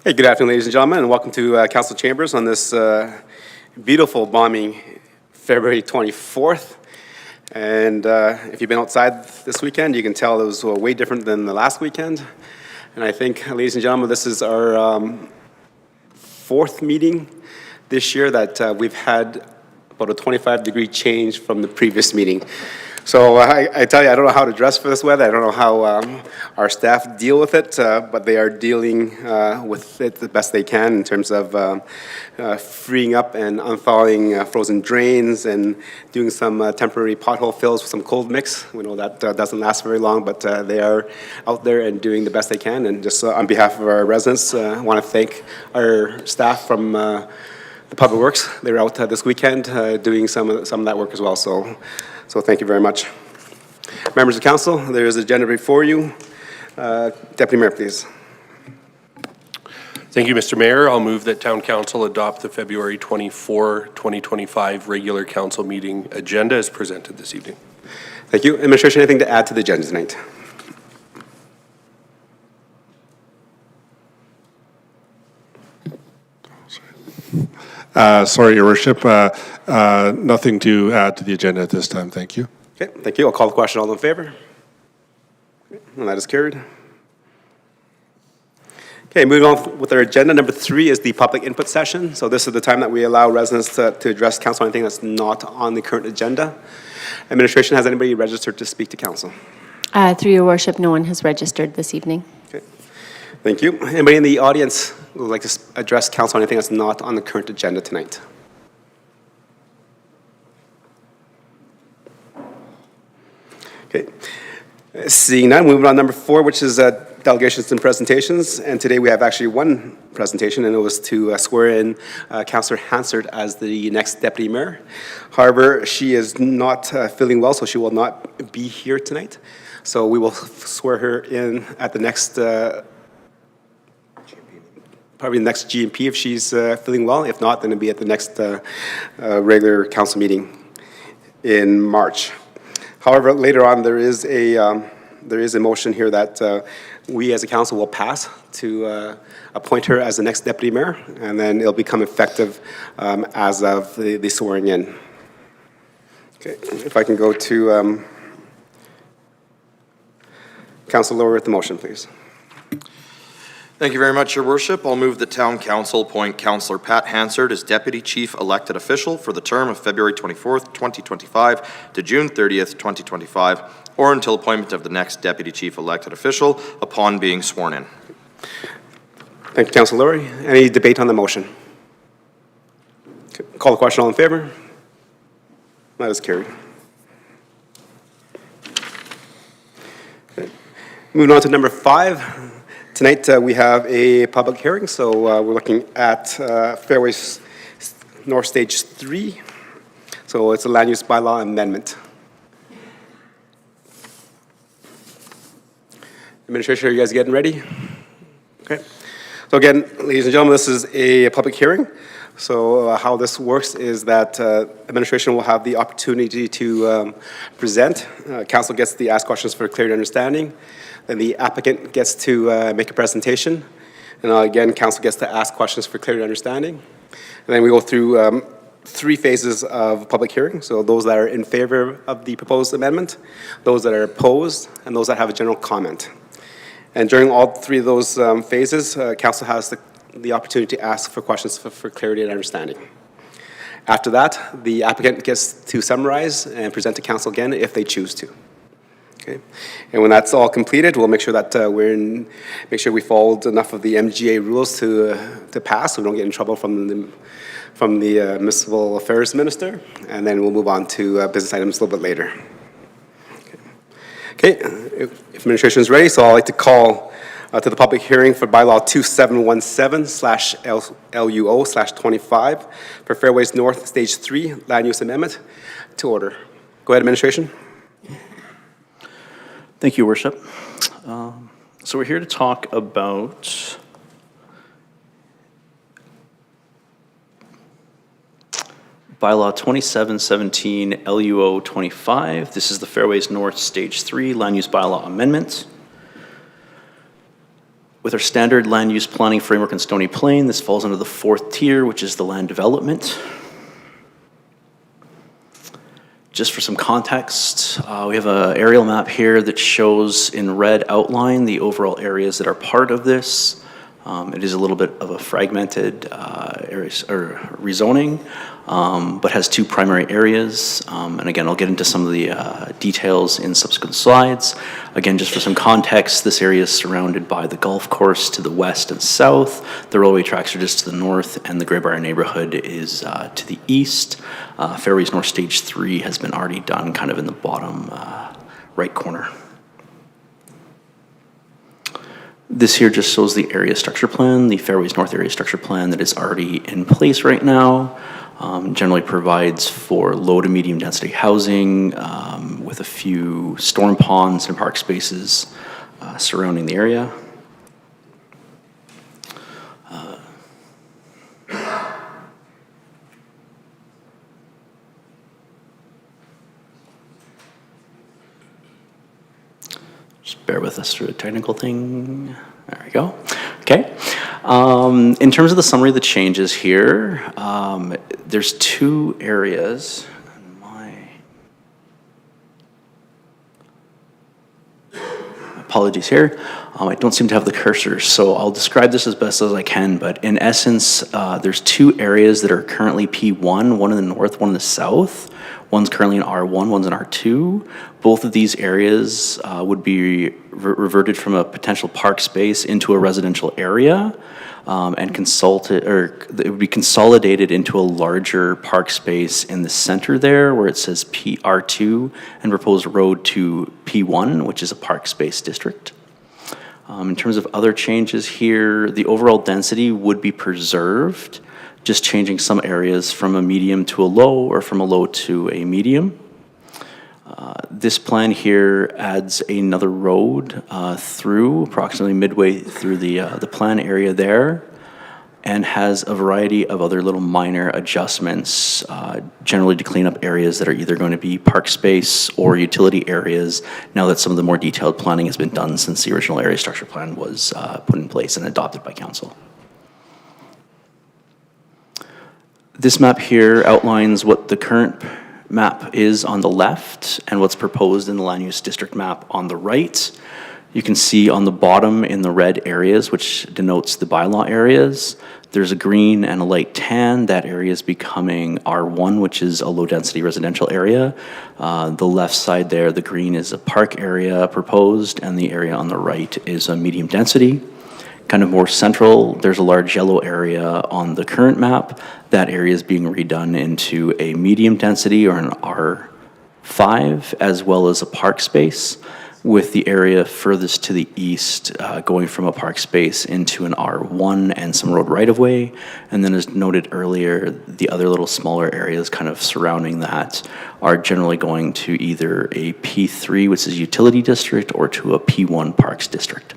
Hey, good afternoon, ladies and gentlemen, and welcome to Council Chambers on this beautiful, balmy February 24th. And if you've been outside this weekend, you can tell it was way different than the last weekend. And I think, ladies and gentlemen, this is our fourth meeting this year that we've had about a 25-degree change from the previous meeting. So I tell you, I don't know how to dress for this weather. I don't know how our staff deal with it, but they are dealing with it the best they can in terms of freeing up and unthawing frozen drains and doing some temporary pothole fills with some cold mix. We know that doesn't last very long, but they are out there and doing the best they can. And just on behalf of our residents, I want to thank our staff from the Public Works. They were out this weekend doing some of that work as well. So thank you very much. Members of Council, there is an agenda before you. Deputy Mayor, please. Thank you, Mr. Mayor. I'll move that Town Council adopt the February 24, 2025 regular council meeting agenda as presented this evening. Thank you. Administration, anything to add to the agenda tonight? Sorry, Your Worship. Nothing to add to the agenda at this time. Thank you. Okay, thank you. I'll call the question. All in favor? And that is carried. Okay, moving on with our agenda. Number 3 is the public input session. So this is the time that we allow residents to address council on anything that's not on the current agenda. Administration, has anybody registered to speak to council? Through Your Worship, no one has registered this evening. Okay, thank you. Anybody in the audience who would like to address council on anything that's not on the current agenda tonight? Okay, seeing none, moving on to number 4, which is delegations and presentations. And today we have actually one presentation, and it was to swear in Councillor Hansard as the next deputy mayor. However, she is not feeling well, so she will not be here tonight. So we will swear her in at the next, probably the next GMP if she's feeling well. If not, then it'll be at the next regular council meeting in March. However, later on, there is a motion here that we as a council will pass to appoint her as the next deputy mayor, and then it'll become effective as of the swearing in. Okay, if I can go to Councillor Lower with the motion, please. Thank you very much, Your Worship. I'll move that Town Council appoint Councillor Pat Hansard as Deputy Chief Elected Official for the term of February 24th, 2025 to June 30th, 2025, or until appointment of the next Deputy Chief Elected Official upon being sworn in. Thank you, Councillor Laurie. Any debate on the motion? Okay. Call the question. All in favor? That is carried. Okay. Moving on to number 5. Tonight we have a public hearing, so we're looking at Fairways North Stage 3. So it's a land use bylaw amendment. Administration, are you guys getting ready? Okay. So again, ladies and gentlemen, this is a public hearing. So how this works is that administration will have the opportunity to present. Council gets to ask questions for clarity and understanding. Then the applicant gets to make a presentation. And again, council gets to ask questions for clarity and understanding. And then we go through 3 phases of public hearing. So those that are in favor of the proposed amendment, those that are opposed, and those that have a general comment. And during all 3 of those phases, council has the opportunity to ask for questions for clarity and understanding. After that, the applicant gets to summarize and present to council again if they choose to. Okay. And when that's all completed, we'll make sure that make sure we followed enough of the MGA rules to pass, so we don't get in trouble from the Municipal Affairs Minister, and then we'll move on to business items a little bit later. Okay, if administration is ready, so I'd like to call to the public hearing for bylaw 2717/LUO/25 for Fairways North Stage 3 Land Use Amendment to order. Go ahead, administration. Thank you, Worship. So we're here to talk about bylaw 2717 LUO 25. This is the Fairways North Stage 3 Land Use Bylaw Amendment. With our standard land use planning framework in Stony Plain, this falls under the 4th tier, which is the land development. Just for some context, we have an aerial map here that shows in red outline the overall areas that are part of this. It is a little bit of a fragmented areas or rezoning, but has 2 primary areas. And again, I'll get into some of the details in subsequent slides. Again, just for some context, this area is surrounded by the golf course to the west and south. The railway tracks are just to the north, and the Graybriar neighborhood is to the east. Fairways North Stage 3 has been already done kind of in the bottom right corner. This here just shows the area structure plan, the Fairways North area structure plan that is already in place right now. Generally provides for low to medium density housing with a few storm ponds and park spaces surrounding the area. Just bear with us through a technical thing. There we go. Okay. In terms of the summary of the changes here, there's 2 areas. Apologies here. I don't seem to have the cursor, so I'll describe this as best as I can, but in essence, there's 2 areas that are currently P1, one in the north, one in the south. One's currently in R1, one's in R2. Both of these areas would be reverted from a potential park space into a residential area and it would be consolidated into a larger park space in the center there where it says PR2 and proposed road to P1, which is a park space district. In terms of other changes here, the overall density would be preserved, just changing some areas from a medium to a low or from a low to a medium. This plan here adds another road through approximately midway through the plan area there and has a variety of other little minor adjustments, generally to clean up areas that are either going to be park space or utility areas now that some of the more detailed planning has been done since the original area structure plan was put in place and adopted by council. This map here outlines what the current map is on the left and what's proposed in the land use district map on the right. You can see on the bottom in the red areas, which denotes the bylaw areas, there's a green and a light tan. That area is becoming R1, which is a low-density residential area. The left side there, the green is a park area proposed, and the area on the right is a medium density. Kind of more central, there's a large yellow area on the current map. That area is being redone into a medium density or an R5, as well as a park space, with the area furthest to the east going from a park space into an R1 and some road right-of-way. And then as noted earlier, the other little smaller areas kind of surrounding that are generally going to either a P3, which is utility district, or to a P1 parks district.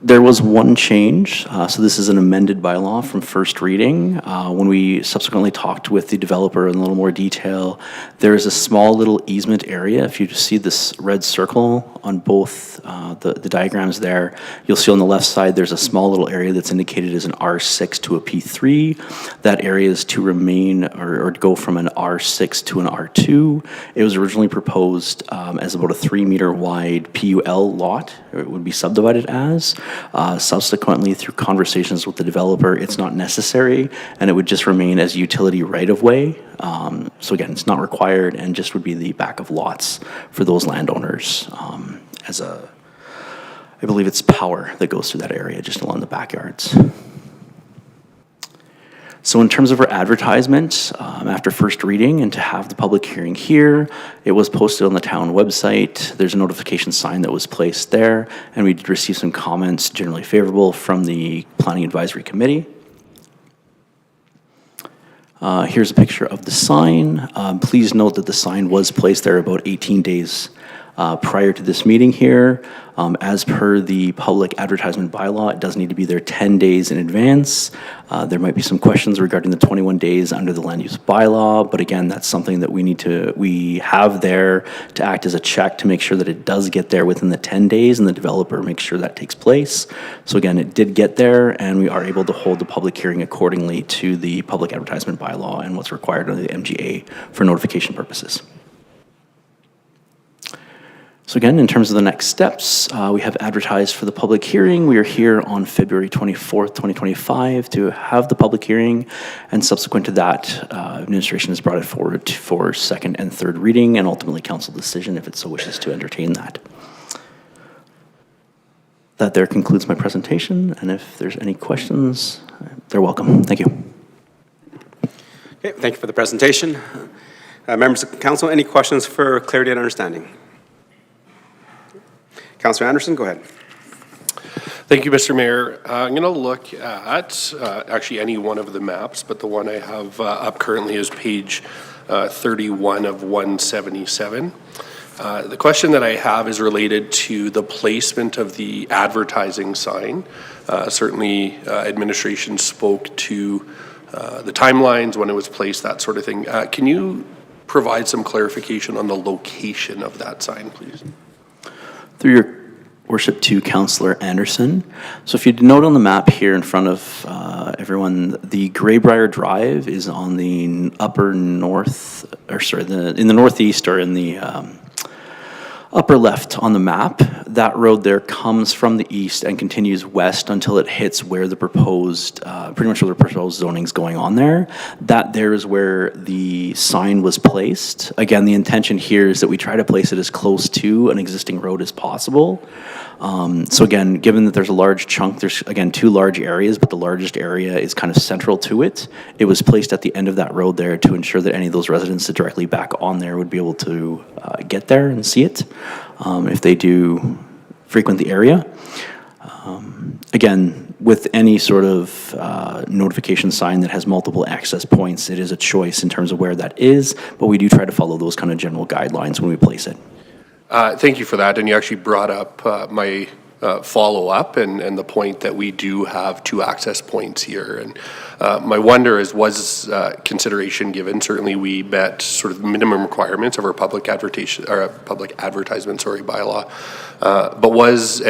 There was one change, so this is an amended bylaw from first reading. When we subsequently talked with the developer in a little more detail, there is a small little easement area. If you see this red circle on both the diagrams there, you'll see on the left side there's a small little area that's indicated as an R6 to a P3. That area is to remain or go from an R6 to an R2. It was originally proposed as about a 3-meter wide PUL lot, or it would be subdivided as. Subsequently, through conversations with the developer, it's not necessary, and it would just remain as utility right-of-way. So again, it's not required, and just would be the back of lots for those landowners as a, I believe it's power that goes through that area just along the backyards. So in terms of our advertisement, after first reading and to have the public hearing here, it was posted on the town website. There's a notification sign that was placed there, and we did receive some comments generally favorable from the Planning Advisory Committee. Here's a picture of the sign. Please note that the sign was placed there about 18 days prior to this meeting here. As per the public advertisement bylaw, it does need to be there 10 days in advance. There might be some questions regarding the 21 days under the land use bylaw, but again, that's something that we have there to act as a check to make sure that it does get there within the 10 days and the developer makes sure that takes place. So again, it did get there and we are able to hold the public hearing accordingly to the public advertisement bylaw and what's required under the MGA for notification purposes. So again, in terms of the next steps, we have advertised for the public hearing. We are here on February 24th, 2025 to have the public hearing, and subsequent to that, administration has brought it forward for second and third reading and ultimately council decision if it so wishes to entertain that. That there concludes my presentation, and if there's any questions, they're welcome. Thank you. Okay, thank you for the presentation. Members of council, any questions for clarity and understanding? Councillor Anderson, go ahead. Thank you, Mr. Mayor. I'm going to look at actually any one of the maps, but the one I have up currently is page 31 of 177. The question that I have is related to the placement of the advertising sign. Certainly, administration spoke to the timelines, when it was placed, that sort of thing. Can you provide some clarification on the location of that sign, please? Through your worship to Councillor Anderson. So if you note on the map here in front of everyone, the Greybrier Drive is on the upper north, or sorry, in the northeast or in the upper left on the map. That road there comes from the east and continues west until it hits where the proposed, pretty much where the proposed zoning's going on there. That there is where the sign was placed. Again, the intention here is that we try to place it as close to an existing road as possible. So again, given that there's a large chunk, there's again 2 large areas, but the largest area is kind of central to it. It was placed at the end of that road there to ensure that any of those residents that directly back on there would be able to get there and see it if they do frequent the area. Again, with any sort of notification sign that has multiple access points, it is a choice in terms of where that is, but we do try to follow those kind of general guidelines when we place it. Thank you for that, and you actually brought up my follow-up and the point that we do have 2 access points here. And my wonder is, was consideration given? Certainly, we met sort of minimum requirements of our public advertisement bylaw, but was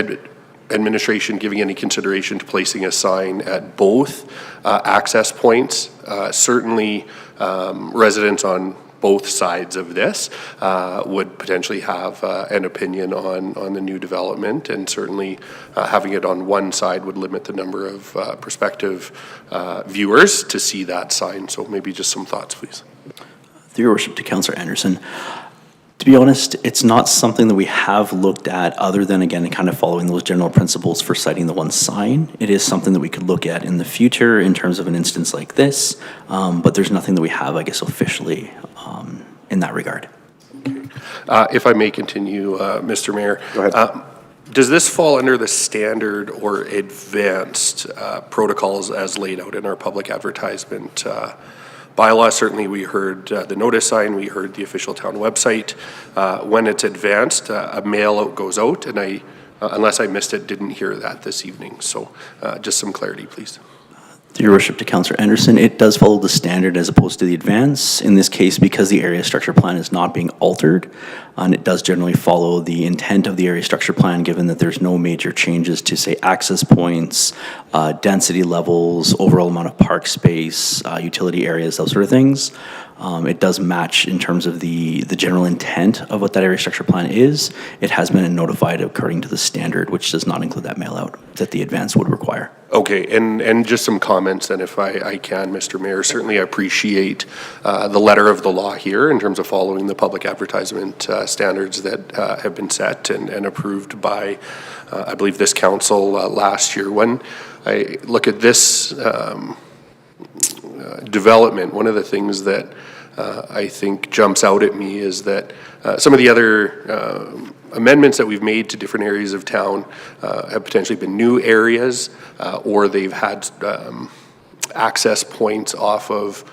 administration giving any consideration to placing a sign at both access points? Certainly, residents on both sides of this would potentially have an opinion on the new development, and certainly having it on one side would limit the number of prospective viewers to see that sign. So maybe just some thoughts, please. Through your worship to Councillor Anderson, to be honest, it's not something that we have looked at other than, again, kind of following those general principles for citing the one sign. It is something that we could look at in the future in terms of an instance like this, but there's nothing that we have, I guess, officially in that regard. If I may continue, Mr. Mayor. Go ahead. Does this fall under the standard or advanced protocols as laid out in our public advertisement bylaw? Certainly, we heard the notice sign, we heard the official town website. When it's advanced, a mail out goes out, and I, unless I missed it, didn't hear that this evening. So just some clarity, please. Through your worship to Councillor Anderson, it does follow the standard as opposed to the advance. In this case, because the area structure plan is not being altered, and it does generally follow the intent of the area structure plan, given that there's no major changes to, say, access points, density levels, overall amount of park space, utility areas, those sort of things. It does match in terms of the general intent of what that area structure plan is. It has been notified according to the standard, which does not include that mail out that the advance would require. Okay, and just some comments then, if I can, Mr. Mayor. Certainly I appreciate the letter of the law here in terms of following the public advertisement standards that have been set and approved by, I believe, this council last year. When I look at this development, one of the things that I think jumps out at me is that some of the other amendments that we've made to different areas of town have potentially been new areas, or they've had access points off of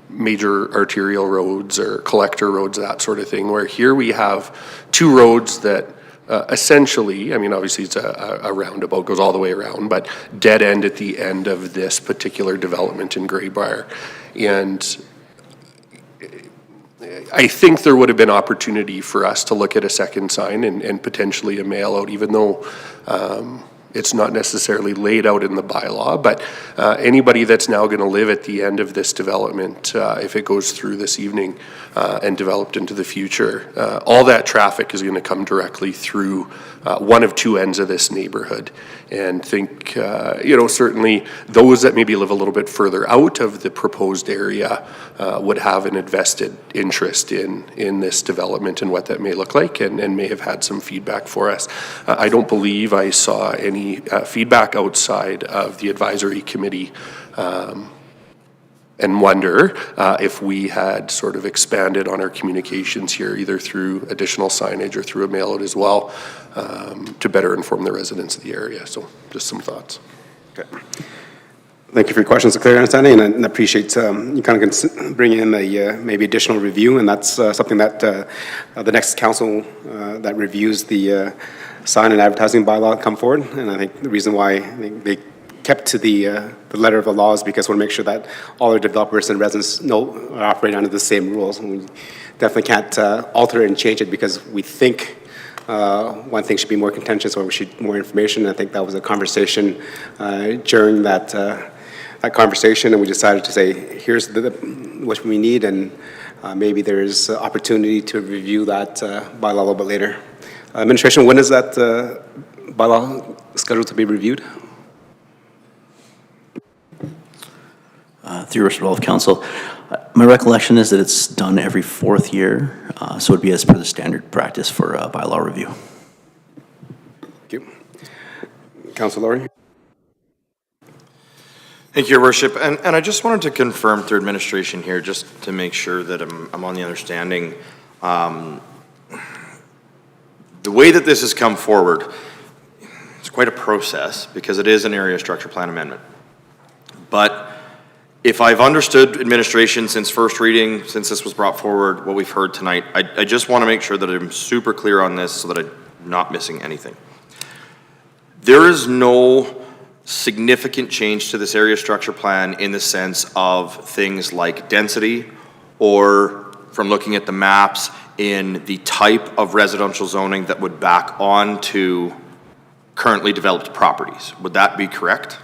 major arterial roads or collector roads, that sort of thing, where here we have two roads that essentially, I mean, obviously it's a roundabout, goes all the way around, but dead end at the end of this particular development in Greybrier. And I think there would have been opportunity for us to look at a second sign and potentially a mail out, even though it's not necessarily laid out in the bylaw, but anybody that's now going to live at the end of this development, if it goes through this evening and developed into the future, all that traffic is going to come directly through one of two ends of this neighborhood. And think, certainly those that maybe live a little bit further out of the proposed area would have an invested interest in this development and what that may look like, and may have had some feedback for us. I don't believe I saw any feedback outside of the advisory committee, and wonder if we had sort of expanded on our communications here, either through additional signage or through a mail out as well, to better inform the residents of the area. So just some thoughts. Okay. Thank you for your questions, a clear understanding, and I appreciate you kind of bringing in the maybe additional review, and that's something that the next council that reviews the sign and advertising bylaw come forward. And I think the reason why they kept to the letter of the law is because we want to make sure that all our developers and residents are operating under the same rules. And we definitely can't alter it and change it because we think one thing should be more contentious or we should more information. And I think that was a conversation during that conversation, and we decided to say, here's what we need, and maybe there's opportunity to review that bylaw a little bit later. Administration, when is that bylaw scheduled to be reviewed? Through your worship of council, my recollection is that it's done every fourth year, so it'd be as per the standard practice for bylaw review. Thank you. Councilor Laurie? Thank you, Your Worship. And I just wanted to confirm through administration here, just to make sure that I'm on the understanding. The way that this has come forward, it's quite a process because it is an area structure plan amendment. But if I've understood administration since first reading, since this was brought forward, what we've heard tonight, I just want to make sure that I'm super clear on this so that I'm not missing anything. There is no significant change to this area structure plan in the sense of things like density or, from looking at the maps, in the type of residential zoning that would back on to currently developed properties. Would that be correct?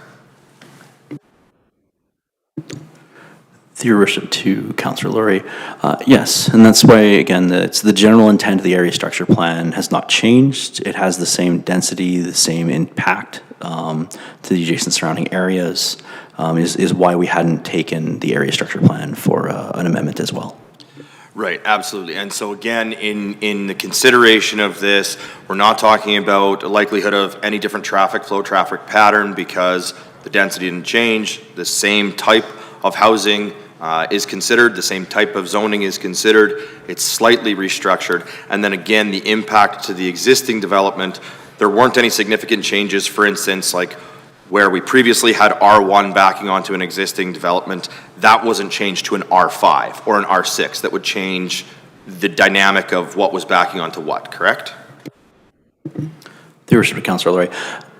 Through your worship to Councillor Laurie, yes, and that's why, again, it's the general intent of the area structure plan has not changed. It has the same density, the same impact to the adjacent surrounding areas, is why we hadn't taken the area structure plan for an amendment as well. Right, absolutely. And so again, in the consideration of this, we're not talking about a likelihood of any different traffic flow, traffic pattern, because the density didn't change. The same type of housing is considered, the same type of zoning is considered. It's slightly restructured. And then again, the impact to the existing development, there weren't any significant changes. For instance, like where we previously had R1 backing onto an existing development, that wasn't changed to an R5 or an R6. That would change the dynamic of what was backing onto what, correct? Through worship to Councillor Laurie,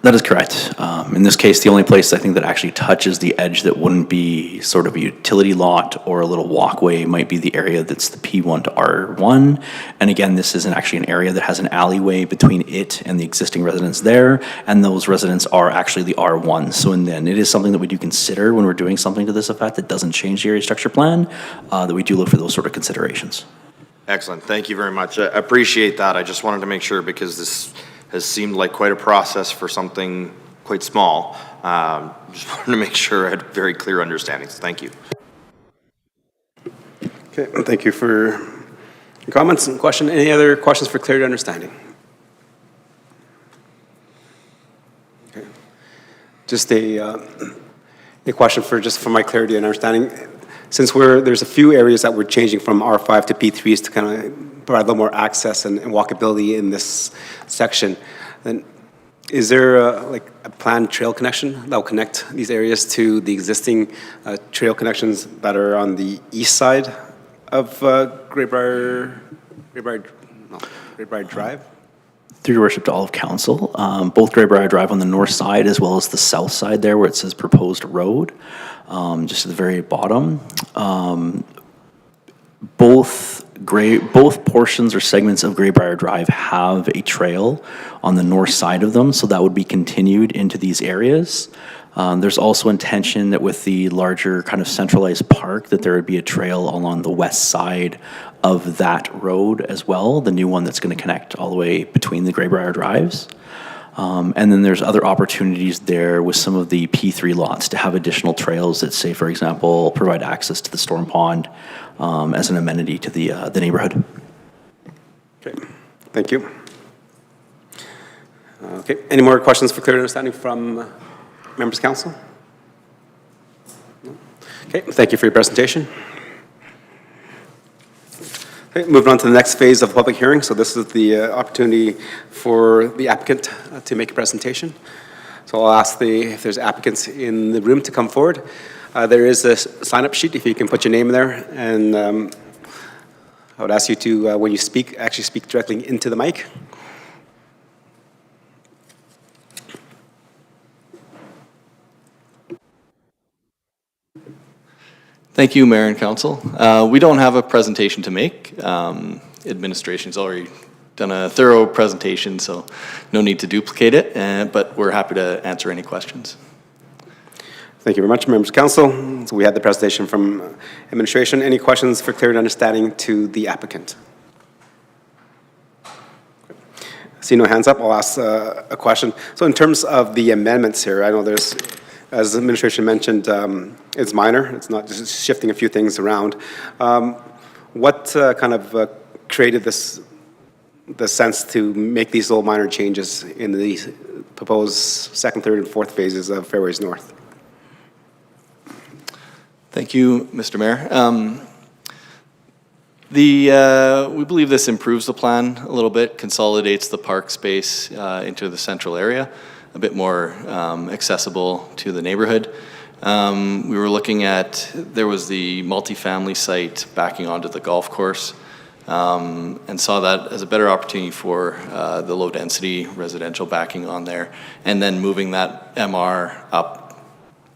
that is correct. In this case, the only place I think that actually touches the edge that wouldn't be sort of a utility lot or a little walkway might be the area that's the P1 to R1. And again, this isn't actually an area that has an alleyway between it and the existing residents there, and those residents are actually the R1. So then it is something that we do consider when we're doing something to this effect that doesn't change the area structure plan, that we do look for those sort of considerations. Excellent, thank you very much. I appreciate that. I just wanted to make sure because this has seemed like quite a process for something quite small. Just wanted to make sure I had very clear understandings. Thank you. Okay, thank you for your comments and question. Any other questions for clarity understanding? Okay. Just a question for my clarity and understanding. Since there's a few areas that we're changing from R5 to P3s to kind of provide a little more access and walkability in this section, then Is there like a planned trail connection that will connect these areas to the existing trail connections that are on the east side of Greybrier Drive? Through your worship to all of council, both Greybrier Drive on the north side as well as the south side there where it says proposed road, just at the very bottom. Both portions or segments of Greybrier Drive have a trail on the north side of them, so that would be continued into these areas. There's also intention that with the larger kind of centralized park that there would be a trail along the west side of that road as well, the new one that's going to connect all the way between the Greybrier Drives. And then there's other opportunities there with some of the P3 lots to have additional trails that, say, for example, provide access to the storm pond as an amenity to the neighborhood. Okay, thank you. Okay, any more questions for clear understanding from members of council? No? Okay, thank you for your presentation. Okay, moving on to the next phase of the public hearing. So this is the opportunity for the applicant to make a presentation. So I'll ask if there's applicants in the room to come forward. There is a sign-up sheet, if you can put your name in there. And I would ask you to, when you speak, actually speak directly into the mic. Thank you, Mayor and Council. We don't have a presentation to make. Administration's already done a thorough presentation, so no need to duplicate it, but we're happy to answer any questions. Thank you very much, members of council. So we had the presentation from administration. Any questions for clear understanding to the applicant? See no hands up, I'll ask a question. So in terms of the amendments here, I know there's, as the administration mentioned, it's minor. It's not just shifting a few things around. What kind of created the sense to make these little minor changes in the proposed second, third, and fourth phases of Fairways North? Thank you, Mr. Mayor. We believe this improves the plan a little bit, consolidates the park space into the central area, a bit more accessible to the neighborhood. We were looking at, there was the multifamily site backing onto the golf course, and saw that as a better opportunity for the low-density residential backing on there, and then moving that MR up,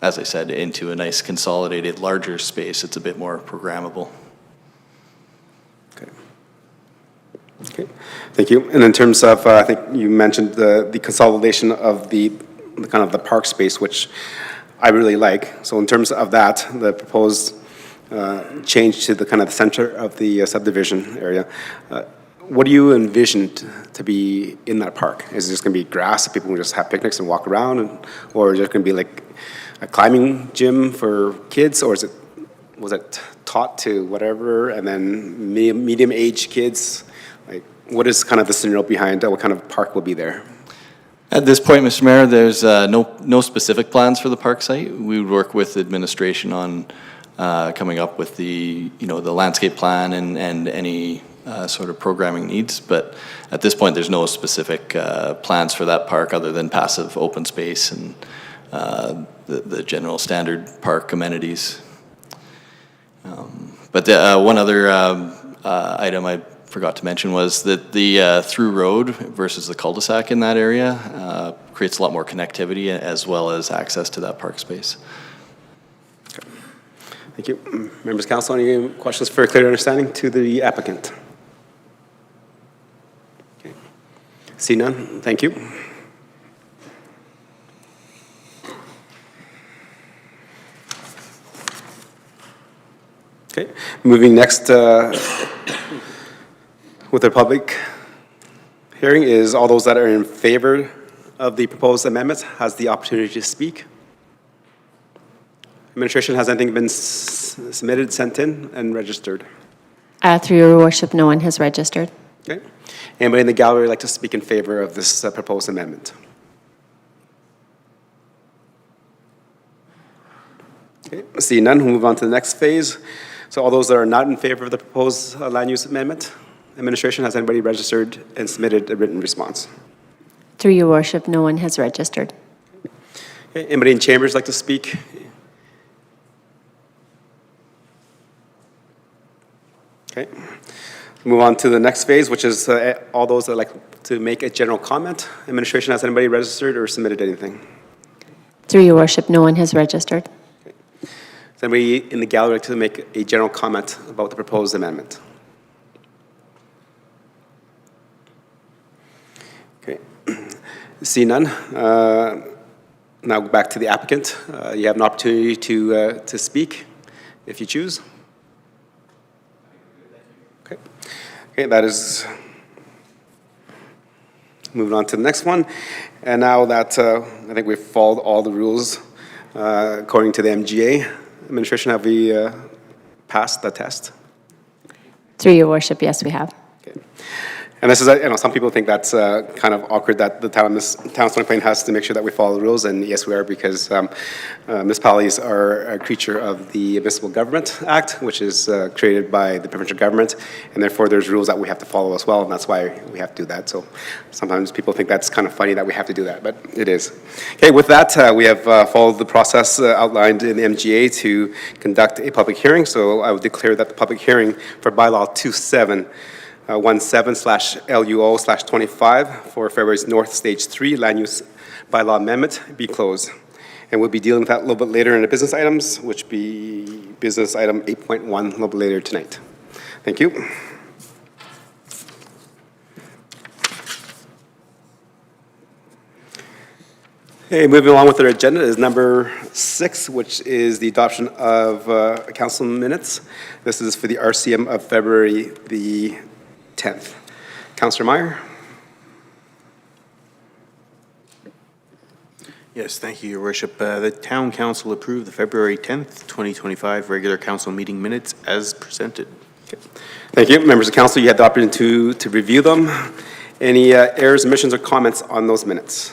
as I said, into a nice consolidated larger space. It's a bit more programmable. Okay. Okay, thank you. And in terms of, I think you mentioned the consolidation of the kind of the park space, which I really like. So in terms of that, the proposed change to the kind of the center of the subdivision area, what do you envision to be in that park? Is it just going to be grass that people can just have picnics and walk around, or is it going to be like a climbing gym for kids, or was it taught to whatever, and then medium-aged kids? Like, what is kind of the scenario behind what kind of park will be there? At this point, Mr. Mayor, there's no specific plans for the park site. We would work with administration on coming up with the landscape plan and any sort of programming needs. But at this point, there's no specific plans for that park other than passive open space and the general standard park amenities. But one other item I forgot to mention was that the through road versus the cul-de-sac in that area creates a lot more connectivity as well as access to that park space. Okay. Thank you. Members of council, any questions for a clear understanding to the applicant? Okay. See none, thank you. Okay, moving next with the public hearing is all those that are in favor of the proposed amendments has the opportunity to speak. Administration, has anything been submitted, sent in, and registered? Through your worship, no one has registered. Okay. Anybody in the gallery would like to speak in favor of this proposed amendment? Okay, seeing none, we'll move on to the next phase. So all those that are not in favor of the proposed land use amendment, administration, has anybody registered and submitted a written response? Through your worship, no one has registered. Okay, anybody in chambers like to speak? Okay. Move on to the next phase, which is all those that like to make a general comment. Administration, has anybody registered or submitted anything? Through your worship, no one has registered. Does anybody in the gallery like to make a general comment about the proposed amendment? Okay. See none. Now back to the applicant. You have an opportunity to speak if you choose. Okay. Okay, that is moving on to the next one. And now that I think we've followed all the rules according to the MGA, administration, have we passed the test? Through your worship, yes, we have. Okay. And this is, some people think that's kind of awkward that the town of Stony Plain has to make sure that we follow the rules, and yes, we are, because municipalities are a creature of the Municipal Government Act, which is created by the provincial government, and therefore there's rules that we have to follow as well, and that's why we have to do that. So sometimes people think that's kind of funny that we have to do that, but it is. Okay, with that, we have followed the process outlined in the MGA to conduct a public hearing, so I would declare that the public hearing for bylaw 2717/LUO/25 for Fairways North Stage 3 Land Use Bylaw Amendment be closed. And we'll be dealing with that a little bit later in the business items, which be business item 8.1 a little bit later tonight. Thank you. Okay, moving along with our agenda is number 6, which is the adoption of council minutes. This is for the RCM of February the 10th. Councillor Meyer? Yes, thank you, Your Worship. The Town Council approved the February 10th, 2025 regular council meeting minutes as presented. Okay. Thank you. Members of council, you had the opportunity to review them. Any errors, omissions, or comments on those minutes?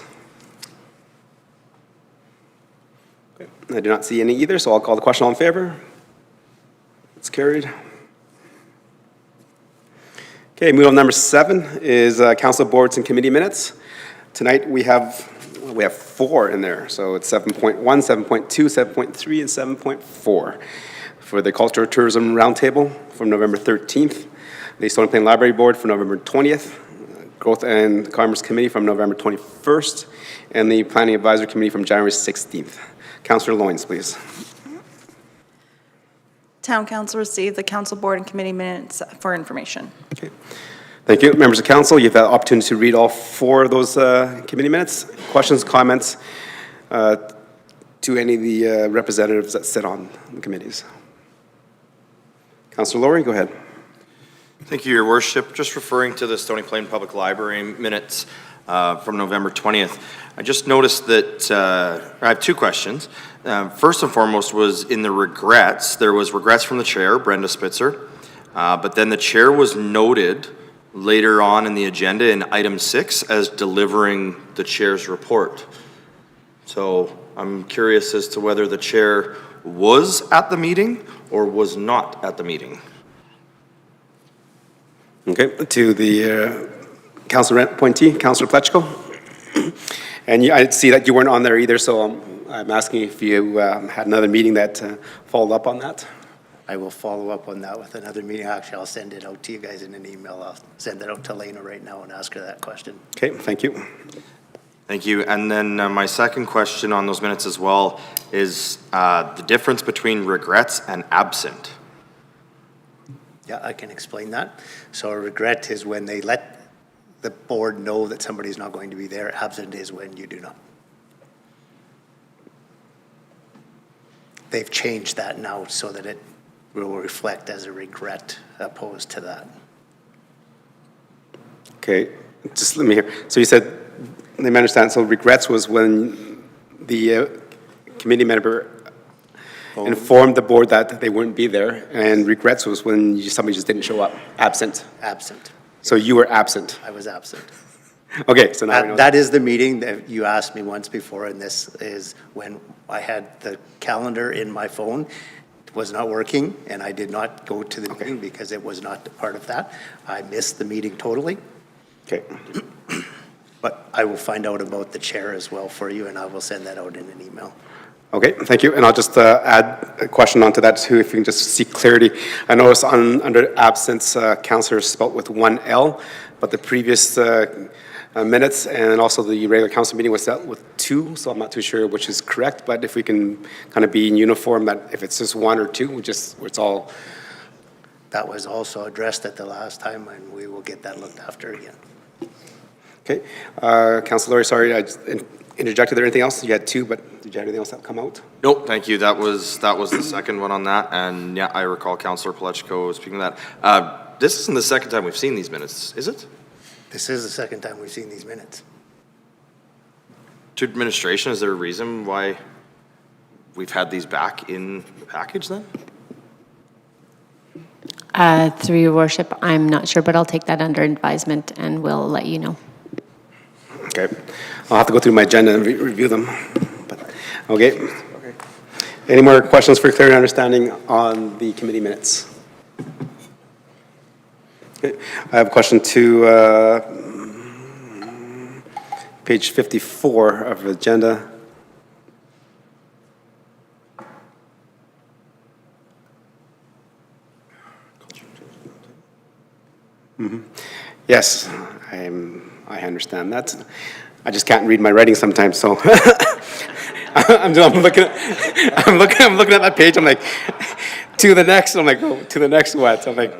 Okay. I do not see any either, so I'll call the question. All in favor? It's carried. Okay, move on. Number 7 is council boards and committee minutes. Tonight we have 4 in there, so it's 7.1, 7.2, 7.3, and 7.4. For the Culture Tourism Roundtable from November 13th, the Stony Plain Library Board from November 20th, Growth and Commerce Committee from November 21st, and the Planning Advisory Committee from January 16th. Councillor Loynes, please. Town Council received the council board and committee minutes for information. Okay. Thank you. Members of council, you've had the opportunity to read all 4 of those committee minutes. Questions, comments to any of the representatives that sit on the committees? Councillor Lowry, go ahead. Thank you, Your Worship. Just referring to the Stony Plain Public Library minutes from November 20th, I just noticed that I have 2 questions. First and foremost was in the regrets. There was regrets from the chair, Brenda Spitzer, but then the chair was noted later on in the agenda in item 6 as delivering the chair's report. So I'm curious as to whether the chair was at the meeting or was not at the meeting. Okay, to the council appointee, Councillor Pletchko. And I see that you weren't on there either, so I'm asking if you had another meeting that followed up on that. I will follow up on that with another meeting. Actually, I'll send it out to you guys in an email. I'll send it out to Lena right now and ask her that question. Okay, thank you. Thank you. And then my second question on those minutes as well is the difference between regrets and absent. Yeah, I can explain that. So a regret is when they let the board know that somebody's not going to be there. Absent is when you do not. They've changed that now so that it will reflect as a regret opposed to that. Okay, just let me hear. So you said, let me understand, so regrets was when the committee member informed the board that they wouldn't be there, and regrets was when somebody just didn't show up, absent. Absent. So you were absent. I was absent. Okay, so now we know That is the meeting that you asked me once before, and this is when I had the calendar in my phone. It was not working, and I did not go to the meeting because it was not part of that. I missed the meeting totally. Okay. But I will find out about the chair as well for you, and I will send that out in an email. Okay, thank you. And I'll just add a question onto that too, if you can just seek clarity. I noticed under absence, counselor is spelt with one L, but the previous minutes and also the regular council meeting was spelled with two, so I'm not too sure which is correct, but if we can kind of be in uniform, that if it's just one or two, it's all. That was also addressed at the last time, and we will get that looked after again. Okay. Councilor Laurie, sorry, I just interjected there. Anything else? You had two, but did you have anything else that come out? Nope, thank you. That was the second one on that, and yeah, I recall Councillor Palechko speaking of that. This isn't the second time we've seen these minutes, is it? This is the second time we've seen these minutes. To administration, is there a reason why we've had these back in the package then? Through your worship, I'm not sure, but I'll take that under advisement and we'll let you know. Okay. I'll have to go through my agenda and review them. But, okay. Any more questions for clarity and understanding on the committee minutes? Okay. I have a question to page 54 of the agenda. Yes, I understand that. I just can't read my writing sometimes, so I'm looking at that page. I'm like, to the next. I'm like, oh, to the next what? I'm like,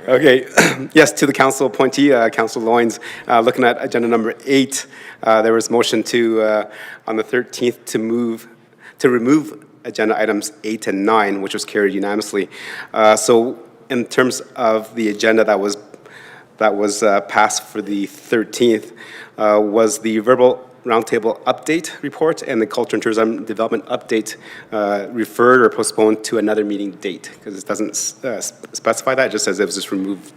okay. Yes, to the council appointee, Councilor Loynes, looking at agenda number 8. There was motion to on the 13th to remove agenda items 8 and 9, which was carried unanimously. So in terms of the agenda that was passed for the 13th was the verbal roundtable update report and the culture and tourism development update referred or postponed to another meeting date, because it doesn't specify that. It just says it was just removed.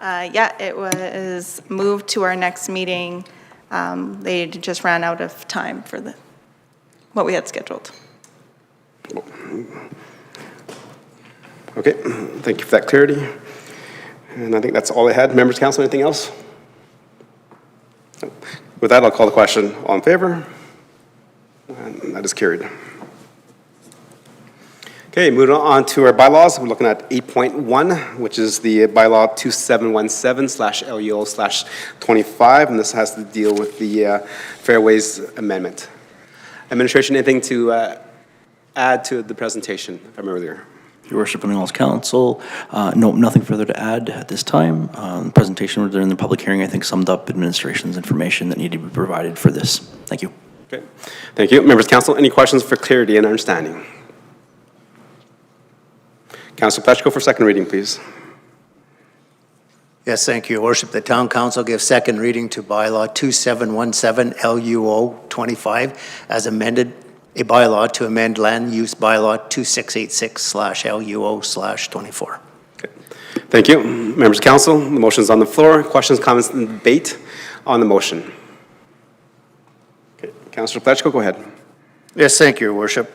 Yeah, it was moved to our next meeting. They just ran out of time for what we had scheduled. Okay, thank you for that clarity. And I think that's all I had. Members of council, anything else? With that, I'll call the question. All in favor? And that is carried. Okay, moving on to our bylaws. We're looking at 8.1, which is the bylaw 2717/LUO/25, and this has to deal with the Fairways Amendment. Administration, anything to add to the presentation from earlier? Your Worship and all council, no, nothing further to add at this time. The presentation during the public hearing, I think, summed up administration's information that needed to be provided for this. Thank you. Okay, thank you. Members of council, any questions for clarity and understanding? Councilor Palechko for second reading, please. Yes, thank you, Your Worship. The Town Council gives second reading to bylaw 2717/LUO/25 as amended, a bylaw to amend land use bylaw 2686/LUO/24. Okay. Thank you. Members of council, the motion is on the floor. Questions, comments, and debate on the motion? Okay. Councilor Palechko, go ahead. Yes, thank you, Your Worship.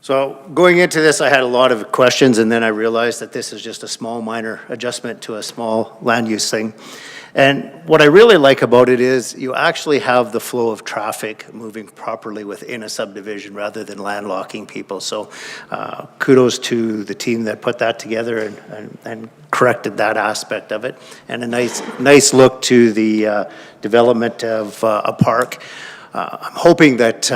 So going into this, I had a lot of questions, and then I realized that this is just a small minor adjustment to a small land use thing. And what I really like about it is you actually have the flow of traffic moving properly within a subdivision rather than landlocking people. So kudos to the team that put that together and corrected that aspect of it. And a nice look to the development of a park. I'm hoping that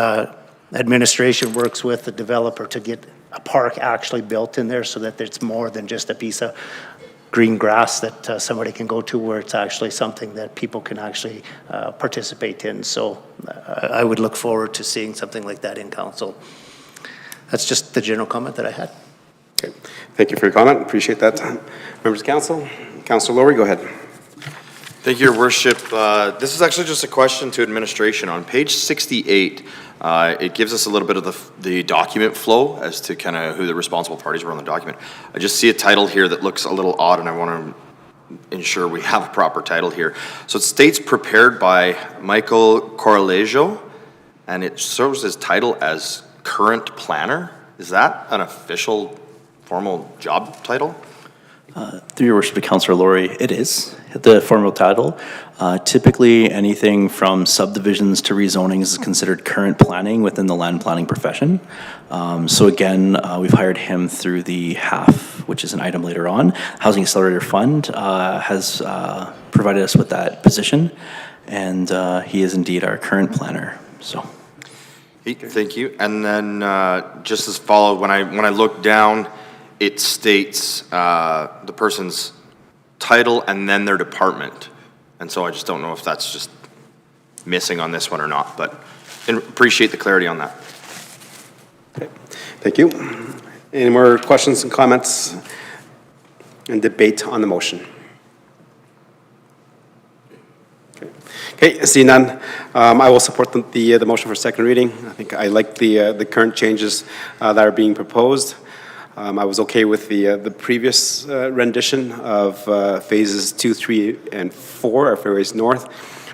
administration works with the developer to get a park actually built in there so that it's more than just a piece of green grass that somebody can go to, where it's actually something that people can actually participate in. So I would look forward to seeing something like that in council. That's just the general comment that I had. Okay. Thank you for your comment. Appreciate that. Members of council, Councilor Laurie, go ahead. Thank you, Your Worship. This is actually just a question to administration. On page 68, it gives us a little bit of the document flow as to kind of who the responsible parties were on the document. I just see a title here that looks a little odd, and I want to ensure we have a proper title here. So it states prepared by Michael Coralejo, and it serves as title as current planner. Is that an official, formal job title? Through your worship to Councillor Laurie, it is the formal title. Typically, anything from subdivisions to rezonings is considered current planning within the land planning profession. So again, we've hired him through the HAF, which is an item later on. Housing Accelerator Fund has provided us with that position, and he is indeed our current planner. So. Thank you. And then just as follow, when I look down, it states the person's title and then their department. And so I just don't know if that's just missing on this one or not, but appreciate the clarity on that. Okay. Thank you. Any more questions and comments and debate on the motion? Okay, see none. I will support the motion for second reading. I think I like the current changes that are being proposed. I was okay with the previous rendition of phases 2, 3, and 4 of Fairways North.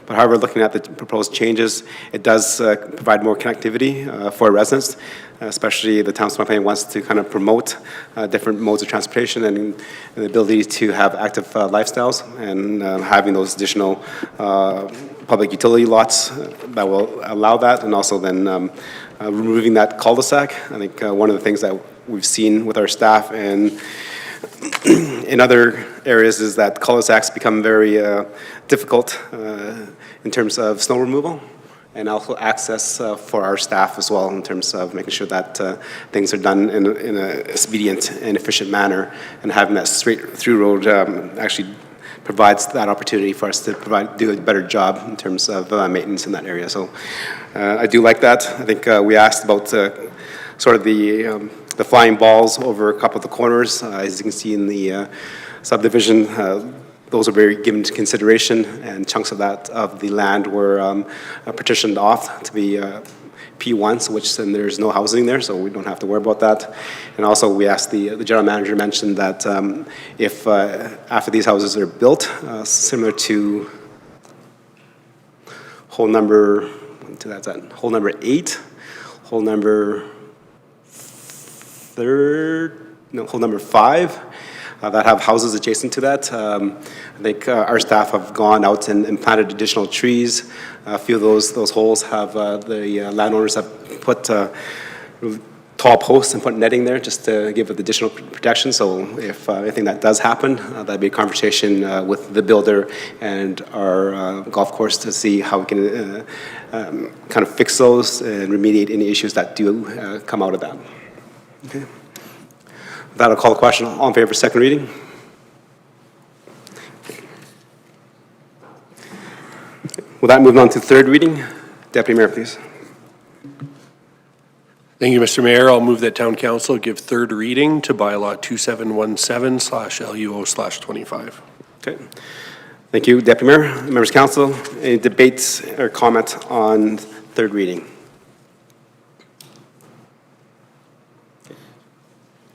But however, looking at the proposed changes, it does provide more connectivity for residents, especially the town's plan wants to kind of promote different modes of transportation and the ability to have active lifestyles, and having those additional public utility lots that will allow that, and also then removing that cul-de-sac. I think one of the things that we've seen with our staff and in other areas is that cul-de-sacs become very difficult in terms of snow removal, and also access for our staff as well, in terms of making sure that things are done in an expedient and efficient manner, and having that straight through road actually provides that opportunity for us to do a better job in terms of maintenance in that area. So I do like that. I think we asked about sort of the flying balls over a couple of the corners. As you can see in the subdivision, those are very given to consideration, and chunks of the land were partitioned off to be P1, so which then there's no housing there, so we don't have to worry about that. And also we asked the general manager mentioned that if after these houses are built, similar to hole number 8, hole number 5, that have houses adjacent to that. I think our staff have gone out and planted additional trees. A few of those holes have the landowners have put tall posts and put netting there just to give it additional protection. So if anything that does happen, that'd be a conversation with the builder and our golf course to see how we can kind of fix those and remediate any issues that do come out of that. Okay. With that, I'll call the question. All in favor of second reading? With that, moving on to third reading. Deputy Mayor, please. Thank you, Mr. Mayor. I'll move that Town Council give third reading to bylaw 2717/LUO/25. Okay. Thank you, Deputy Mayor. Members of Council, any debates or comments on third reading?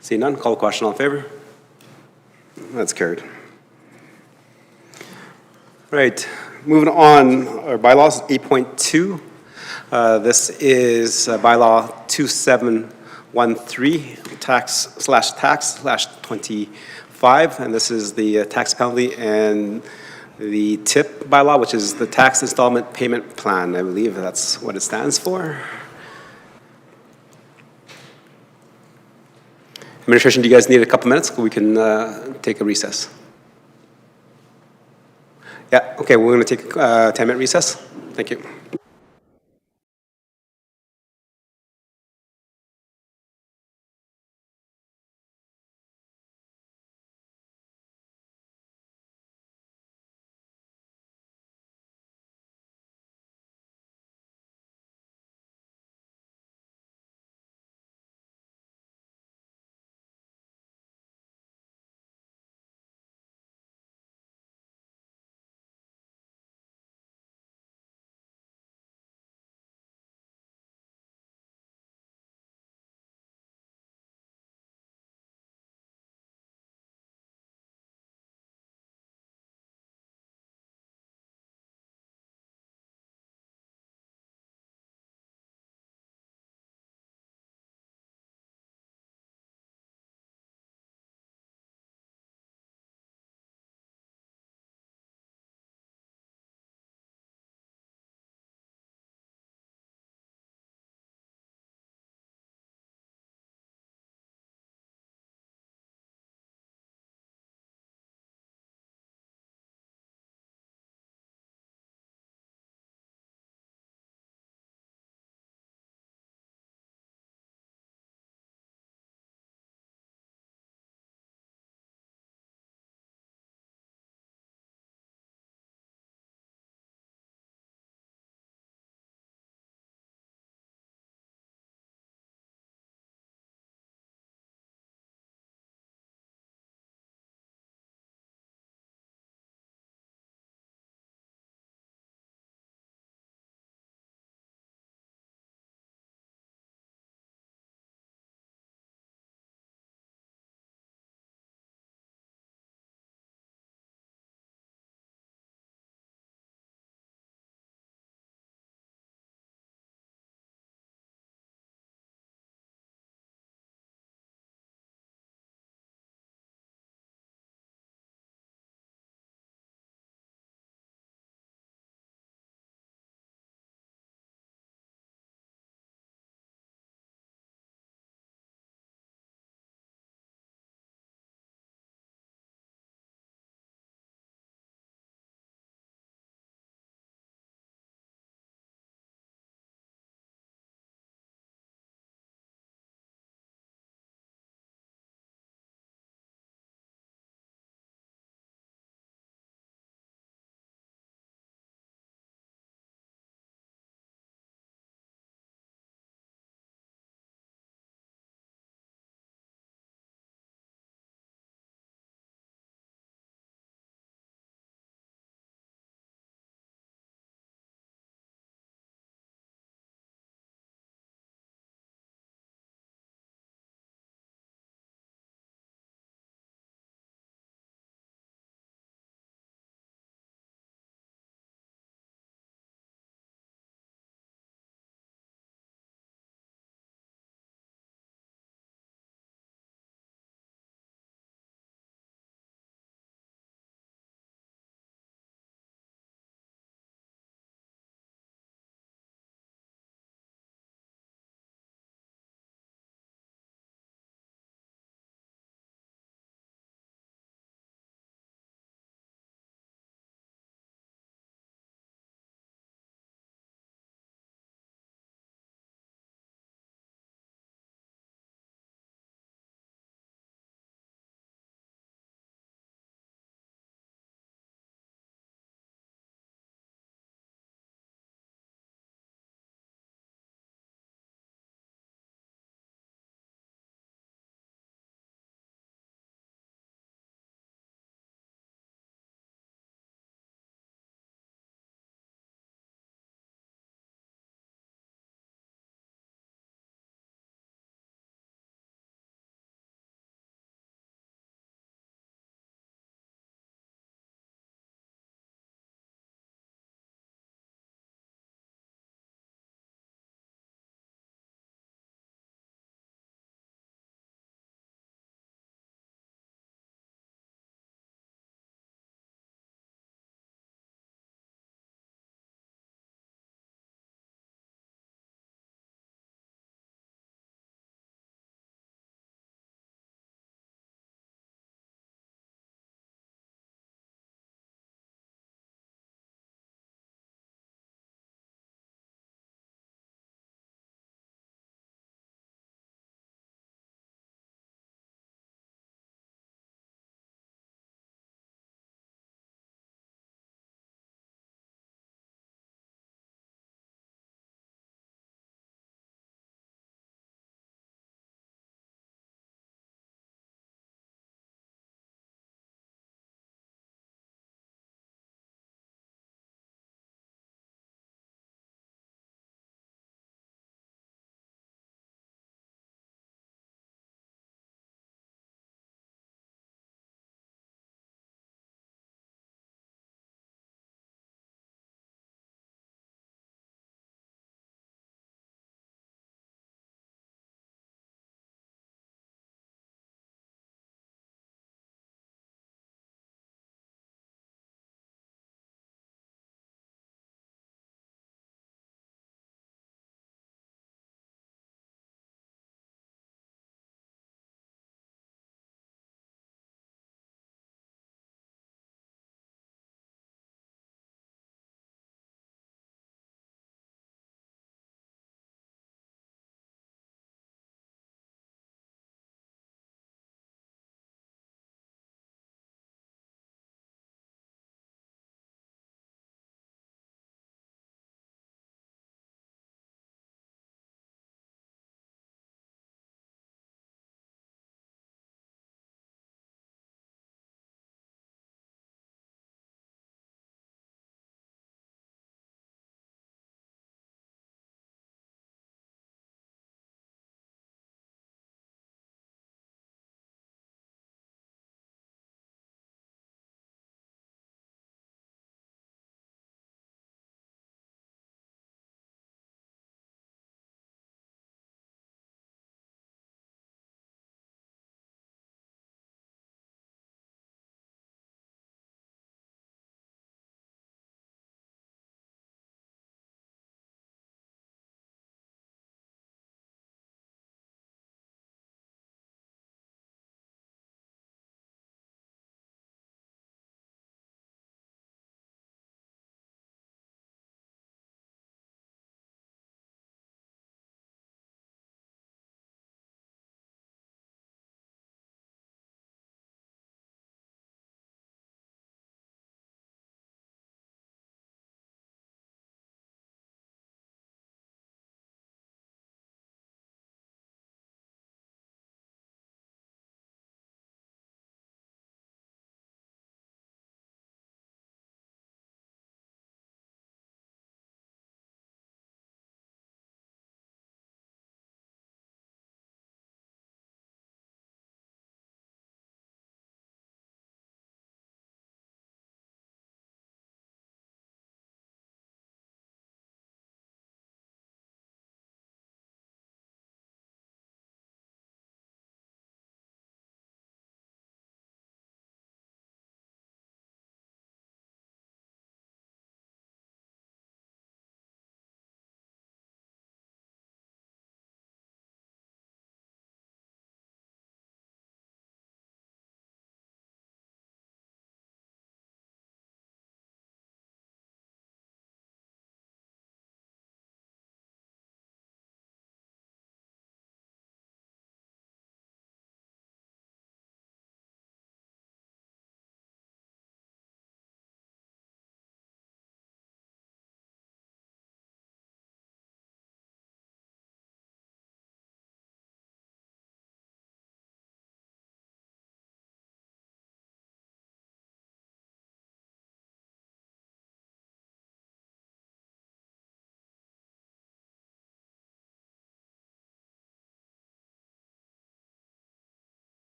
See none, call the question. All in favor? That's carried. Right, moving on, our bylaws, 8.2. This is bylaw 2713, tax/25, and this is the tax penalty and the TIP bylaw, which is the tax installment payment plan. I believe that's what it stands for. Administration, do you guys need a couple minutes? We can take a recess. Yeah, okay, we're going to take a 10-minute recess. Thank you.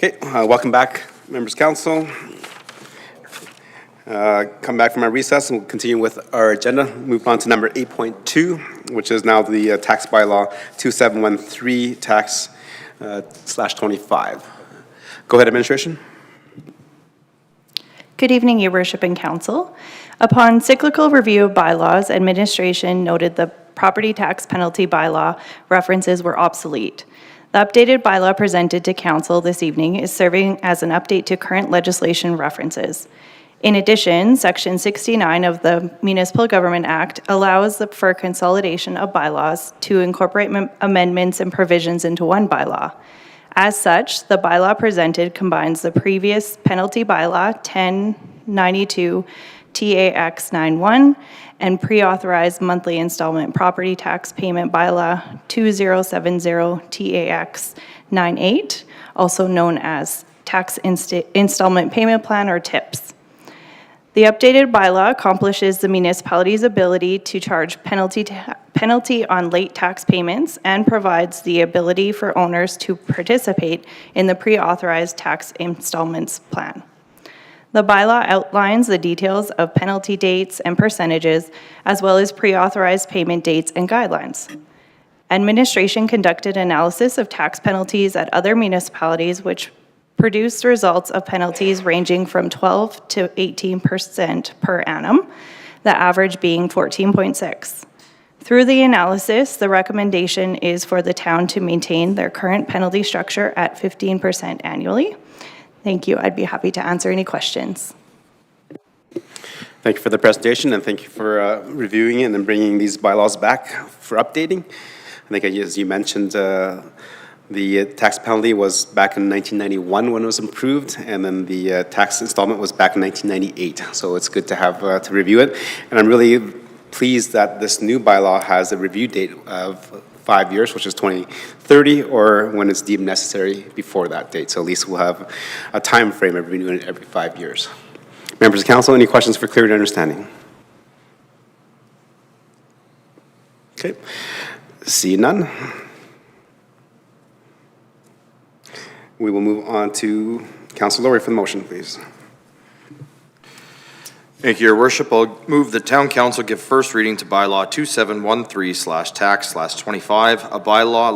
Okay, welcome back, members of council. Come back from our recess and we'll continue with our agenda. Move on to number 8.2, which is now the tax bylaw 2713 tax /25. Go ahead, administration. Good evening, Your Worship and Council. Upon cyclical review of bylaws, administration noted the property tax penalty bylaw references were obsolete. The updated bylaw presented to Council this evening is serving as an update to current legislation references. In addition, Section 69 of the Municipal Government Act allows for consolidation of bylaws to incorporate amendments and provisions into one bylaw. As such, the bylaw presented combines the previous penalty bylaw 1092 TAX 91 and pre-authorized monthly installment property tax payment bylaw 2070 TAX 98, also known as Tax Installment Payment Plan or TIPS. The updated bylaw accomplishes the municipality's ability to charge penalty on late tax payments and provides the ability for owners to participate in the pre-authorized tax installments plan. The bylaw outlines the details of penalty dates and percentages, as well as pre-authorized payment dates and guidelines. Administration conducted analysis of tax penalties at other municipalities, which produced results of penalties ranging from 12 to 18% per annum, the average being 14.6. Through the analysis, the recommendation is for the town to maintain their current penalty structure at 15% annually. Thank you. I'd be happy to answer any questions. Thank you for the presentation, and thank you for reviewing it and then bringing these bylaws back for updating. I think, as you mentioned, the tax penalty was back in 1991 when it was improved, and then the tax installment was back in 1998. So it's good to have to review it. And I'm really pleased that this new bylaw has a review date of 5 years, which is 2030, or when it's deemed necessary before that date. So at least we'll have a time frame of renewing it every 5 years. Members of council, any questions for clarity and understanding? Okay, see none. We will move on to Councilor Lawrie for the motion, please. Thank you, Your Worship. I'll move the Town Council give first reading to bylaw 2713/tax/25, a bylaw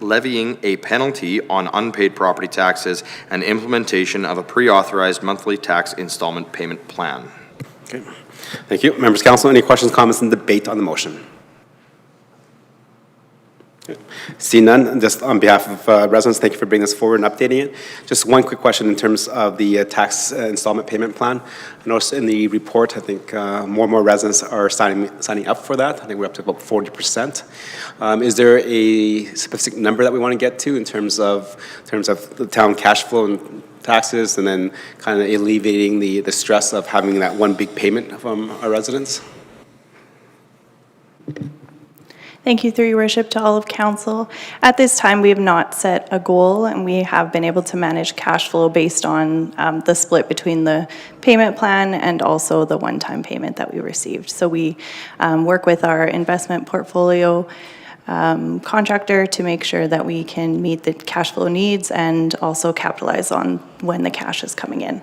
levying a penalty on unpaid property taxes and implementation of a pre-authorized monthly tax installment payment plan. Okay, thank you. Members of council, any questions, comments, and debate on the motion? Okay. See none, just on behalf of residents, thank you for bringing this forward and updating it. Just one quick question in terms of the tax installment payment plan. I noticed in the report, I think more and more residents are signing up for that. I think we're up to about 40%. Is there a specific number that we want to get to in terms of the town cash flow and taxes, and then kind of alleviating the stress of having that one big payment from our residents? Thank you, through your worship, to all of council. At this time, we have not set a goal, and we have been able to manage cash flow based on the split between the payment plan and also the one-time payment that we received. So we work with our investment portfolio contractor to make sure that we can meet the cash flow needs and also capitalize on when the cash is coming in.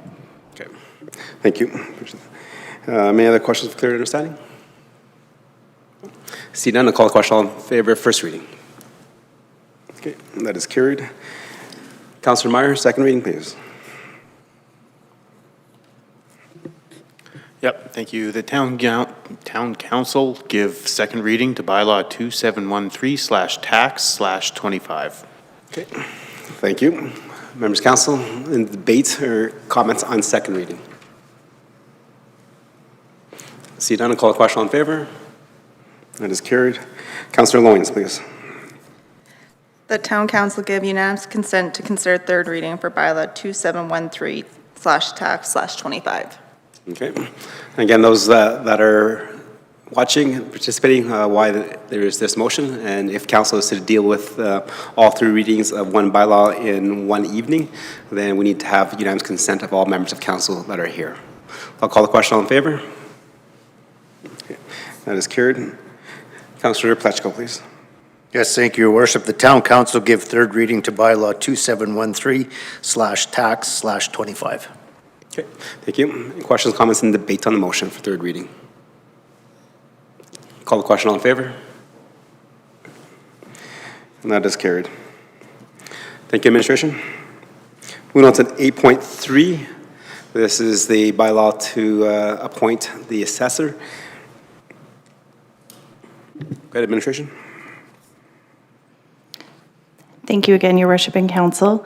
Okay, thank you. Any other questions for clear understanding? See none, I'll call the question. All in favor of first reading? Okay, that is carried. Councillor Meyer, second reading, please. Yep, thank you. The Town Council give second reading to bylaw 2713/tax/25. Okay, thank you. Members of council, in debate or comments on second reading? See none, I'll call the question. All in favor? That is carried. Councillor Loyens, please. The Town Council give unanimous consent to consider third reading for bylaw 2713/tax/25. Okay. Again, those that are watching and participating, why there is this motion, and if council is to deal with all three readings of one bylaw in one evening, then we need to have unanimous consent of all members of council that are here. I'll call the question. All in favor? Okay. That is carried. Councillor Plechko, please. Yes, thank you, Your Worship. The town council give third reading to bylaw 2713/tax/25. Okay, thank you. Any questions, comments, and debate on the motion for third reading? Call the question, all in favor? And that is carried. Thank you, administration. Moving on to 8.3. This is the bylaw to appoint the assessor. Go ahead, administration. Thank you again, Your Worship and Council.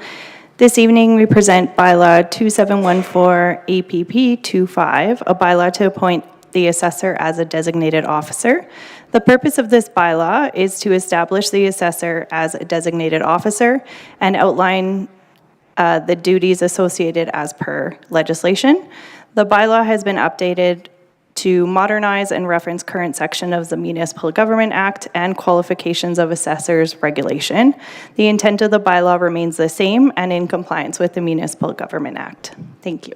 This evening, we present bylaw 2714 APP 25, a bylaw to appoint the assessor as a designated officer. The purpose of this bylaw is to establish the assessor as a designated officer and outline the duties associated as per legislation. The bylaw has been updated to modernize and reference current section of the Municipal Government Act and qualifications of assessors regulation. The intent of the bylaw remains the same and in compliance with the Municipal Government Act. Thank you.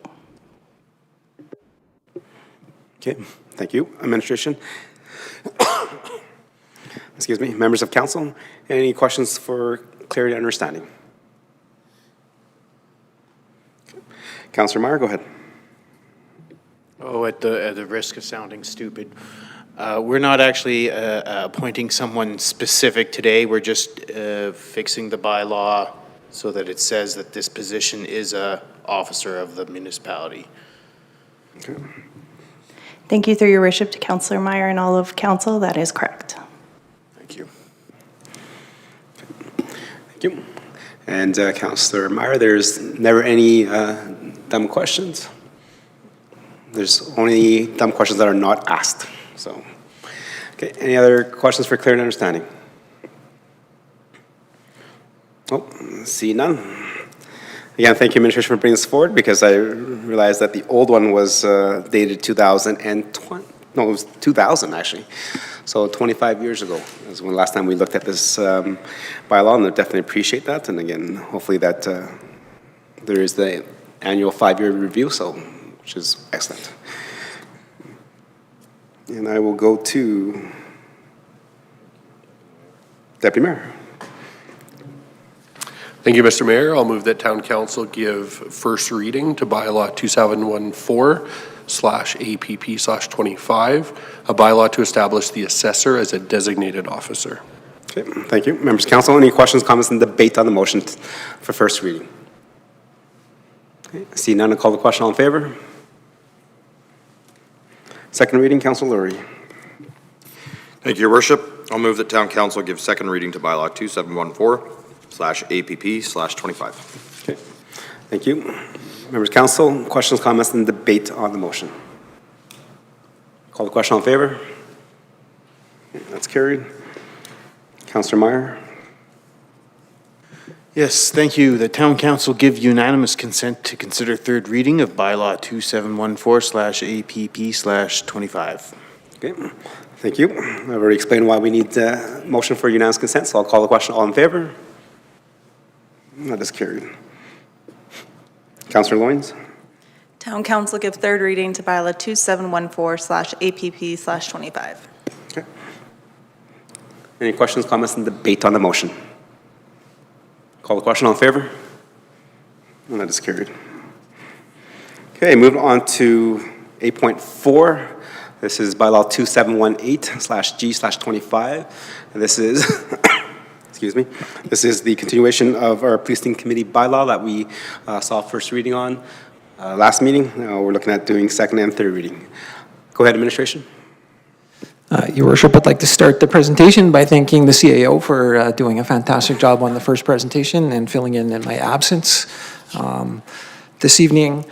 Okay, thank you, administration. Excuse me, members of council, any questions for clarity and understanding? Councillor Meyer, go ahead. Oh, at the risk of sounding stupid, we're not actually appointing someone specific today. We're just fixing the bylaw so that it says that this position is a officer of the municipality. Okay. Thank you through your worship to Councillor Meyer and all of council. That is correct. Thank you. Thank you. And Councillor Meyer, there's never any dumb questions. There's only dumb questions that are not asked. So, okay, any other questions for clear and understanding? Oh, see none. Again, thank you, administration, for bringing this forward, because I realized that the old one was dated 2020. No, it was 2000, actually. So 25 years ago is when last time we looked at this bylaw, and I definitely appreciate that. And again, hopefully that there is the annual 5-year review, so which is excellent. And I will go to Deputy Mayor. Thank you, Mr. Mayor. I'll move that Town Council give first reading to bylaw 2714/APP/25, a bylaw to establish the assessor as a designated officer. Okay, thank you. Members of council, any questions, comments, and debate on the motion for first reading? Okay, see none, I'll call the question. All in favor? Second reading, Councilor Lurie. Thank you, Your Worship. I'll move that town council give second reading to bylaw 2714/APP/25. Okay, thank you. Members of council, questions, comments, and debate on the motion. Call the question. All in favor? Okay, that's carried. Councilor Meyer. Yes, thank you. The town council give unanimous consent to consider third reading of bylaw 2714/APP/25. Okay, thank you. I've already explained why we need a motion for unanimous consent, so I'll call the question. All in favor? That is carried. Councilor Loynes. Town council give third reading to bylaw 2714/APP/25. Okay. Any questions, comments, and debate on the motion? Call the question. All in favor? And that is carried. Okay, moving on to 8.4. This is bylaw 2718/G/25. And this is, excuse me, this is the continuation of our policing committee bylaw that we saw first reading on last meeting. Now we're looking at doing second and third reading. Go ahead, administration. Your Worship, I'd like to start the presentation by thanking the CAO for doing a fantastic job on the first presentation and filling in my absence. This evening,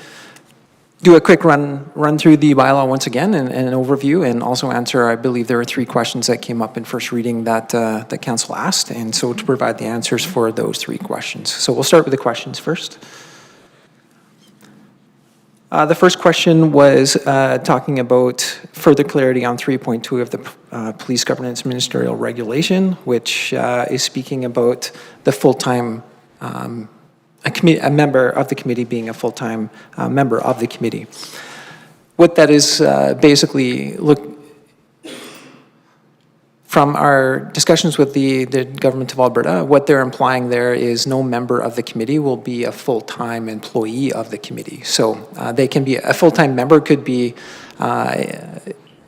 do a quick run through the bylaw once again and an overview, and also answer, I believe there were 3 questions that came up in first reading that the council asked, and so to provide the answers for those 3 questions. So we'll start with the questions first. The first question was talking about further clarity on 3.2 of the Police Governance Ministerial Regulation, which is speaking about the full-time, a member of the committee being a full-time member of the committee. What that is basically, From our discussions with the Government of Alberta, what they're implying there is no member of the committee will be a full-time employee of the committee. So they can be, a full-time member could be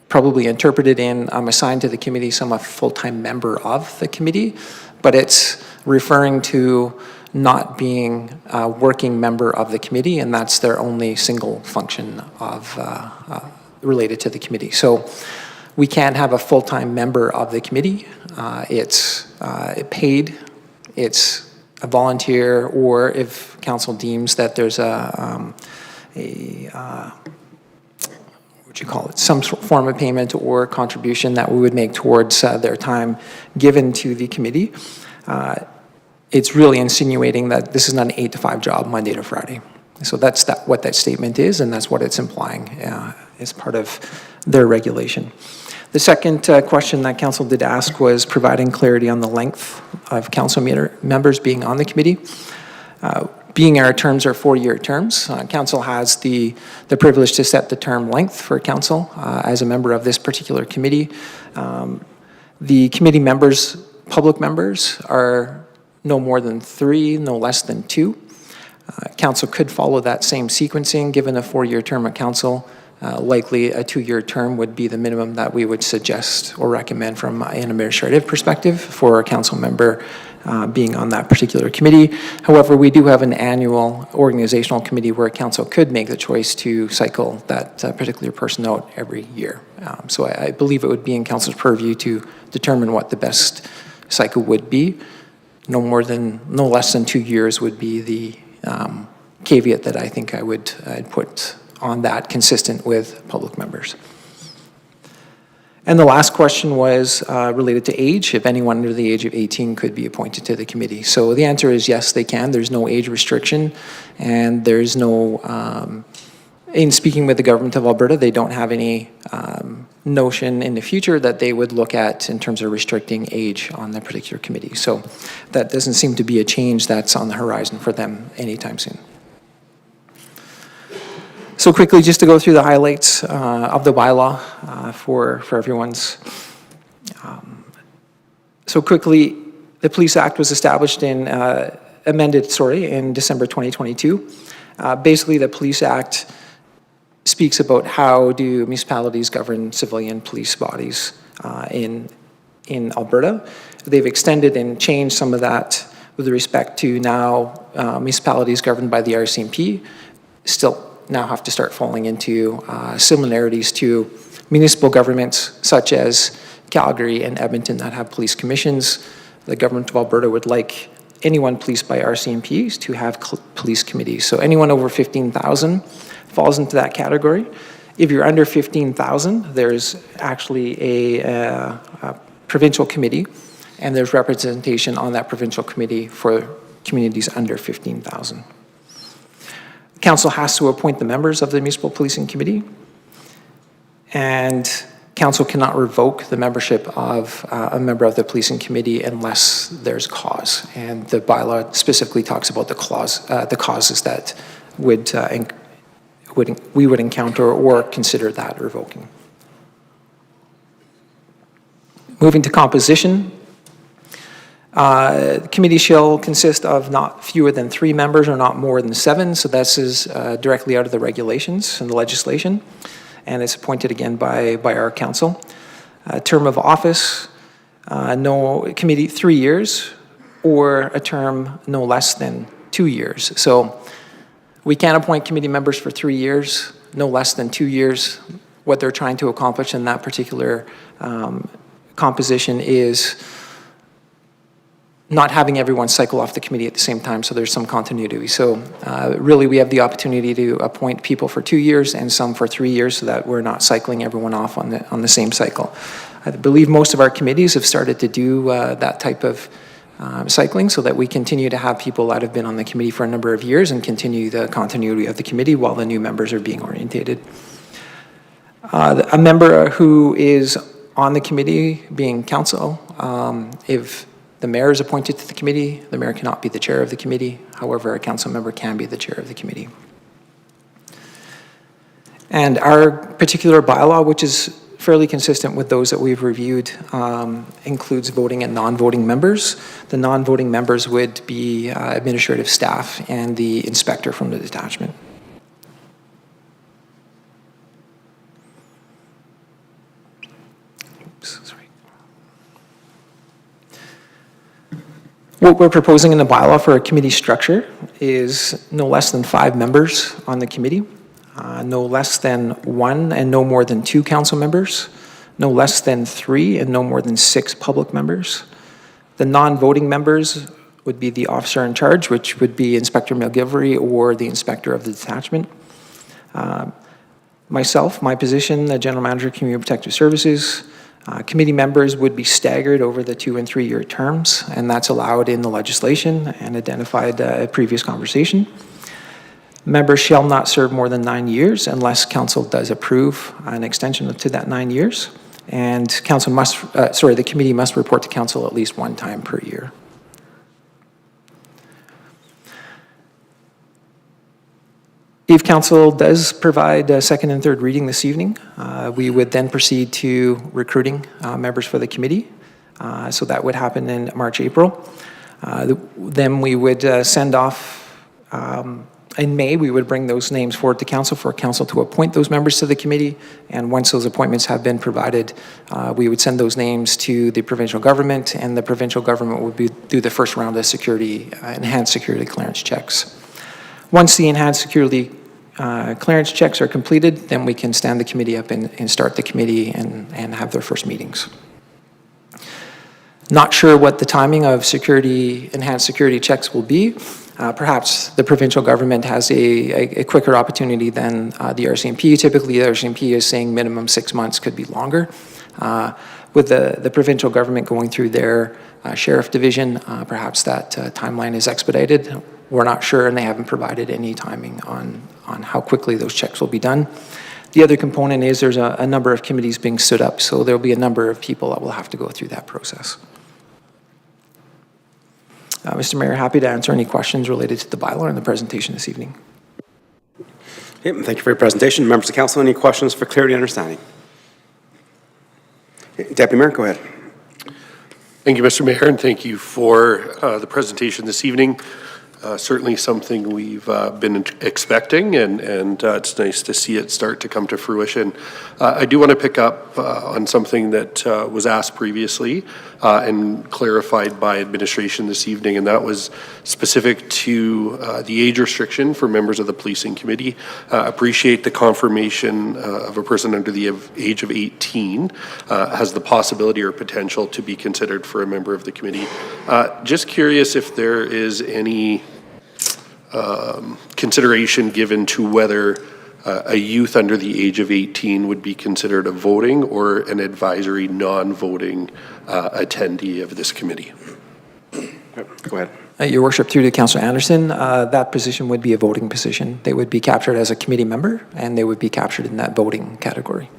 probably interpreted in, I'm assigned to the committee, so I'm a full-time member of the committee, but it's referring to not being a working member of the committee, and that's their only single function of related to the committee. So we can't have a full-time member of the committee. It's paid, it's a volunteer, or if council deems that there's some form of payment or contribution that we would make towards their time given to the committee. It's really insinuating that this is not an 8 to 5 job, Monday to Friday. So that's what that statement is, and that's what it's implying as part of their regulation. The second question that council did ask was providing clarity on the length of council members being on the committee. Being our terms are 4-year terms, council has the privilege to set the term length for council as a member of this particular committee. The committee members, public members, are no more than 3, no less than 2. Council could follow that same sequencing. Given a 4-year term of council, likely a 2-year term would be the minimum that we would suggest or recommend from an administrative perspective for a council member being on that particular committee. However, we do have an annual organizational committee where council could make the choice to cycle that particular person out every year. So I believe it would be in council's purview to determine what the best cycle would be. No less than 2 years would be the caveat that I think I'd put on that, consistent with public members. And the last question was related to age, if anyone under the age of 18 could be appointed to the committee. So the answer is yes, they can. There's no age restriction, and there's no, in speaking with the Government of Alberta, they don't have any notion in the future that they would look at in terms of restricting age on that particular committee. So that doesn't seem to be a change that's on the horizon for them anytime soon. So quickly, just to go through the highlights of the bylaw for everyone's. So quickly, the Police Act was established amended in December 2022. Basically, the Police Act speaks about how do municipalities govern civilian police bodies in Alberta. They've extended and changed some of that with respect to now municipalities governed by the RCMP still now have to start falling into similarities to municipal governments such as Calgary and Edmonton that have police commissions. The Government of Alberta would like anyone policed by RCMPs to have police committees. So anyone over 15,000 falls into that category. If you're under 15,000, there's actually a provincial committee, and there's representation on that provincial committee for communities under 15,000. Council has to appoint the members of the Municipal Policing Committee, and council cannot revoke the membership of a member of the policing committee unless there's cause. And the bylaw specifically talks about the causes that we would encounter or consider that revoking. Moving to composition. The committee shall consist of not fewer than 3 members or not more than 7. So this is directly out of the regulations and the legislation, and it's appointed again by our council. Term of office, no committee 3 years, or a term no less than 2 years. So we can appoint committee members for 3 years, no less than 2 years. What they're trying to accomplish in that particular composition is not having everyone cycle off the committee at the same time, so there's some continuity. So really we have the opportunity to appoint people for 2 years and some for 3 years so that we're not cycling everyone off on the same cycle. I believe most of our committees have started to do that type of cycling so that we continue to have people that have been on the committee for a number of years and continue the continuity of the committee while the new members are being orientated. A member who is on the committee being council, if the mayor is appointed to the committee, the mayor cannot be the chair of the committee. However, a council member can be the chair of the committee. And our particular bylaw, which is fairly consistent with those that we've reviewed, includes voting and non-voting members. The non-voting members would be administrative staff and the inspector from the detachment. What we're proposing in the bylaw for a committee structure is no less than 5 members on the committee, no less than 1 and no more than 2 council members, no less than 3 and no more than 6 public members. The non-voting members would be the officer in charge, which would be Inspector McGilvery or the inspector of the detachment. Myself, my position, the General Manager of Community Protective Services. Committee members would be staggered over the 2- and 3-year terms, and that's allowed in the legislation and identified at previous conversation. Members shall not serve more than 9 years unless council does approve an extension to that 9 years. And council must, the committee must report to council at least 1 time per year. If council does provide a second and third reading this evening, we would then proceed to recruiting members for the committee. So that would happen in March, April. Then we would send off, in May, we would bring those names forward to council for council to appoint those members to the committee. And once those appointments have been provided, we would send those names to the provincial government, and the provincial government would do the first round of enhanced security clearance checks. Once the enhanced security clearance checks are completed, then we can stand the committee up and start the committee and have their first meetings. Not sure what the timing of enhanced security checks will be. Perhaps the provincial government has a quicker opportunity than the RCMP. Typically, the RCMP is saying minimum 6 months, could be longer. With the provincial government going through their sheriff division, perhaps that timeline is expedited. We're not sure, and they haven't provided any timing on how quickly those checks will be done. The other component is there's a number of committees being stood up, so there'll be a number of people that will have to go through that process. Mr. Mayor, happy to answer any questions related to the bylaw and the presentation this evening. Okay, thank you for your presentation. Members of council, any questions for clarity and understanding? Okay, Deputy Mayor, go ahead. Thank you, Mr. Mayor, and thank you for the presentation this evening. Certainly something we've been expecting, and it's nice to see it start to come to fruition. I do want to pick up on something that was asked previously and clarified by administration this evening, and that was specific to the age restriction for members of the policing committee. Appreciate the confirmation of a person under the age of 18 has the possibility or potential to be considered for a member of the committee. Just curious if there is any consideration given to whether a youth under the age of 18 would be considered a voting or an advisory non-voting attendee of this committee. Go ahead. Your Worship, through to Councillor Anderson, that position would be a voting position. They would be captured as a committee member, and they would be captured in that voting category.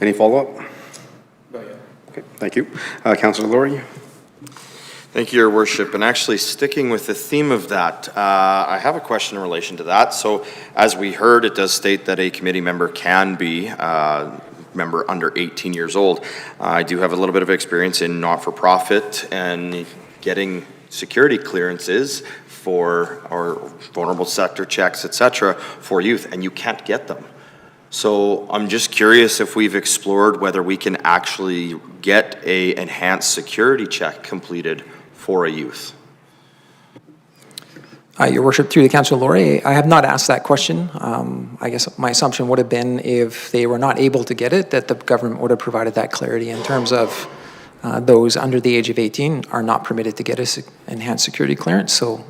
Any follow-up? Okay, thank you. Councillor Laurie? Thank you, Your Worship. And actually, sticking with the theme of that, I have a question in relation to that. So, as we heard, it does state that a committee member can be member under 18 years old. I do have a little bit of experience in not-for-profit and getting security clearances for our vulnerable sector checks, etc., for youth, and you can't get them. So I'm just curious if we've explored whether we can actually get a enhanced security check completed for a youth. Your Worship, through the Councillor Laurie, I have not asked that question. I guess my assumption would have been if they were not able to get it, that the government would have provided that clarity in terms of those under the age of 18 are not permitted to get an enhanced security clearance. So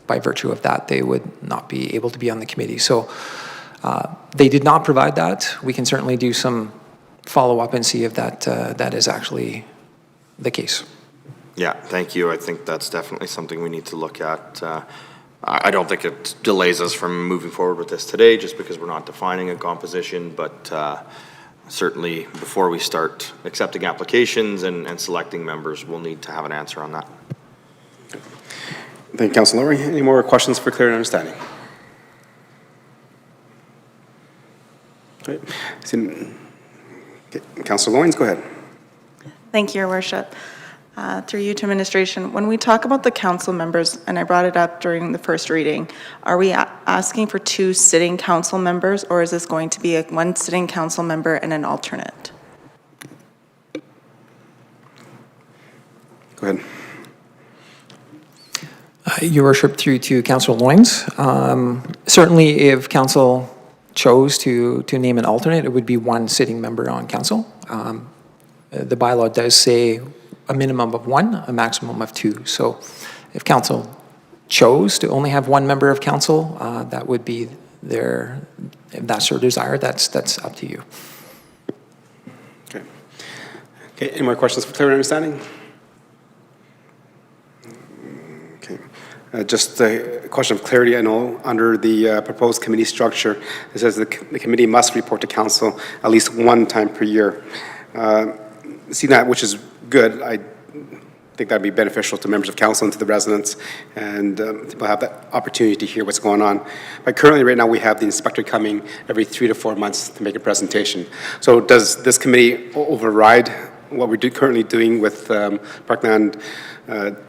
by virtue of that, they would not be able to be on the committee. So they did not provide that. We can certainly do some follow-up and see if that is actually the case. Yeah, thank you. I think that's definitely something we need to look at. I don't think it delays us from moving forward with this today just because we're not defining a composition, but certainly before we start accepting applications and selecting members, we'll need to have an answer on that. Thank you, Councillor Laurie. Any more questions for clear understanding? Councilor Loyens, go ahead. Thank you, Your Worship. Through you to administration, when we talk about the council members, and I brought it up during the first reading, are we asking for 2 sitting council members, or is this going to be one sitting council member and an alternate? Go ahead. Your Worship, through to Councilor Loyens. Certainly, if council chose to name an alternate, it would be 1 sitting member on council. The bylaw does say a minimum of 1, a maximum of 2. So if council chose to only have 1 member of council, that would be their, if that's their desire, that's up to you. Okay. Okay, any more questions for clear understanding? Okay. Just a question of clarity. I know under the proposed committee structure, it says the committee must report to council at least 1 time per year. See that, which is good. I think that'd be beneficial to members of council and to the residents, and people have that opportunity to hear what's going on. But currently, right now, we have the inspector coming every 3 to 4 months to make a presentation. So does this committee override what we're currently doing with Parkland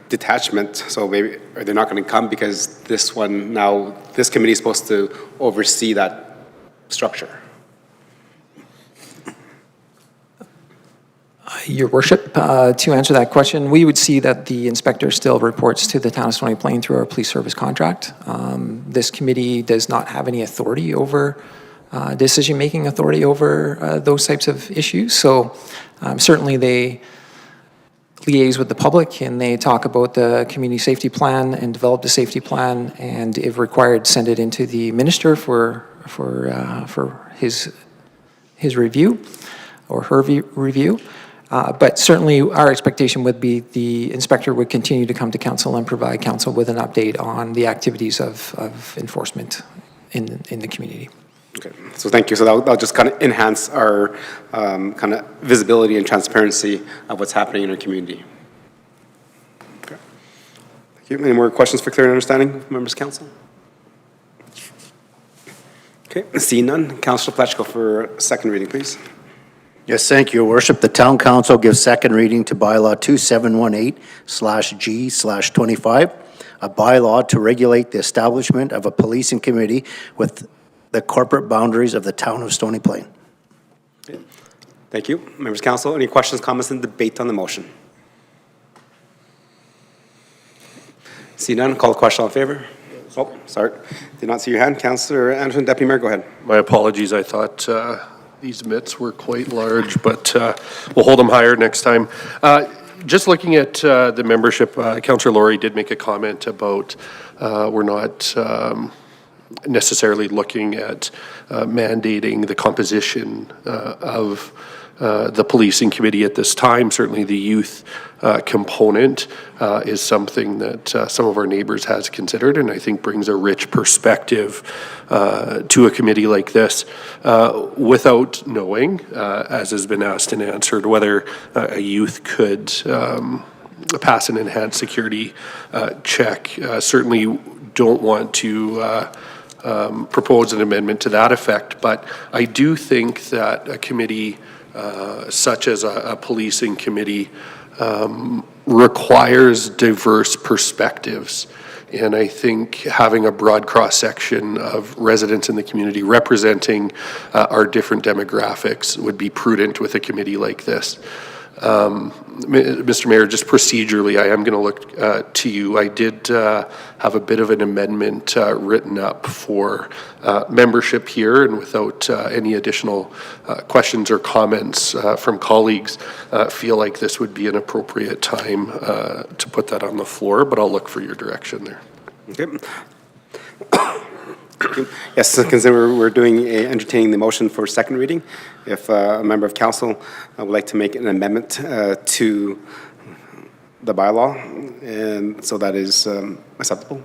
detachment? So maybe, are they not going to come because this committee is supposed to oversee that structure? Your Worship, to answer that question, we would see that the inspector still reports to the town of Stony Plain through our police service contract. This committee does not have any authority over, decision-making authority over those types of issues. So certainly they liaise with the public and they talk about the community safety plan and develop the safety plan, and if required, send it into the minister for his review or her review. But certainly our expectation would be the inspector would continue to come to council and provide council with an update on the activities of enforcement in the community. Okay, so thank you. So that'll just kind of enhance our kind of visibility and transparency of what's happening in our community. Okay. Thank you. Any more questions for clear understanding, members of council? Okay, seeing none, Councilor Pletchko for second reading, please. Yes, thank you, Your Worship. The Town Council gives second reading to bylaw 2718/G/25, a bylaw to regulate the establishment of a policing committee with the corporate boundaries of the town of Stony Plain. Okay. Thank you. Members of council, any questions, comments, and debate on the motion? See none, call the question all in favor. Oh, sorry, did not see your hand. Councilor Anderson, Deputy Mayor, go ahead. My apologies. I thought these mitts were quite large, but we'll hold them higher next time. Just looking at the membership, Councillor Laurie did make a comment about we're not necessarily looking at mandating the composition of the policing committee at this time. Certainly the youth component is something that some of our neighbors has considered, and I think brings a rich perspective to a committee like this without knowing, as has been asked and answered, whether a youth could pass an enhanced security check. Certainly don't want to propose an amendment to that effect, but I do think that a committee such as a policing committee requires diverse perspectives. And I think having a broad cross-section of residents in the community representing our different demographics would be prudent with a committee like this. Mr. Mayor, just procedurally, I am going to look to you. I did have a bit of an amendment written up for membership here, and without any additional questions or comments from colleagues, feel like this would be an appropriate time to put that on the floor, but I'll look for your direction there. Okay. Yes, so consider we're entertaining the motion for second reading. If a member of council would like to make an amendment to the bylaw, and so that is acceptable.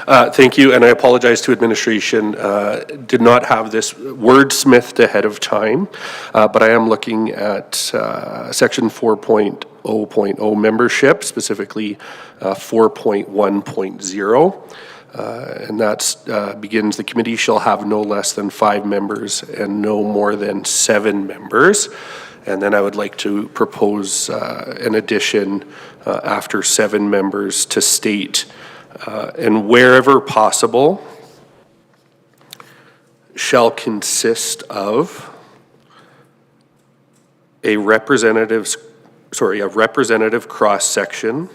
Thank you, and I apologize to administration. Did not have this wordsmithed ahead of time, but I am looking at section 4.0 4.0.0 membership, specifically 4.1.0. And that begins, the committee shall have no less than 5 members and no more than 7 members. And then I would like to propose an addition after 7 members to state, and wherever possible, shall consist of a representative cross-section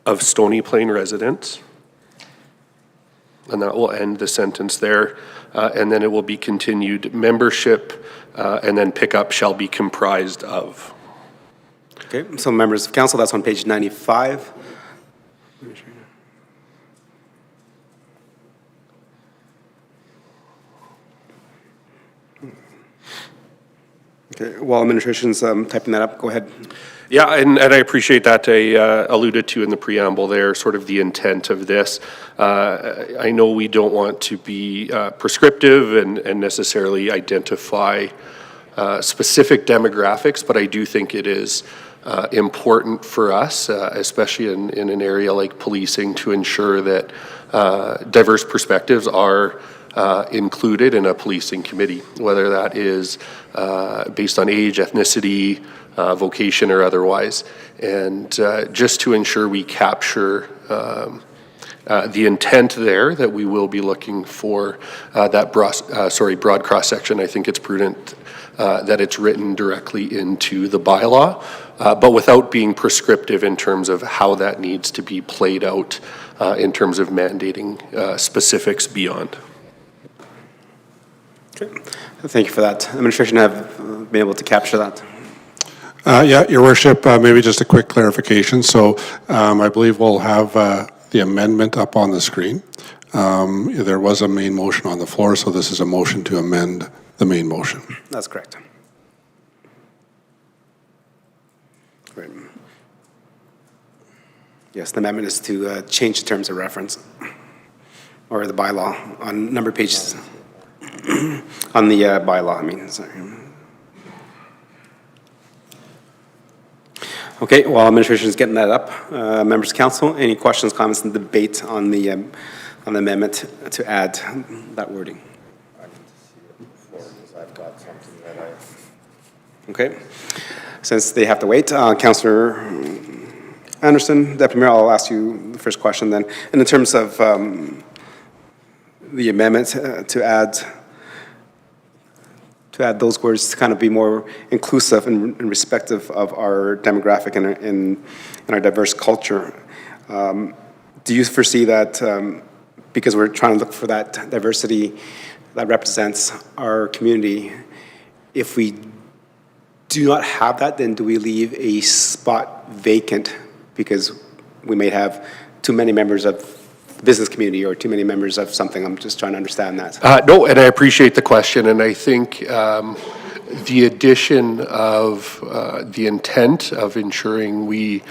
of Stony Plain residents, and that will end the sentence there, and then it will be continued, membership, and then pickup shall be comprised of. Okay, so members of council, that's on page 95. Okay, while administration's typing that up, go ahead. Yeah, and I appreciate that. I alluded to in the preamble there, sort of the intent of this. I know we don't want to be prescriptive and necessarily identify specific demographics, but I do think it is important for us, especially in an area like policing, to ensure that diverse perspectives are included in a policing committee, whether that is based on age, ethnicity, vocation, or otherwise. And just to ensure we capture the intent there, that we will be looking for that broad cross-section, I think it's prudent that it's written directly into the bylaw, but without being prescriptive in terms of how that needs to be played out in terms of mandating specifics beyond. Okay. Thank you for that. Administration have been able to capture that. Yeah, Your Worship, maybe just a quick clarification. So I believe we'll have the amendment up on the screen. There was a main motion on the floor, so this is a motion to amend the main motion. That's correct. Great. Yes, the amendment is to change the terms of reference, or the bylaw, on number pages. On the bylaw, I mean, sorry. Okay, while administration is getting that up, members of council, any questions, comments, and debate on the amendment to add that wording? Okay, since they have to wait, Councillor Anderson, Deputy Mayor, I'll ask you the first question then. And in terms of the amendment to add those words to kind of be more inclusive and respective of our demographic and our diverse culture. Do you foresee that, because we're trying to look for that diversity that represents our community, if we do not have that, then do we leave a spot vacant because we may have too many members of the business community or too many members of something? I'm just trying to understand that. No, and I appreciate the question, and I think the addition of the intent of ensuring we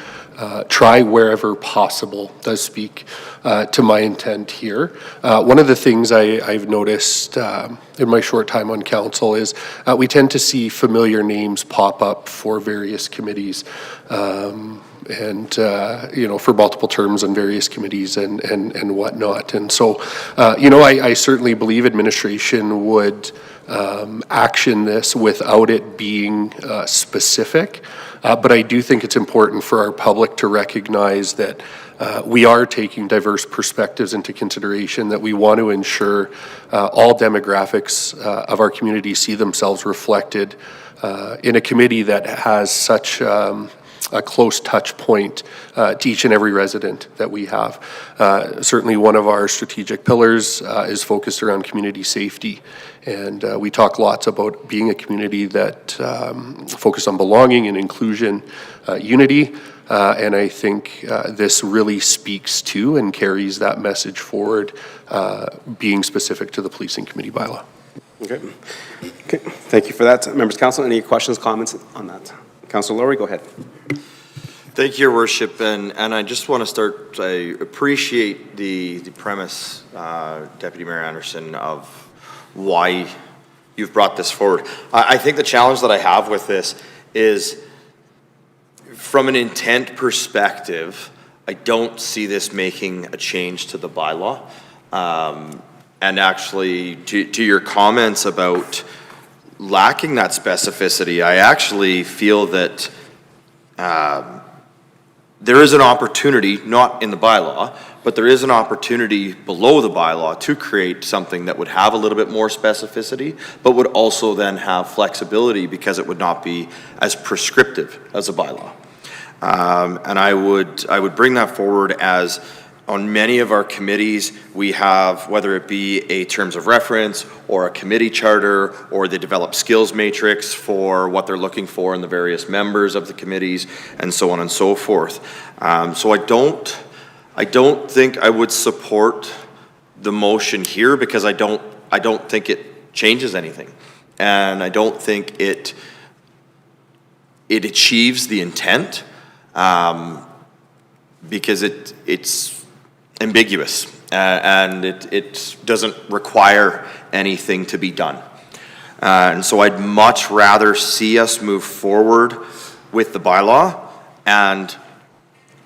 try wherever possible does speak to my intent here. One of the things I've noticed in my short time on council is we tend to see familiar names pop up for various committees. And for multiple terms on various committees and whatnot. And so, I certainly believe administration would action this without it being specific. But I do think it's important for our public to recognize that we are taking diverse perspectives into consideration, that we want to ensure all demographics of our community see themselves reflected in a committee that has such a close touch point to each and every resident that we have. Certainly one of our strategic pillars is focused around community safety. And we talk lots about being a community that focused on belonging and inclusion, unity. And I think this really speaks to and carries that message forward, being specific to the policing committee bylaw. Okay. Thank you for that. Members of council, any questions, comments on that? Councillor Lowry, go ahead. Thank you, Your Worship, and I just want to start, I appreciate the premise, Deputy Mayor Anderson, of why you've brought this forward. I think the challenge that I have with this is from an intent perspective, I don't see this making a change to the bylaw. And actually, to your comments about lacking that specificity, I actually feel that there is an opportunity, not in the bylaw, but there is an opportunity below the bylaw to create something that would have a little bit more specificity, but would also then have flexibility because it would not be as prescriptive as a bylaw. And I would bring that forward as on many of our committees, we have, whether it be a terms of reference or a committee charter, or they develop skills matrix for what they're looking for in the various members of the committees, and so on and so forth. So I don't think I would support the motion here because I don't think it changes anything. And I don't think it achieves the intent because it's ambiguous and it doesn't require anything to be done. And so I'd much rather see us move forward with the bylaw and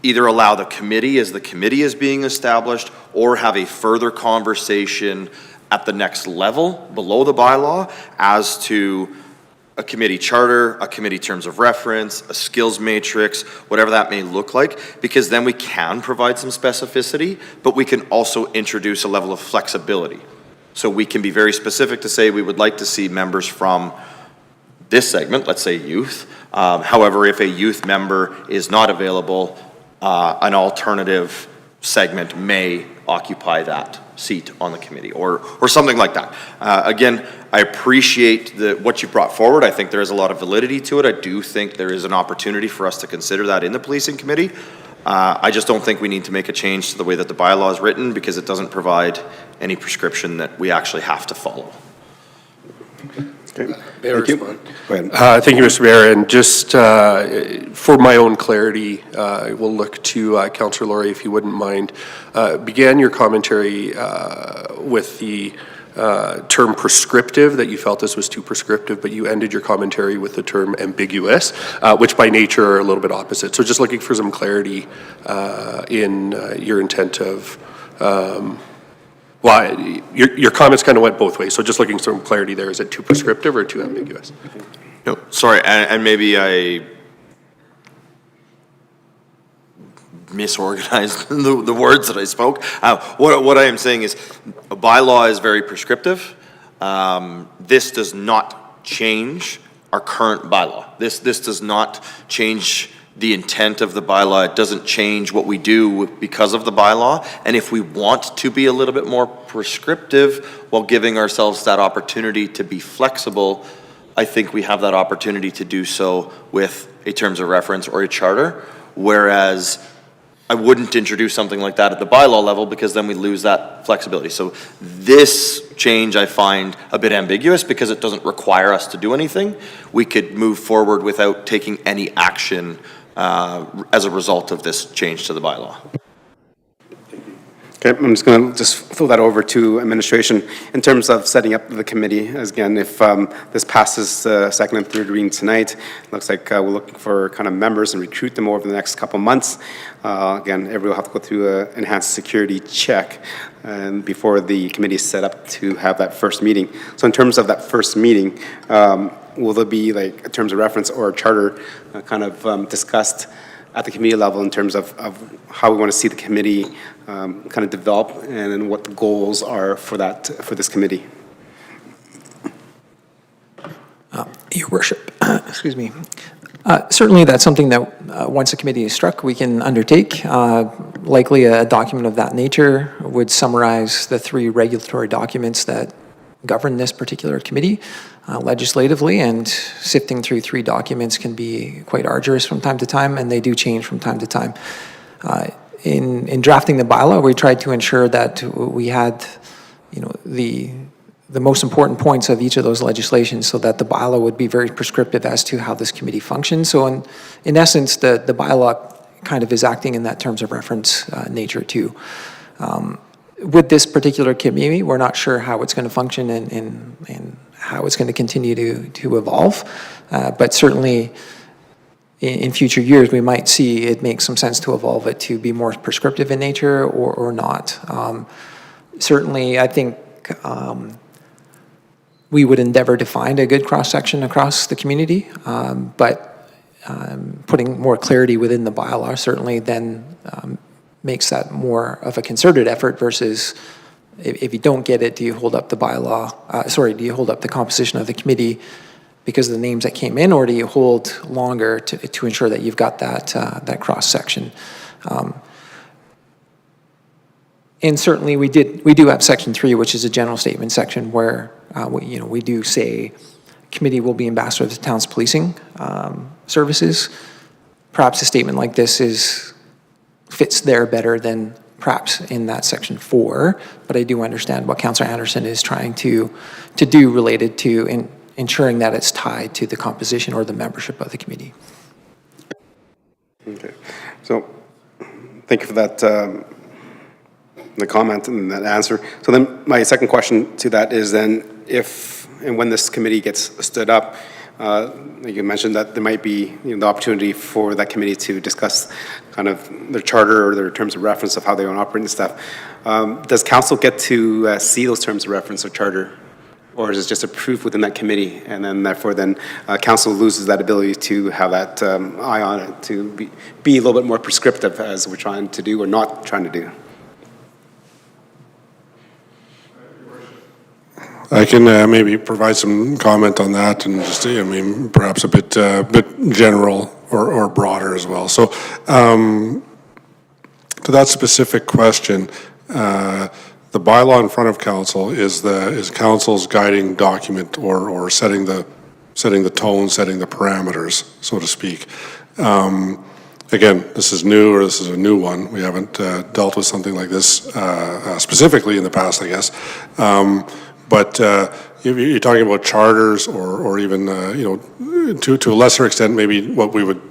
either allow the committee is being established, or have a further conversation at the next level below the bylaw as to a committee charter, a committee terms of reference, a skills matrix, whatever that may look like, because then we can provide some specificity, but we can also introduce a level of flexibility. So we can be very specific to say we would like to see members from this segment, let's say youth. However, if a youth member is not available, an alternative segment may occupy that seat on the committee, or something like that. Again, I appreciate what you brought forward. I think there is a lot of validity to it. I do think there is an opportunity for us to consider that in the policing committee. I just don't think we need to make a change to the way that the bylaw is written, because it doesn't provide any prescription that we actually have to follow. Okay. Thank you. Go ahead. Thank you, Mr. Mayor. And just for my own clarity, I will look to Councillor Laurie, if you wouldn't mind. Began your commentary with the term prescriptive, that you felt this was too prescriptive, but you ended your commentary with the term ambiguous, which by nature are a little bit opposite. So just looking for some clarity in your intent of well, your comments kind of went both ways, so just looking for some clarity there. Is it too prescriptive or too ambiguous? No, sorry, and maybe I misorganized the words that I spoke. What I am saying is a bylaw is very prescriptive. This does not change our current bylaw. This does not change the intent of the bylaw. It doesn't change what we do because of the bylaw. And if we want to be a little bit more prescriptive while giving ourselves that opportunity to be flexible, I think we have that opportunity to do so with a terms of reference or a charter. Whereas I wouldn't introduce something like that at the bylaw level, because then we lose that flexibility. So this change I find a bit ambiguous because it doesn't require us to do anything. We could move forward without taking any action as a result of this change to the bylaw. Okay, I'm just going to throw that over to administration. In terms of setting up the committee, as again, if this passes second and third reading tonight, looks like we're looking for kind of members and recruit them over the next couple months. Again, everyone will have to go through an enhanced security check and before the committee is set up to have that first meeting. So in terms of that first meeting, will there be like a terms of reference or a charter kind of discussed at the committee level in terms of how we want to see the committee kind of develop and what the goals are for this committee? Your Worship, excuse me. Certainly that's something that once a committee is struck, we can undertake. Likely a document of that nature would summarize the 3 regulatory documents that govern this particular committee legislatively, and sifting through 3 documents can be quite arduous from time to time, and they do change from time to time. In drafting the bylaw, we tried to ensure that we had, the most important points of each of those legislations, so that the bylaw would be very prescriptive as to how this committee functions. So in essence, the bylaw kind of is acting in that terms of reference nature too. With this particular committee, we're not sure how it's going to function and how it's going to continue to evolve. But certainly in future years, we might see it makes some sense to evolve it to be more prescriptive in nature or not. Certainly, I think we would endeavor to find a good cross-section across the community, but putting more clarity within the bylaw certainly then makes that more of a concerted effort versus if you don't get it, do you hold up the bylaw, do you hold up the composition of the committee because of the names that came in, or do you hold longer to ensure that you've got that cross-section? And certainly we do have section 3, which is a general statement section where we do say committee will be ambassador of the town's policing services. Perhaps a statement like this fits there better than perhaps in that section 4, but I do understand what Councillor Anderson is trying to do related to ensuring that it's tied to the composition or the membership of the committee. Okay, so thank you for that, the comment and that answer. So then my second question to that is then if and when this committee gets stood up, like you mentioned that there might be the opportunity for that committee to discuss kind of their charter or their terms of reference of how they want to operate and stuff. Does council get to see those terms of reference or charter? Or is it just approved within that committee, and then therefore council loses that ability to have that eye on it, to be a little bit more prescriptive as we're trying to do or not trying to do? I can maybe provide some comment on that, and just perhaps a bit general or broader as well. So to that specific question, the bylaw in front of council is council's guiding document or setting the tone, setting the parameters, so to speak. Again, this is new, or this is a new one. We haven't dealt with something like this specifically in the past, I guess. But if you're talking about charters or even to a lesser extent, maybe what we would,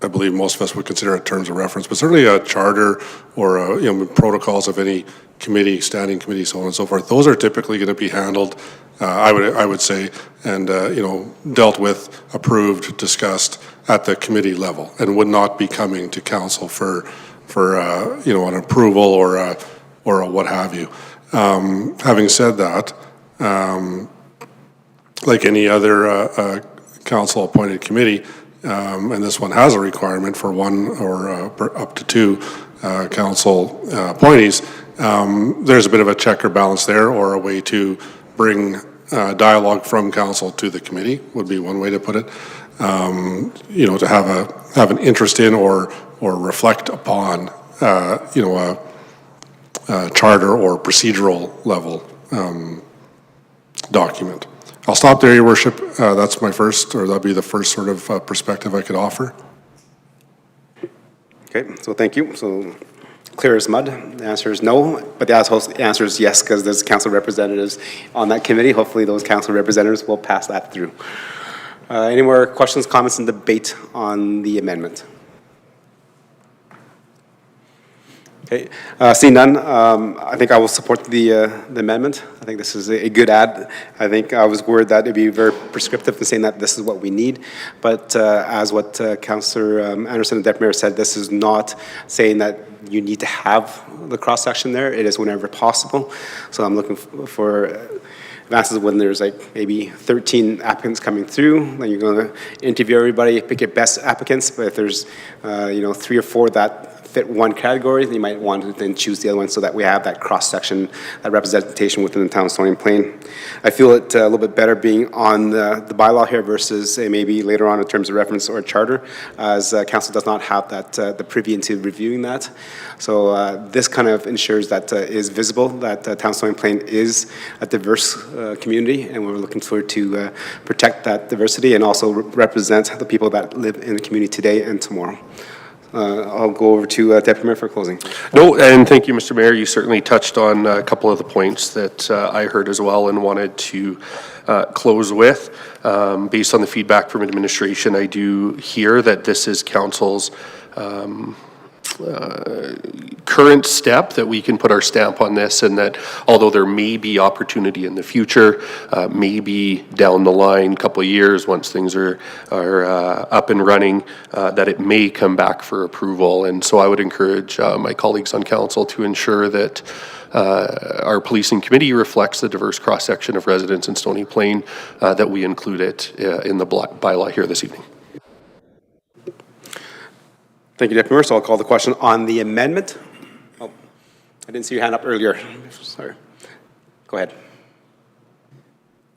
I believe most of us would consider it terms of reference, but certainly a charter or protocols of any committee, standing committee, so on and so forth. Those are typically going to be handled, I would say, and dealt with, approved, discussed at the committee level, and would not be coming to council for an approval or a what have you. Having said that, like any other council-appointed committee, and this one has a requirement for one or up to 2 council appointees, there's a bit of a check or balance there, or a way to bring dialogue from council to the committee would be one way to put it. To have an interest in or reflect upon a charter or procedural level document. I'll stop there, Your Worship. That's my first, or that'll be the first sort of perspective I could offer. Okay, so thank you. So clear as mud. The answer is no, but the answer is yes, because there's council representatives on that committee. Hopefully those council representatives will pass that through. Any more questions, comments, and debate on the amendment? Okay, seeing none, I think I will support the amendment. I think this is a good add. I think I was worried that it'd be very prescriptive in saying that this is what we need, but as what Councillor Anderson and Deputy Mayor said, this is not saying that you need to have the cross-section there. It is whenever possible. So I'm looking for advances when there's like maybe 13 applicants coming through, then you're going to interview everybody, pick your best applicants, but if there's 3 or 4 that fit one category, then you might want to then choose the other one so that we have that cross-section, that representation within the town of Stony Plain. I feel it a little bit better being on the bylaw here versus maybe later on in terms of reference or charter, as council does not have that the privy into reviewing that. So this kind of ensures that is visible, that town of Stony Plain is a diverse community, and we're looking forward to protect that diversity and also represent the people that live in the community today and tomorrow. I'll go over to Deputy Mayor for closing. No, and thank you, Mr. Mayor. You certainly touched on a couple of the points that I heard as well and wanted to close with. Based on the feedback from administration, I do hear that this is council's current step that we can put our stamp on this, and that although there may be opportunity in the future, maybe down the line, couple of years, once things are up and running, that it may come back for approval. And so I would encourage my colleagues on council to ensure that our policing committee reflects the diverse cross-section of residents in Stony Plain, that we include it in the bylaw here this evening. Thank you, Deputy Mayor. So I'll call the question on the amendment. Oh, I didn't see your hand up earlier. Sorry. Go ahead.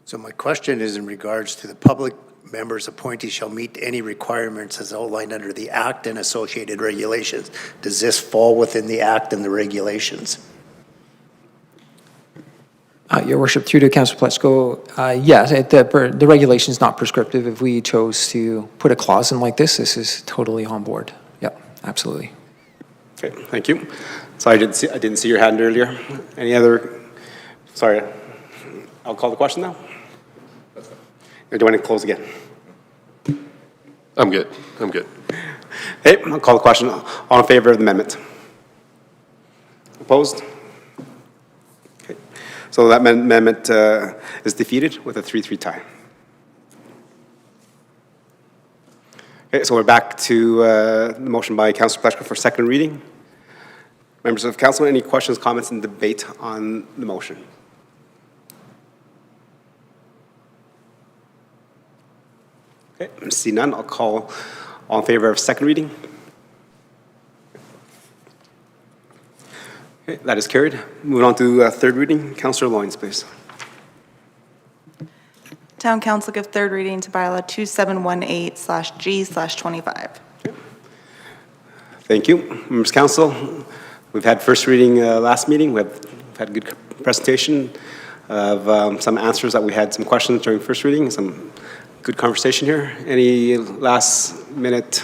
So my question is in regards to the public members' appointees shall meet any requirements as outlined under the Act and associated regulations. Does this fall within the Act and the regulations? Your Worship, through to Councillor Plesko, yes, the regulation is not prescriptive. If we chose to put a clause in like this is totally on board. Yep, absolutely. Okay, thank you. Sorry, I didn't see your hand earlier. Any other? Sorry, I'll call the question now. Or do you want to close again? I'm good. I'm good. Hey, I'll call the question. All in favor of the amendment? Opposed? Okay. So that amendment is defeated with a 3-3 tie. Okay, so we're back to the motion by Councillor Plesko for second reading. Members of council, any questions, comments, and debate on the motion? Okay, see none, I'll call all in favor of second reading. Okay, that is carried. Moving on to third reading. Councillor Loynes, please. Town Council give third reading to bylaw 2718/G/25. Thank you. Members of council, we've had first reading last meeting. We've had a good presentation of some answers that we had some questions during first reading, some good conversation here. Any last minute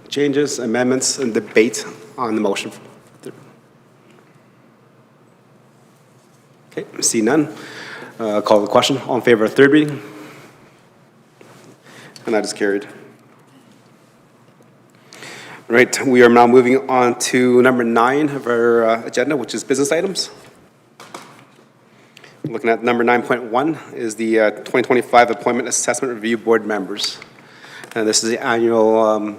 changes, amendments, and debate on the motion? Okay, see none. Call the question. All in favor of third reading? And that is carried. Right, we are now moving on to number 9 of our agenda, which is business items. Looking at number 9.1 is the 2025 Appointment Assessment Review Board members. And this is the annual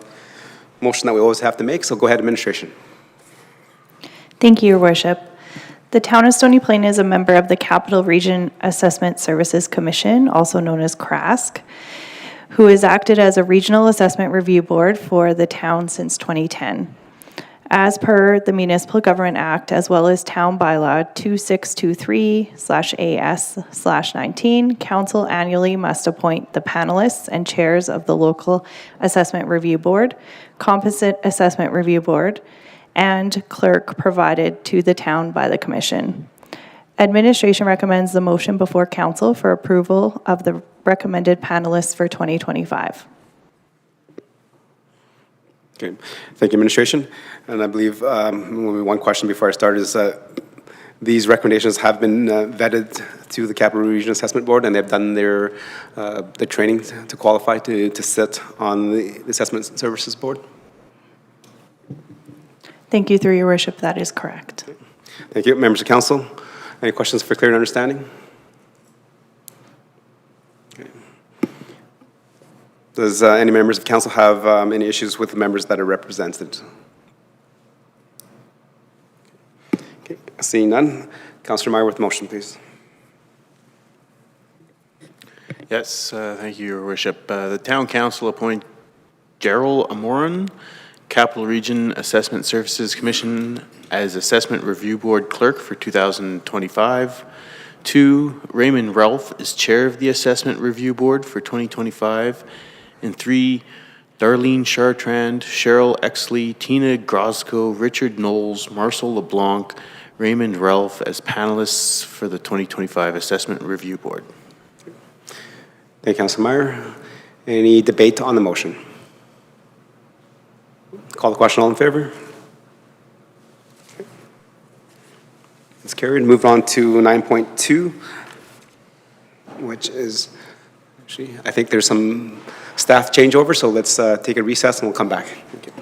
motion that we always have to make, so go ahead, administration. Thank you, Your Worship. The Town of Stony Plain is a member of the Capital Region Assessment Services Commission, also known as CRASC, who has acted as a regional assessment review board for the town since 2010. As per the Municipal Government Act, as well as Town Bylaw 2623/AS/19, council annually must appoint the panelists and chairs of the local assessment review board, composite assessment review board, and clerk provided to the town by the commission. Administration recommends the motion before council for approval of the recommended panelists for 2025. Okay, thank you, administration. And I believe one question before I start is these recommendations have been vetted to the Capital Region Assessment Board, and they've done their the training to qualify to sit on the Assessment Services Board? Thank you, through your worship, that is correct. Thank you. Members of council, any questions for clear understanding? Okay. Does any members of council have any issues with the members that are represented? Okay. Seeing none, Councillor Meyer with the motion, please. Yes, thank you, Your Worship. The Town Council appoint Gerald Amoran, Capital Region Assessment Services Commission, as Assessment Review Board Clerk for 2025. 2, Raymond Ralph is Chair of the Assessment Review Board for 2025. And 3, Darlene Chartrand, Cheryl Exley, Tina Grosco, Richard Knowles, Marcel LeBlanc, Raymond Ralph as panelists for the 2025 Assessment Review Board. Thank you, Councillor Meyer. Any debate on the motion? Call the question. All in favor? It's carried. Move on to 9.2, which is, actually, I think there's some staff changeover, so let's take a recess and we'll come back. Thank you.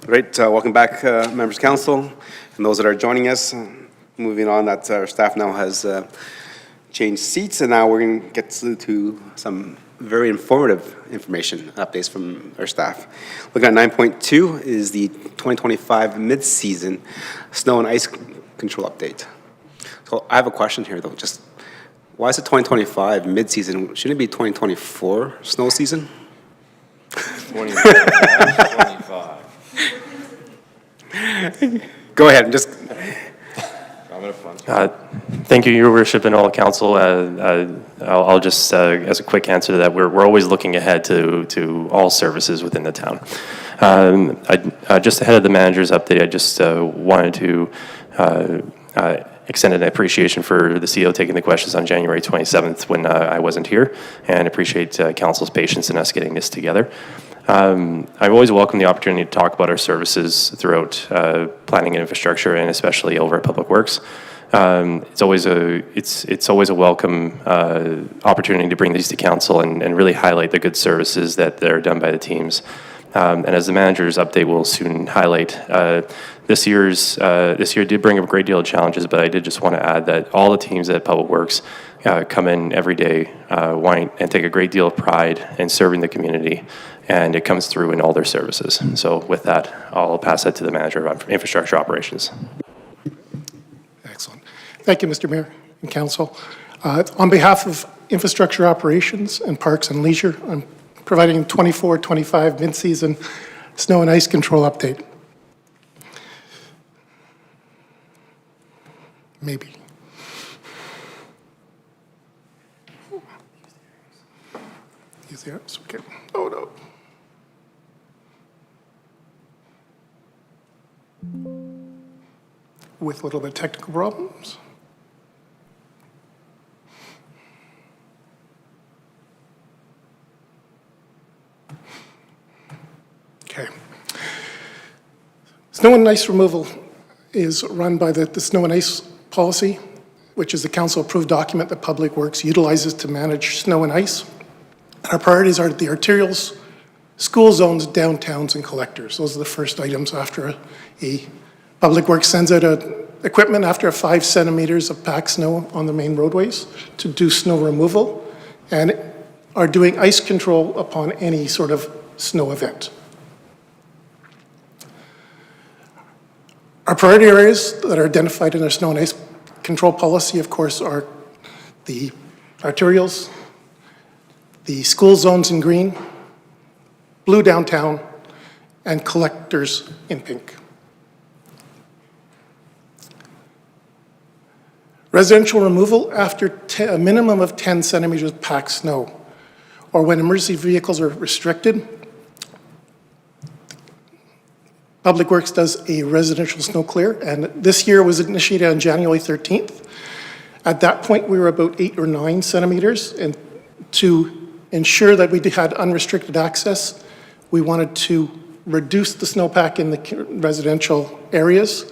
Great, welcome back, members of council, and those that are joining us. Moving on, that our staff now has changed seats, and now we're going to get to some very informative information, updates from our staff. Looking at 9.2 is the 2025 mid-season snow and ice control update. So I have a question here, though. Just why is it 2025 mid-season? Shouldn't it be 2024 snow season? 25. Go ahead, just. Thank you, Your Worship, and all council. I'll just, as a quick answer to that, we're always looking ahead to all services within the town. Just ahead of the manager's update, I just wanted to extend an appreciation for the CEO taking the questions on January 27th when I wasn't here, and appreciate council's patience in us getting this together. I've always welcomed the opportunity to talk about our services throughout planning and infrastructure, and especially over at Public Works. It's always a welcome opportunity to bring these to council and really highlight the good services that are done by the teams. And as the manager's update will soon highlight, this year did bring up a great deal of challenges, but I did just want to add that all the teams at Public Works come in every day wanting and take a great deal of pride in serving the community, and it comes through in all their services. So with that, I'll pass that to the manager of infrastructure operations. Excellent. Thank you, Mr. Mayor and council. On behalf of infrastructure operations and parks and leisure, I'm providing 24-25 mid-season snow and ice control update. Maybe. Use the apps, okay. Oh no. With a little bit of technical problems. Okay. Snow and ice removal is run by the snow and ice policy, which is the council-approved document that Public Works utilizes to manage snow and ice. Our priorities are the arterials, school zones, downtowns, and collectors. Those are the first items after a Public Works sends out equipment after 5 centimeters of packed snow on the main roadways to do snow removal, and are doing ice control upon any sort of snow event. Our priority areas that are identified in our snow and ice control policy, of course, are the arterials, the school zones in green, blue downtown, and collectors in pink. Residential removal after a minimum of 10 centimeters of packed snow, or when emergency vehicles are restricted, Public Works does a residential snow clear, and this year was initiated on January 13th. At that point, we were about 8 or 9 centimeters, and to ensure that we had unrestricted access, we wanted to reduce the snowpack in the residential areas.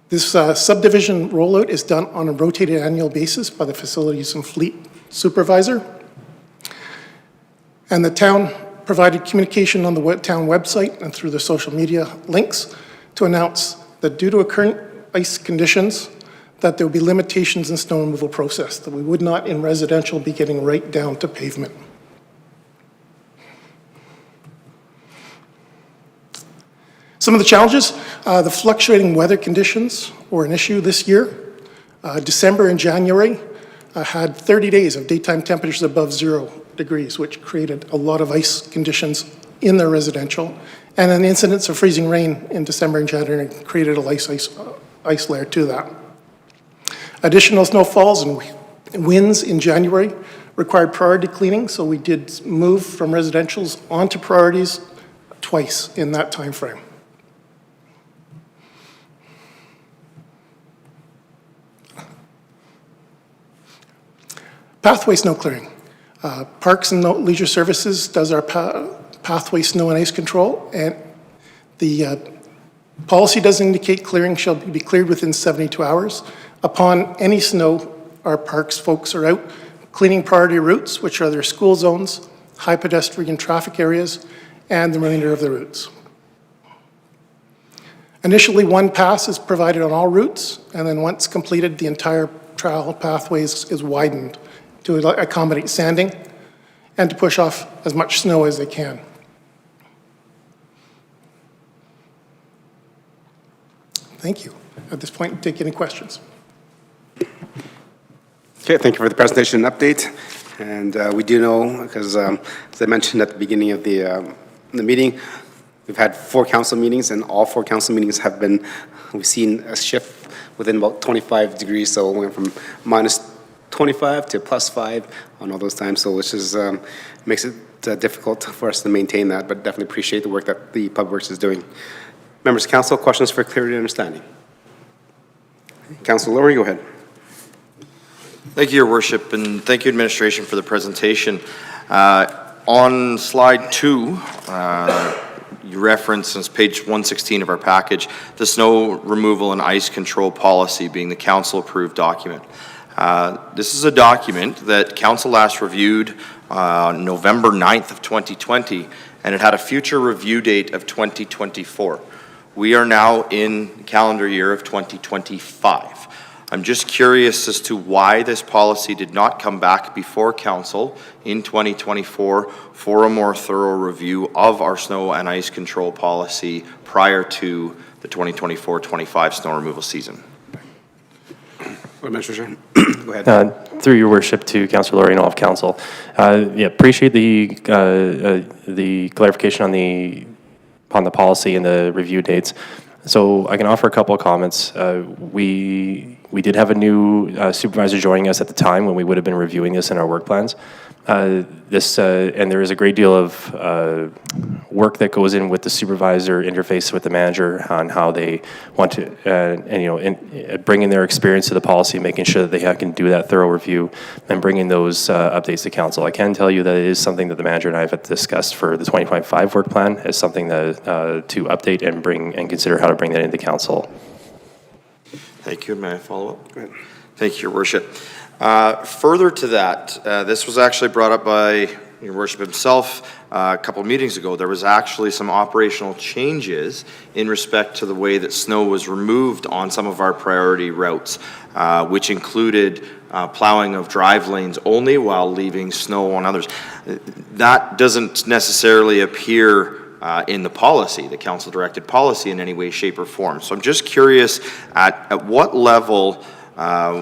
This subdivision rollout is done on a rotated annual basis by the Facilities and Fleet Supervisor. And the town provided communication on the town website and through the social media links to announce that due to current ice conditions, that there will be limitations in snow removal process, that we would not in residential be getting right down to pavement. Some of the challenges, the fluctuating weather conditions were an issue this year. December and January had 30 days of daytime temperatures above 0 degrees, which created a lot of ice conditions in their residential, and an incidence of freezing rain in December and January created a ice layer to that. Additional snowfalls and winds in January required priority cleaning, so we did move from residentials onto priorities twice in that time frame. Pathway snow clearing. Parks and Leisure Services does our pathway snow and ice control, and the policy does indicate clearing shall be cleared within 72 hours. Upon any snow, our parks folks are out cleaning priority routes, which are their school zones, high pedestrian traffic areas, and the remainder of the routes. Initially, one pass is provided on all routes, and then once completed, the entire trail pathways is widened to accommodate sanding and to push off as much snow as they can. Thank you. At this point, take any questions. Okay, thank you for the presentation and update. And we do know, because as I mentioned at the beginning of the meeting, we've had 4 council meetings, and all 4 council meetings have been, we've seen a shift within about 25 degrees, so we went from minus 25 to plus 5 on all those times, so which is, makes it difficult for us to maintain that, but definitely appreciate the work that the Public Works is doing. Members of council, questions for clarity and understanding? Councilor Lowry, go ahead. Thank you, Your Worship, and thank you, administration, for the presentation. On slide 2, you reference, since page 116 of our package, the snow removal and ice control policy being the council-approved document. This is a document that council last reviewed November 9th of 2020, and it had a future review date of 2024. We are now in calendar year of 2025. I'm just curious as to why this policy did not come back before council in 2024 for a more thorough review of our snow and ice control policy prior to the 2024-25 snow removal season. Administration, go ahead. Through your worship to Councillor Lowry and all of council. Yeah, appreciate the clarification on the policy and the review dates. So I can offer a couple of comments. We did have a new supervisor joining us at the time when we would have been reviewing this in our work plans. And there is a great deal of work that goes in with the supervisor interface with the manager on how they want to, bring in their experience to the policy, making sure that they can do that thorough review and bringing those updates to council. I can tell you that it is something that the manager and I have discussed for the 2025 work plan as something that to update and bring and consider how to bring that into council. Thank you. May I follow up? Go ahead. Thank you, Your Worship. Further to that, this was actually brought up by Your Worship himself a couple of meetings ago. There was actually some operational changes in respect to the way that snow was removed on some of our priority routes, which included plowing of drive lanes only while leaving snow on others. That doesn't necessarily appear in the policy, the council-directed policy in any way, shape, or form. So I'm just curious at what level,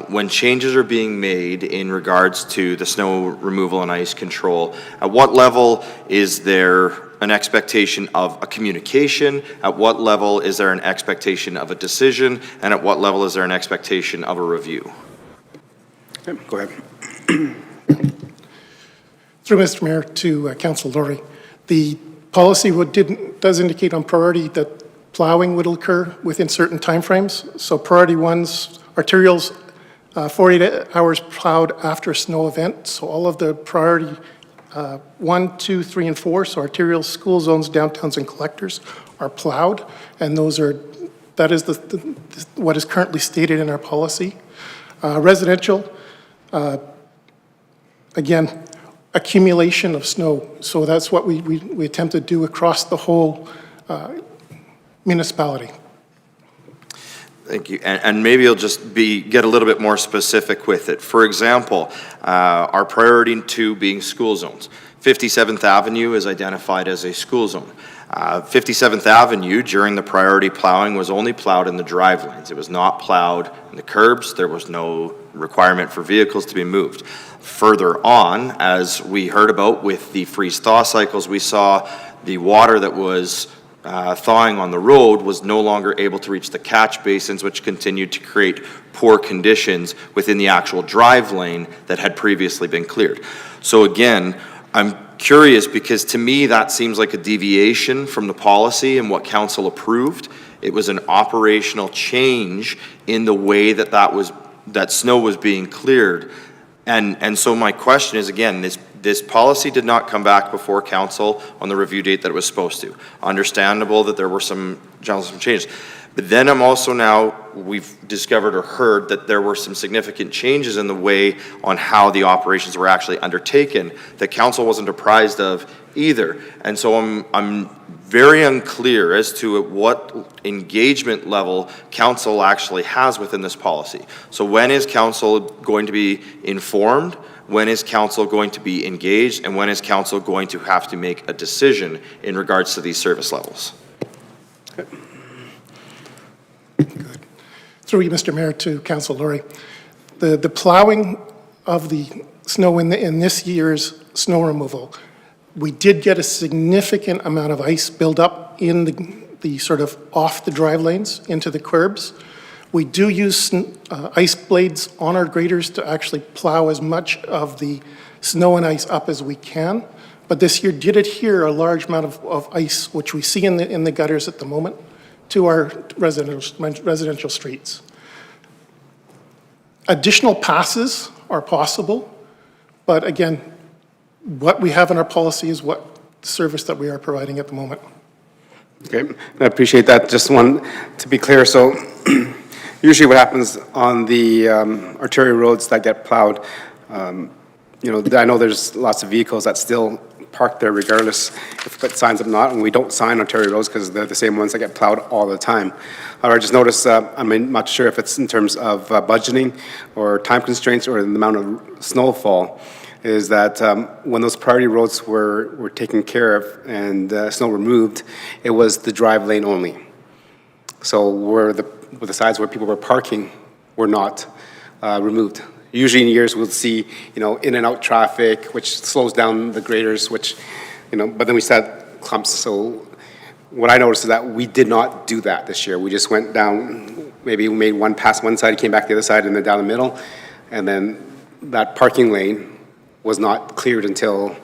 when changes are being made in regards to the snow removal and ice control, at what level is there an expectation of a communication? At what level is there an expectation of a decision? And at what level is there an expectation of a review? Okay, go ahead. Through Mr. Mayor to Councilor Lowry, the policy does indicate on priority that plowing would occur within certain timeframes. So priority one's arterials, 48 hours plowed after a snow event. So all of the priority 1, 2, 3, and 4, so arterials, school zones, downtowns, and collectors are plowed, and that is what is currently stated in our policy. Residential, again, accumulation of snow. So that's what we attempt to do across the whole municipality. Thank you. And maybe you'll just get a little bit more specific with it. For example, our priority 2 being school zones. 57th Avenue is identified as a school zone. 57th Avenue during the priority plowing was only plowed in the drive lanes. It was not plowed in the curbs. There was no requirement for vehicles to be moved. Further on, as we heard about with the freeze-thaw cycles, we saw the water that was thawing on the road was no longer able to reach the catch basins, which continued to create poor conditions within the actual drive lane that had previously been cleared. So again, I'm curious because to me that seems like a deviation from the policy and what council approved. It was an operational change in the way that snow was being cleared. And so my question is, again, this policy did not come back before council on the review date that it was supposed to. Understandable that there were some changes. But then I'm also now, we've discovered or heard that there were some significant changes in the way on how the operations were actually undertaken that council wasn't apprised of either. And so I'm very unclear as to at what engagement level council actually has within this policy. So when is council going to be informed? When is council going to be engaged? And when is council going to have to make a decision in regards to these service levels? Through you, Mr. Mayor, to Councillor Laurie. The plowing of the snow in this year's snow removal, we did get a significant amount of ice build up in the sort of off the drive lanes into the curbs. We do use ice blades on our graders to actually plow as much of the snow and ice up as we can. But this year did adhere a large amount of ice, which we see in the gutters at the moment, to our residential streets. Additional passes are possible, but again, what we have in our policy is what service that we are providing at the moment. Okay, I appreciate that. Just one, to be clear, so usually what happens on the arterial roads that get plowed, you know, I know there's lots of vehicles that still park there regardless if we put signs up or not, and we don't sign arterial roads because they're the same ones that get plowed all the time. However, I just noticed, I'm not sure if it's in terms of budgeting or time constraints or the amount of snowfall, is that when those priority roads were taken care of and snow removed, it was the drive lane only. So where the sides where people were parking were not removed. Usually in years we'll see, you know, in and out traffic, which slows down the graders, which, you know, but then we set clumps. So what I noticed is that we did not do that this year. We just went down, maybe we made one pass one side, came back the other side, and then down the middle. And then that parking lane was not cleared until,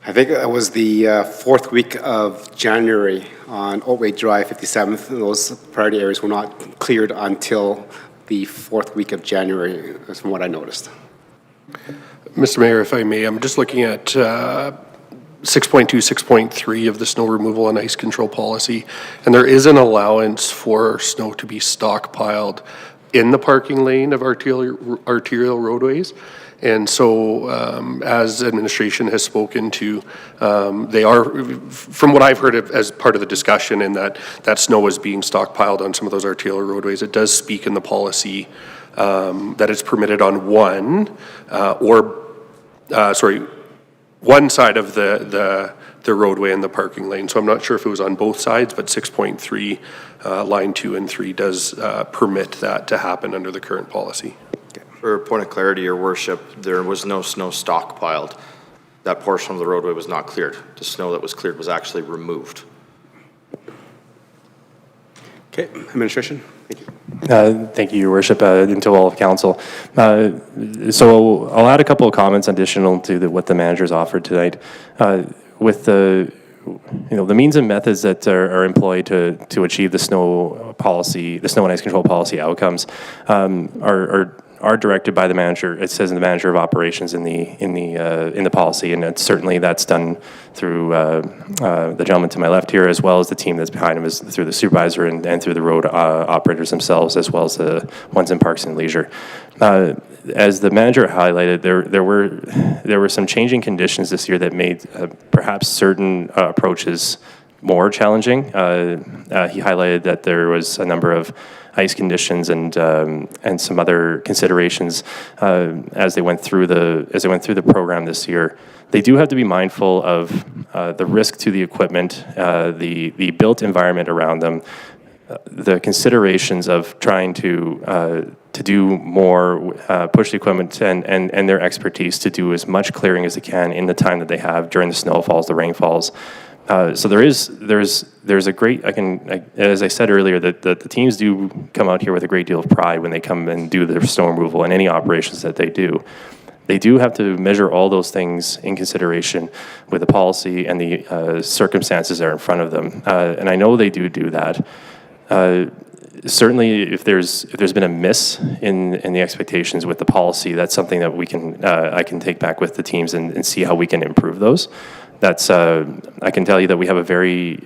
I think it was the fourth week of January on Oatway Drive, 57th. Those priority areas were not cleared until the fourth week of January, is from what I noticed. Mr. Mayor, if I may, I'm just looking at 6.2, 6.3 of the snow removal and ice control policy, and there is an allowance for snow to be stockpiled in the parking lane of arterial roadways. And so, as administration has spoken to, they are, from what I've heard as part of the discussion, in that snow is being stockpiled on some of those arterial roadways. It does speak in the policy that it's permitted on one side of the roadway and the parking lane. So I'm not sure if it was on both sides, but 6.3, line 2 and 3 does permit that to happen under the current policy. For a point of clarity, Your Worship, there was no snow stockpiled. That portion of the roadway was not cleared. The snow that was cleared was actually removed. Okay, administration, thank you. Thank you, Your Worship, and to all of council. So I'll add a couple of comments additional to what the manager's offered tonight. With the means and methods that are employed to achieve the snow policy, the snow and ice control policy outcomes, are directed by the manager. It says in the manager of operations in the policy, and certainly that's done through the gentleman to my left here, as well as the team that's behind him, is through the supervisor and through the road operators themselves, as well as the ones in Parks and Leisure. As the manager highlighted, there were some changing conditions this year that made perhaps certain approaches more challenging. He highlighted that there was a number of ice conditions and some other considerations as they went through the program this year. They do have to be mindful of the risk to the equipment, the built environment around them, the considerations of trying to do more, push the equipment and their expertise to do as much clearing as they can in the time that they have during the snowfalls, the rainfalls. So there's a great, as I said earlier, that the teams do come out here with a great deal of pride when they come and do their snow removal and any operations that they do. They do have to measure all those things in consideration with the policy and the circumstances that are in front of them. And I know they do that. Certainly, if there's been a miss in the expectations with the policy, that's something that I can take back with the teams and see how we can improve those. I can tell you that we have a very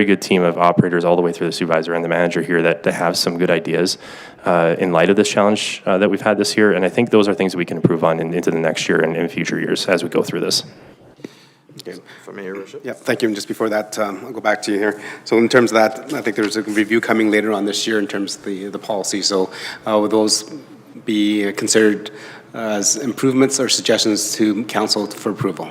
good team of operators all the way through the supervisor and the manager here that have some good ideas in light of this challenge that we've had this year. And I think those are things that we can improve on into the next year and in future years as we go through this. If I may, Your Worship. Yeah, thank you. And just before that, I'll go back to you here. So in terms of that, I think there's a review coming later on this year in terms of the policy. So will those be considered as improvements or suggestions to council for approval?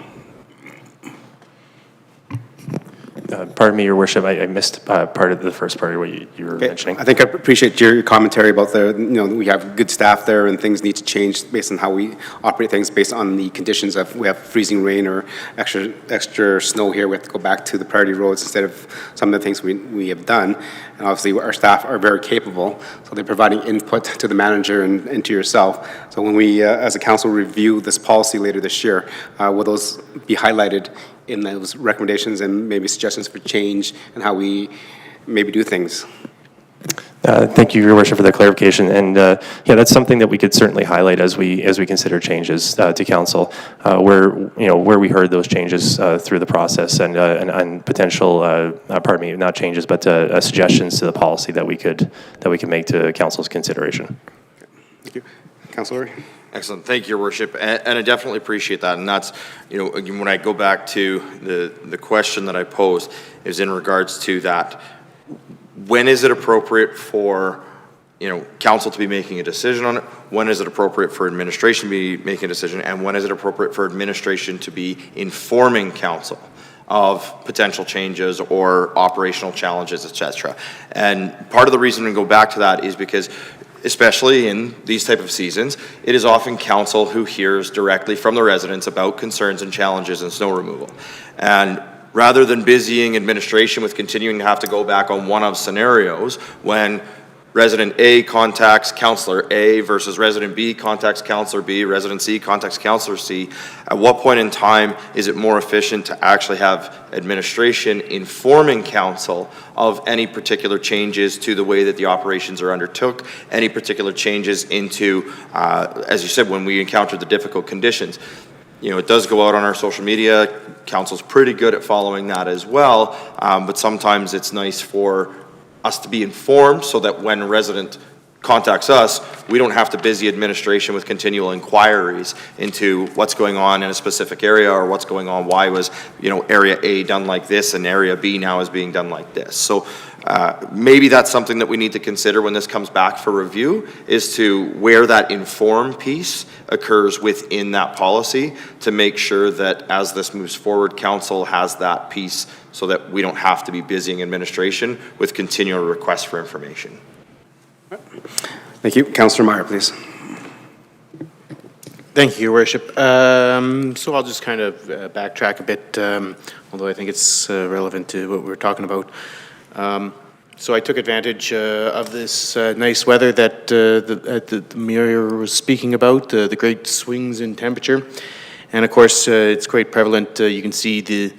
Pardon me, Your Worship, I missed part of the first part of what you were mentioning. I think I appreciate your commentary about we have good staff there and things need to change based on how we operate things based on the conditions of, we have freezing rain or extra snow here. We have to go back to the priority roads instead of some of the things we have done. And obviously our staff are very capable, so they're providing input to the manager and to yourself. So when we, as a council, review this policy later this year, will those be highlighted in those recommendations and maybe suggestions for change and how we maybe do things? Thank you, Your Worship, for the clarification. And yeah, that's something that we could certainly highlight as we consider changes to council, where we heard those changes through the process and potential, pardon me, not changes, but suggestions to the policy that we could make to council's consideration. Thank you, Councilor. Excellent. Thank you, Your Worship. And I definitely appreciate that. And that's, again, when I go back to the question that I posed is in regards to that. When is it appropriate for, council to be making a decision on it? When is it appropriate for administration to be making a decision? And when is it appropriate for administration to be informing council of potential changes or operational challenges, et cetera? And part of the reason we go back to that is because, especially in these type of seasons, it is often council who hears directly from the residents about concerns and challenges in snow removal. And rather than busying administration with continuing to have to go back on one of scenarios when resident A contacts councillor A versus resident B contacts councillor B, resident C contacts councillor C, at what point in time is it more efficient to actually have administration informing council of any particular changes to the way that the operations are undertook, any particular changes into, as you said, when we encountered the difficult conditions? It does go out on our social media. Council's pretty good at following that as well, but sometimes it's nice for us to be informed so that when a resident contacts us, we don't have to busy administration with continual inquiries into what's going on in a specific area or what's going on, why was, area A done like this and area B now is being done like this. So maybe that's something that we need to consider when this comes back for review, is to where that inform piece occurs within that policy to make sure that as this moves forward, council has that piece so that we don't have to be busying administration with continual requests for information. Thank you. Councillor Meyer, please. Thank you, Your Worship. So I'll just kind of backtrack a bit, although I think it's relevant to what we're talking about. So I took advantage of this nice weather that the mayor was speaking about, the great swings in temperature. And of course, it's quite prevalent. You can see the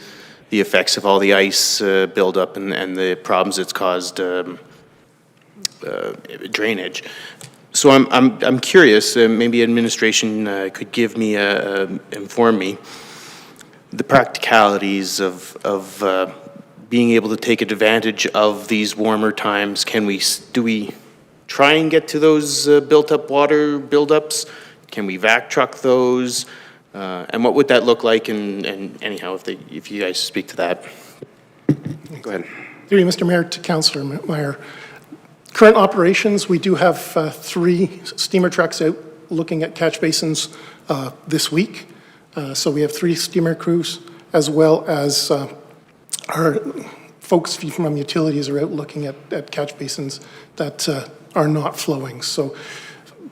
effects of all the ice buildup and the problems it's caused drainage. So I'm curious, maybe administration could give me, inform me, the practicalities of being able to take advantage of these warmer times. Do we try and get to those built-up water buildups? Can we vac truck those? And what would that look like? And anyhow, if you guys speak to that. Go ahead. Through you, Mr. Mayor, to Councillor Meyer. Current operations, we do have 3 steamer trucks out looking at catch basins this week. So we have 3 steamer crews, as well as our folks from utilities are out looking at catch basins that are not flowing. So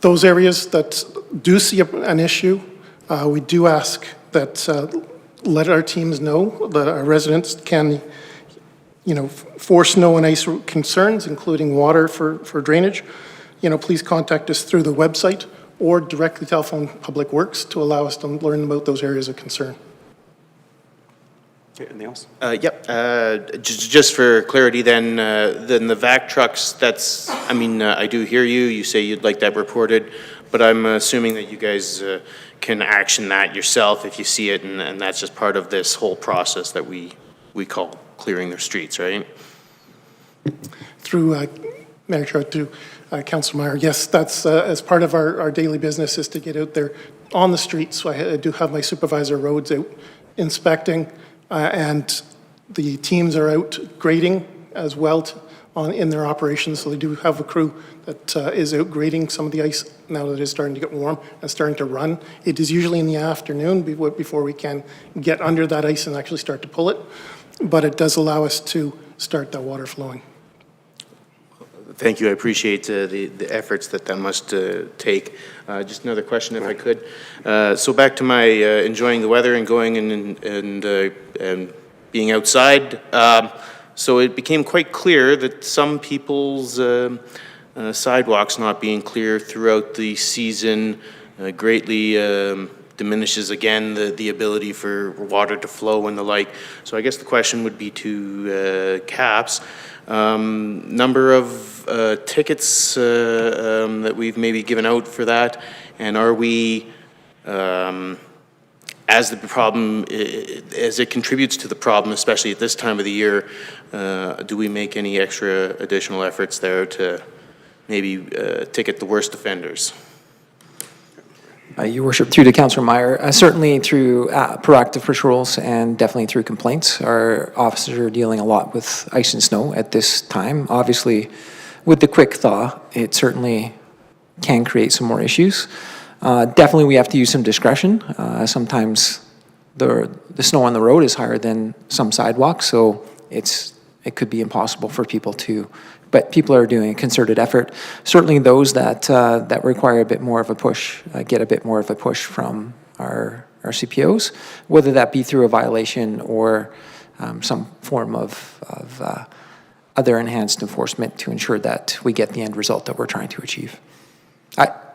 those areas that do see an issue, we do ask that let our teams know that our residents can, for snow and ice concerns, including water for drainage, please contact us through the website or directly telephone Public Works to allow us to learn about those areas of concern. Okay, anything else? Yep. Just for clarity, then the vac trucks. I do hear you. You say you'd like that reported, but I'm assuming that you guys can action that yourself if you see it, and that's just part of this whole process that we call clearing their streets, right? Through Mayor Chair to Councilor Meyer, yes, that's as part of our daily business is to get out there on the streets. So I do have my supervisor of roads out inspecting, and the teams are out grading as well in their operations. So they do have a crew that is out grading some of the ice now that it's starting to get warm and starting to run. It is usually in the afternoon before we can get under that ice and actually start to pull it, but it does allow us to start that water flowing. Thank you. I appreciate the efforts that must take. Just another question, if I could. So back to my enjoying the weather and going and being outside. So it became quite clear that some people's sidewalks not being clear throughout the season greatly diminishes again the ability for water to flow and the like. So I guess the question would be to CAPS. Number of tickets that we've maybe given out for that, and are we, as the problem, as it contributes to the problem, especially at this time of the year, do we make any extra additional efforts there to maybe ticket the worst offenders? Your Worship, through to Councillor Meyer, certainly through proactive patrols and definitely through complaints. Our officers are dealing a lot with ice and snow at this time. Obviously, with the quick thaw, it certainly can create some more issues. Definitely, we have to use some discretion. Sometimes the snow on the road is higher than some sidewalks, so it could be impossible for people to. But people are doing a concerted effort. Certainly those that require a bit more of a push, get a bit more of a push from our CPOs, whether that be through a violation or some form of other enhanced enforcement to ensure that we get the end result that we're trying to achieve.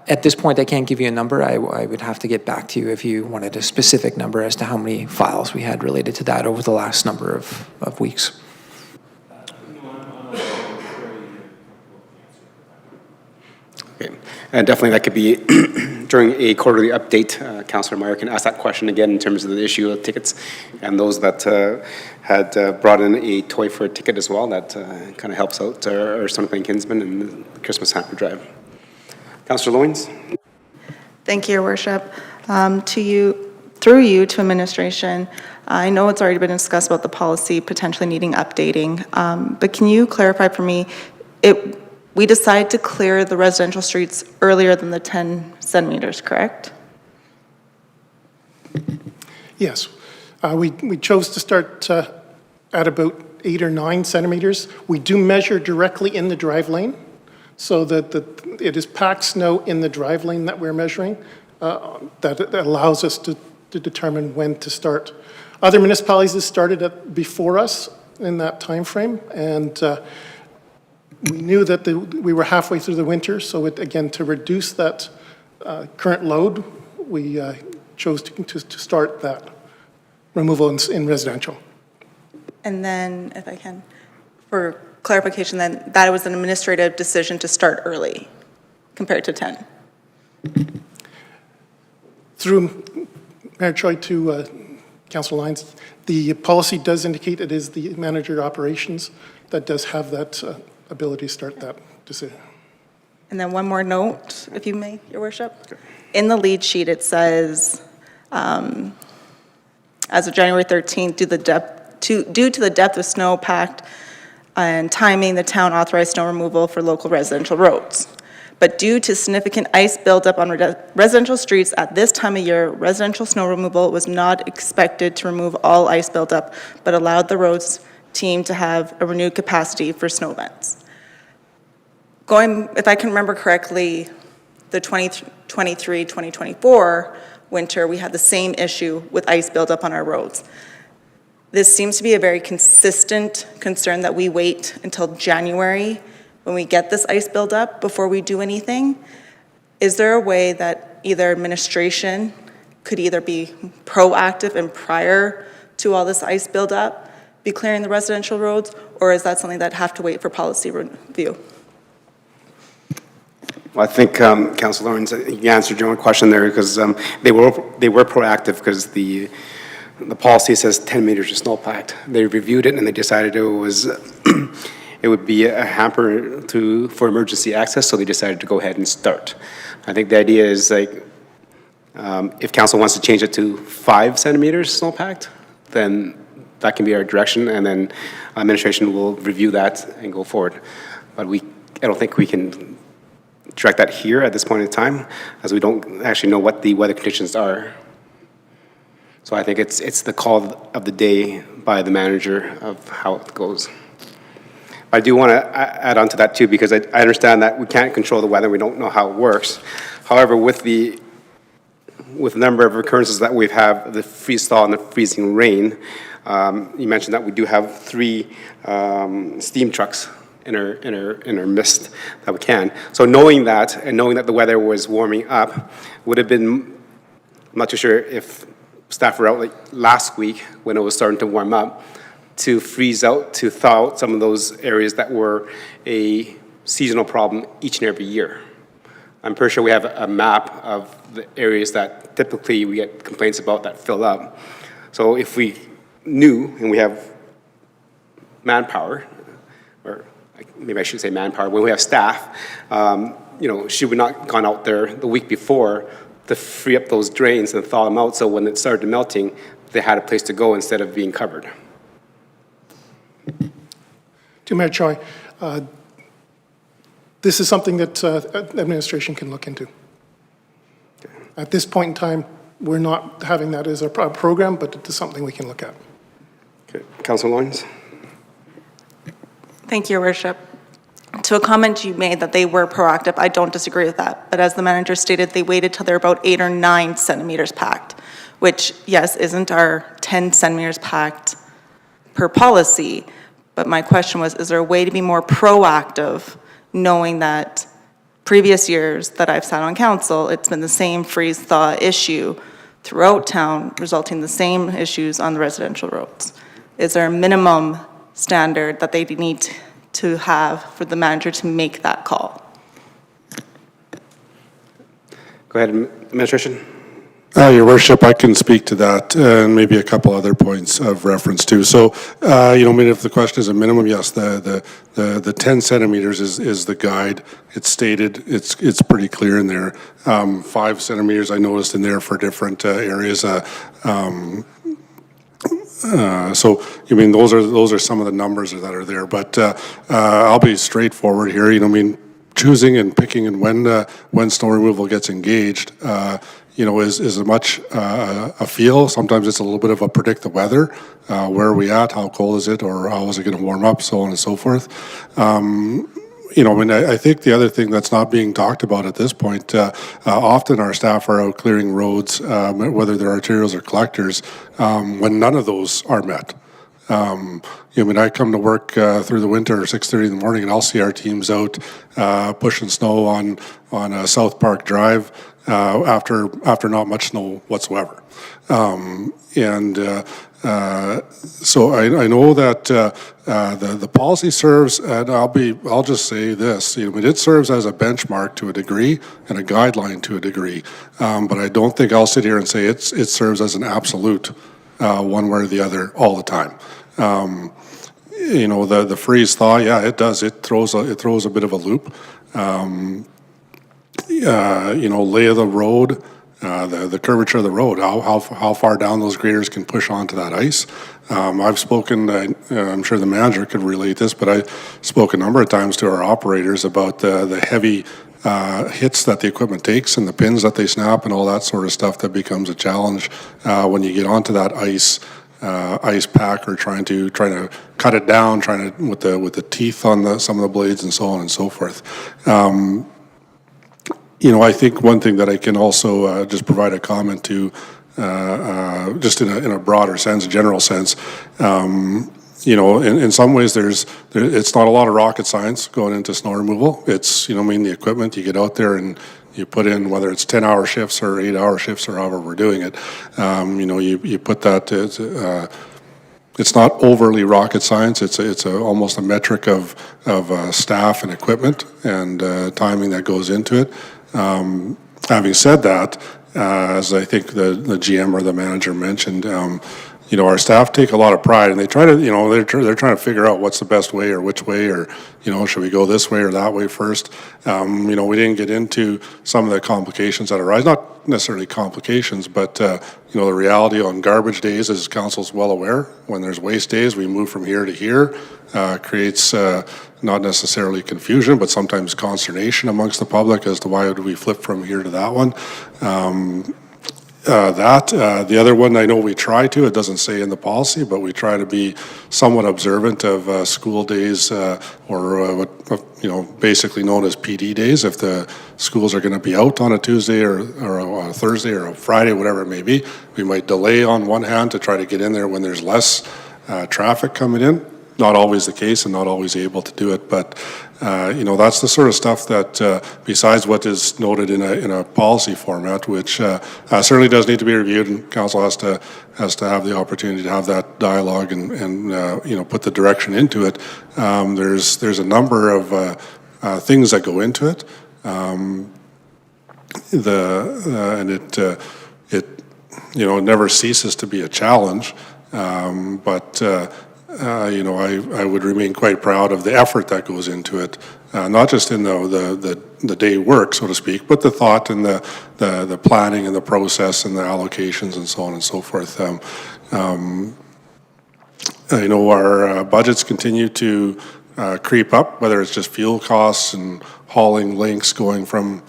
At this point, I can't give you a number. I would have to get back to you if you wanted a specific number as to how many files we had related to that over the last number of weeks. Okay. And definitely that could be during a quarterly update. Councillor Meyer can ask that question again in terms of the issue of tickets and those that had brought in a toy for a ticket as well. That kind of helps out our Stoney Kinsman and the Christmas Hamper Drive. Councillor Loynes. Thank you, Your Worship. Through you to administration, I know it's already been discussed about the policy potentially needing updating, but can you clarify for me, we decided to clear the residential streets earlier than the 10 centimeters, correct? Yes. We chose to start at about 8 or 9 centimeters. We do measure directly in the drive lane, so that it is packed snow in the drive lane that we're measuring. That allows us to determine when to start. Other municipalities have started before us in that time frame, and we knew that we were halfway through the winter, so again, to reduce that current load, we chose to start that removal in residential. And then, if I can, for clarification, then that was an administrative decision to start early compared to 10. Through Mayor Choi to Councilor Lyons, the policy does indicate it is the manager of operations that does have that ability to start that decision. And then one more note, if you may, Your Worship. In the lead sheet, it says, as of January 13th, due to the depth of snow packed and timing, the town authorized snow removal for local residential roads. But due to significant ice buildup on residential streets at this time of year, residential snow removal was not expected to remove all ice buildup, but allowed the roads team to have a renewed capacity for snow events. If I can remember correctly, the 2023-2024 winter, we had the same issue with ice buildup on our roads. This seems to be a very consistent concern that we wait until January when we get this ice buildup before we do anything. Is there a way that either administration could either be proactive and prior to all this ice buildup, be clearing the residential roads, or is that something that have to wait for policy review? Well, I think, Councilor Lawrence, you answered your own question there, because they were proactive, because the policy says 10 meters of snowpack. They reviewed it and they decided it was it would be a hamper for emergency access, so they decided to go ahead and start. I think the idea is, like, if council wants to change it to 5 centimeters snowpacked, then that can be our direction, and then administration will review that and go forward. But I don't think we can direct that here at this point in time, as we don't actually know what the weather conditions are. So I think it's the call of the day by the manager of how it goes. I do want to add on to that too, because I understand that we can't control the weather, we don't know how it works. However, with the number of occurrences that we've had, the freeze thaw and the freezing rain, you mentioned that we do have 3 steam trucks in our midst that we can. So knowing that, and knowing that the weather was warming up, would have been, I'm not too sure if staff were out like last week when it was starting to warm up, to freeze out, to thaw out some of those areas that were a seasonal problem each and every year. I'm pretty sure we have a map of the areas that typically we get complaints about that fill up. So if we knew, and we have manpower, or maybe I should say manpower, when we have staff, should we not gone out there the week before to free up those drains and thaw them out, so when it started melting, they had a place to go instead of being covered? To Mayor Choi, this is something that administration can look into. At this point in time, we're not having that as a program, but it is something we can look at. Okay. Councilor Lawrence? Thank you, Your Worship. To a comment you made that they were proactive, I don't disagree with that. But as the manager stated, they waited till they're about 8 or 9 centimeters packed, which, yes, isn't our 10 centimeters packed per policy. But my question was, is there a way to be more proactive, knowing that previous years that I've sat on council, it's been the same freeze-thaw issue throughout town, resulting in the same issues on the residential roads? Is there a minimum standard that they need to have for the manager to make that call? Go ahead, administration. Your Worship, I can speak to that, and maybe a couple other points of reference too. So, if the question is a minimum, yes, the 10 centimeters is the guide. It's stated, it's pretty clear in there. 5 centimeters I noticed in there for different areas. Those are some of the numbers that are there. But I'll be straightforward here. Choosing and picking and when snow removal gets engaged, is as much a feel. Sometimes it's a little bit of a predict the weather. Where are we at? How cold is it? Or how is it going to warm up? So on and so forth. I think the other thing that's not being talked about at this point, often our staff are out clearing roads, whether they're arterials or collectors, when none of those are met. I come to work through the winter at 6:30 in the morning, and I'll see our teams out pushing snow on South Park Drive after not much snow whatsoever. So I know that the policy serves, and I'll just say this, it serves as a benchmark to a degree and a guideline to a degree, but I don't think I'll sit here and say it serves as an absolute one way or the other all the time. The freeze thaw, yeah, it does. It throws a bit of a loop. Lay of the road, the curvature of the road, how far down those graders can push onto that ice. I've spoken, I'm sure the manager could relate this, but I spoke a number of times to our operators about the heavy hits that the equipment takes and the pins that they snap and all that sort of stuff that becomes a challenge when you get onto that ice pack, or trying to cut it down, with the teeth on some of the blades and so on and so forth. I think one thing that I can also just provide a comment to, just in a broader sense, general sense, in some ways it's not a lot of rocket science going into snow removal. It's, the equipment, you get out there and you put in, whether it's 10-hour shifts or 8-hour shifts or however we're doing it, you put that, it's not overly rocket science. It's almost a metric of staff and equipment and timing that goes into it. Having said that, as I think the GM or the manager mentioned, you know, our staff take a lot of pride, and they try to, you know, they're trying to figure out what's the best way or which way, or, you know, should we go this way or that way first. You know, we didn't get into some of the complications that arise, not necessarily complications, but, you know, the reality on garbage days, as council's well aware, when there's waste days, we move from here to here, creates not necessarily confusion, but sometimes consternation amongst the public as to why would we flip from here to that one. The other one, I know we try to, it doesn't say in the policy, but we try to be somewhat observant of school days or what, you know, basically known as PD days. If the schools are going to be out on a Tuesday or a Thursday or a Friday, whatever it may be, we might delay on one hand to try to get in there when there's less traffic coming in. Not always the case and not always able to do it, but you know, that's the sort of stuff that besides what is noted in a policy format, which certainly does need to be reviewed, and council has to have the opportunity to have that dialogue and you know, put the direction into it. There's a number of things that go into it, and it you know, it never ceases to be a challenge, but you know, I would remain quite proud of the effort that goes into it, not just in the day work, so to speak, but the thought and the planning and the process and the allocations and so on and so forth. You know, our budgets continue to creep up, whether it's just fuel costs and hauling links going from,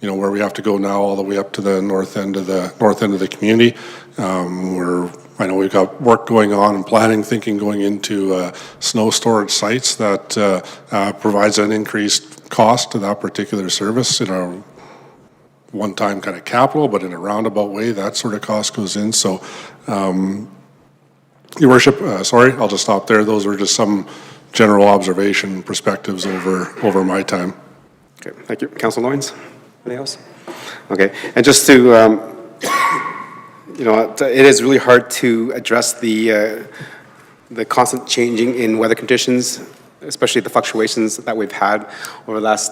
you know, where we have to go now all the way up to the north end of the community. I know we've got work going on and planning, thinking going into snow storage sites that provides an increased cost to that particular service in a one-time kind of capital, but in a roundabout way, that sort of cost goes in. So, Your Worship, sorry, I'll just stop there. Those were just some general observation perspectives over my time. Okay, thank you. Councilor Loyens, anything else? Okay, and just to, you know, it is really hard to address the constant changing in weather conditions, especially the fluctuations that we've had over the last,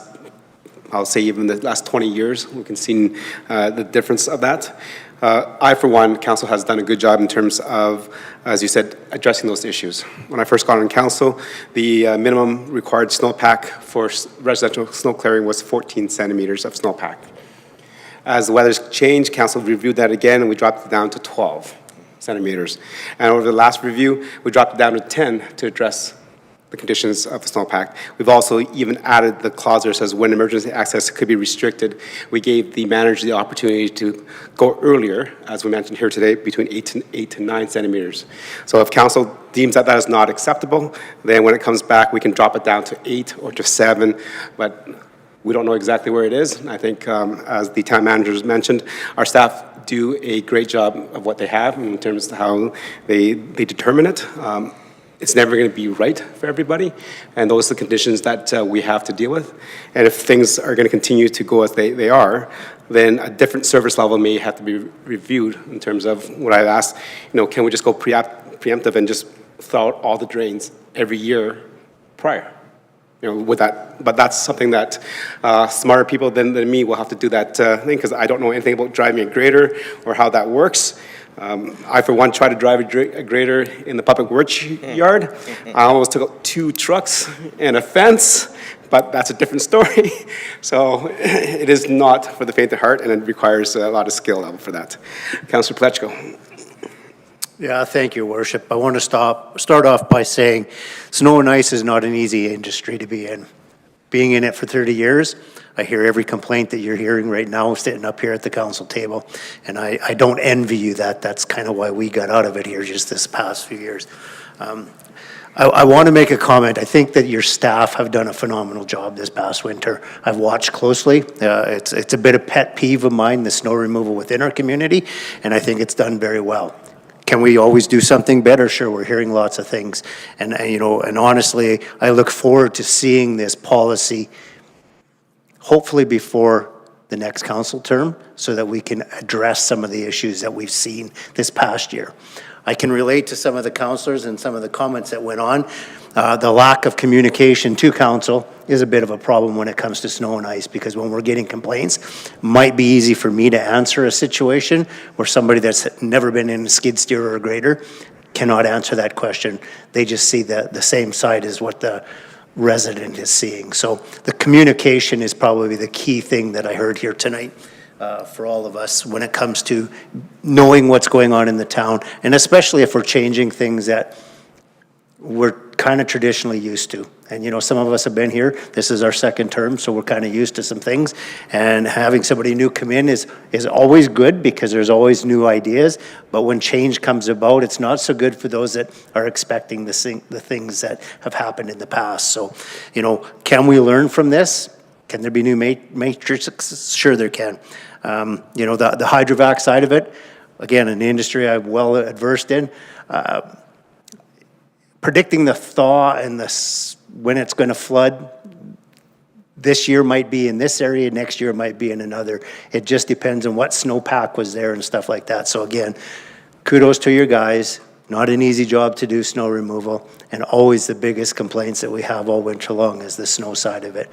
I'll say even the last 20 years. We can see the difference of that. I, for one, council has done a good job in terms of, as you said, addressing those issues. When I first got on council, the minimum required snowpack for residential snow clearing was 14 centimeters of snowpack. As the weather's changed, council reviewed that again, and we dropped it down to 12 centimeters. And over the last review, we dropped it down to 10 to address the conditions of the snowpack. We've also even added the clause that says when emergency access could be restricted, we gave the manager the opportunity to go earlier, as we mentioned here today, between 8 to 9 centimeters. So if council deems that that is not acceptable, then when it comes back, we can drop it down to 8 or to 7, but we don't know exactly where it is. I think, as the town managers mentioned, our staff do a great job of what they have in terms of how they determine it. It's never going to be right for everybody, and those are the conditions that we have to deal with. And if things are going to continue to go as they are, then a different service level may have to be reviewed in terms of what I've asked, you know, can we just go preemptive and just thaw out all the drains every year prior? You know, with that, but that's something that smarter people than me will have to do that thing, because I don't know anything about driving a grader or how that works. I, for one, tried to drive a grader in the public works yard. I almost took out 2 trucks and a fence, but that's a different story. So it is not for the faint of heart, and it requires a lot of skill level for that. Councillor Plechko. Yeah, thank you, Worship. I want to start off by saying snow and ice is not an easy industry to be in. Being in it for 30 years, I hear every complaint that you're hearing right now sitting up here at the council table, and I don't envy you that. That's kind of why we got out of it here just this past few years. I want to make a comment. I think that your staff have done a phenomenal job this past winter. I've watched closely. It's a bit of pet peeve of mine, the snow removal within our community, and I think it's done very well. Can we always do something better? Sure, we're hearing lots of things. And you know, and honestly, I look forward to seeing this policy hopefully before the next council term so that we can address some of the issues that we've seen this past year. I can relate to some of the councillors and some of the comments that went on. The lack of communication to council is a bit of a problem when it comes to snow and ice, because when we're getting complaints, it might be easy for me to answer a situation where somebody that's never been in a skid steer or a grader cannot answer that question. They just see the same side as what the resident is seeing. So the communication is probably the key thing that I heard here tonight for all of us when it comes to knowing what's going on in the town, and especially if we're changing things that we're kind of traditionally used to. And you know, some of us have been here, this is our second term, so we're kind of used to some things. And having somebody new come in is always good, because there's always new ideas. But when change comes about, it's not so good for those that are expecting the things that have happened in the past. So, you know, can we learn from this? Can there be new matrices? Sure there can. You know, the hydrovac side of it, again, an industry I'm well adversed in, predicting the thaw and when it's going to flood, this year might be in this area, next year might be in another. It just depends on what snowpack was there and stuff like that. So again, kudos to your guys. Not an easy job to do snow removal, and always the biggest complaints that we have all winter long is the snow side of it.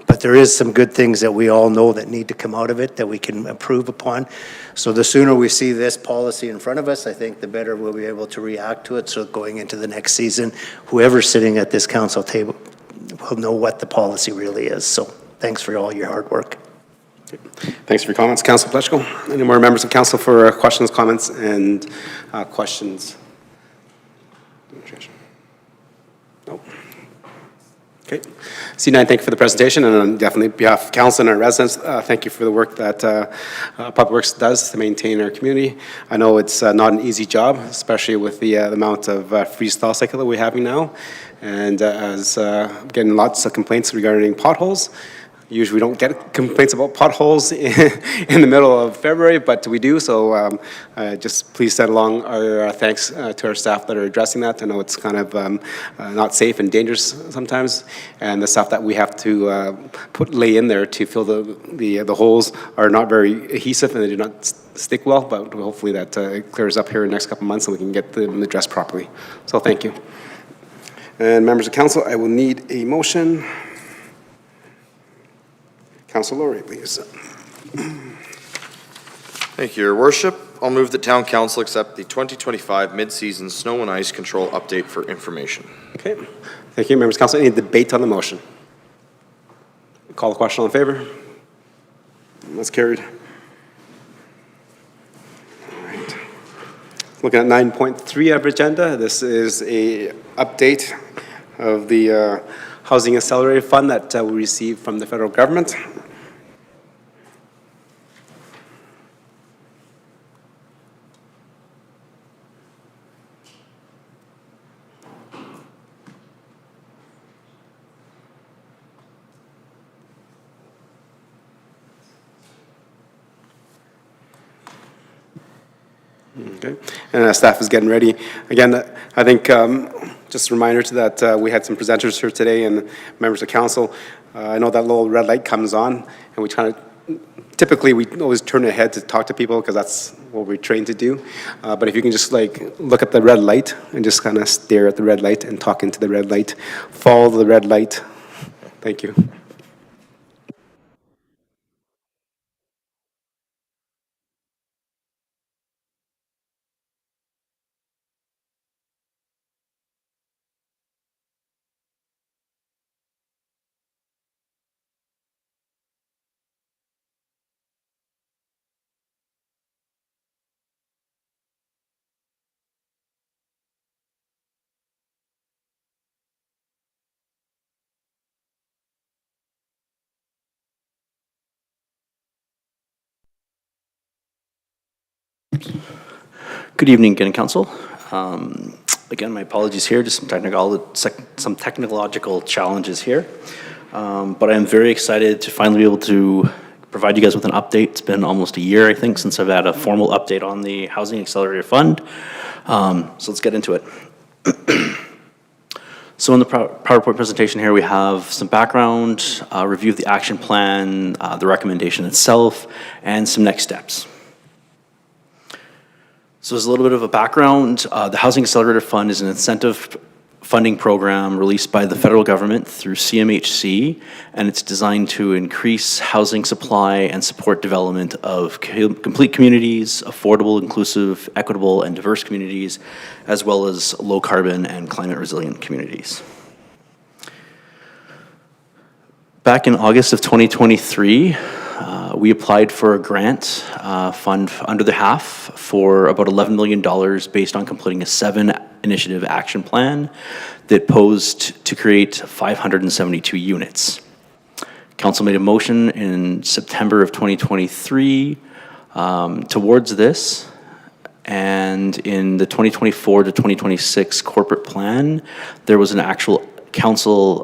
But there is some good things that we all know that need to come out of it that we can improve upon. So the sooner we see this policy in front of us, I think the better we'll be able to react to it. So going into the next season, whoever's sitting at this council table will know what the policy really is. So thanks for all your hard work. Thanks for your comments, Councilor Pletchko. Any more members of council for questions, comments, and questions? Nope. Okay. C9, thank you for the presentation, and on definitely behalf of council and our residents, thank you for the work that Public Works does to maintain our community. I know it's not an easy job, especially with the amount of freeze-thaw cycle that we're having now, and as getting lots of complaints regarding potholes. Usually we don't get complaints about potholes in the middle of February, but we do, so just please send along our thanks to our staff that are addressing that. I know it's kind of not safe and dangerous sometimes, and the stuff that we have to lay in there to fill the holes are not very adhesive and they do not stick well, but hopefully that clears up here in the next couple of months and we can get them addressed properly. So thank you. And members of council, I will need a motion. Councilor Laurie, please. Thank you, Your Worship. I'll move that Town Council accept the 2025 mid-season snow and ice control update for information. Okay. Thank you, members of council. Any debate on the motion? Call the question, all in favor? That's carried. All right. Looking at 9.3 of our agenda, this is a update of the Housing Accelerator Fund that we received from the federal government. Okay, and staff is getting ready. Again, I think just a reminder to that we had some presenters here today and members of council. I know that little red light comes on, and we try to. Typically, we always turn ahead to talk to people because that's what we're trained to do. But if you can just like look at the red light and just kind of stare at the red light and talk into the red light, follow the red light. Thank you. Good evening again, Council. Again, my apologies here, just some technological challenges here. But I'm very excited to finally be able to provide you guys with an update. It's been almost a year, I think, since I've had a formal update on the Housing Accelerator Fund. So let's get into it. So in the PowerPoint presentation here, we have some background, review of the action plan, the recommendation itself, and some next steps. So as a little bit of a background, the Housing Accelerator Fund is an incentive funding program released by the federal government through CMHC, and it's designed to increase housing supply and support development of complete communities, affordable, inclusive, equitable, and diverse communities, as well as low carbon and climate resilient communities. Back in August of 2023, we applied for a grant fund under the HAF for about $11 million based on completing a 7-initiative action plan that posed to create 572 units. Council made a motion in September of 2023 towards this, and in the 2024 to 2026 corporate plan, there was an actual council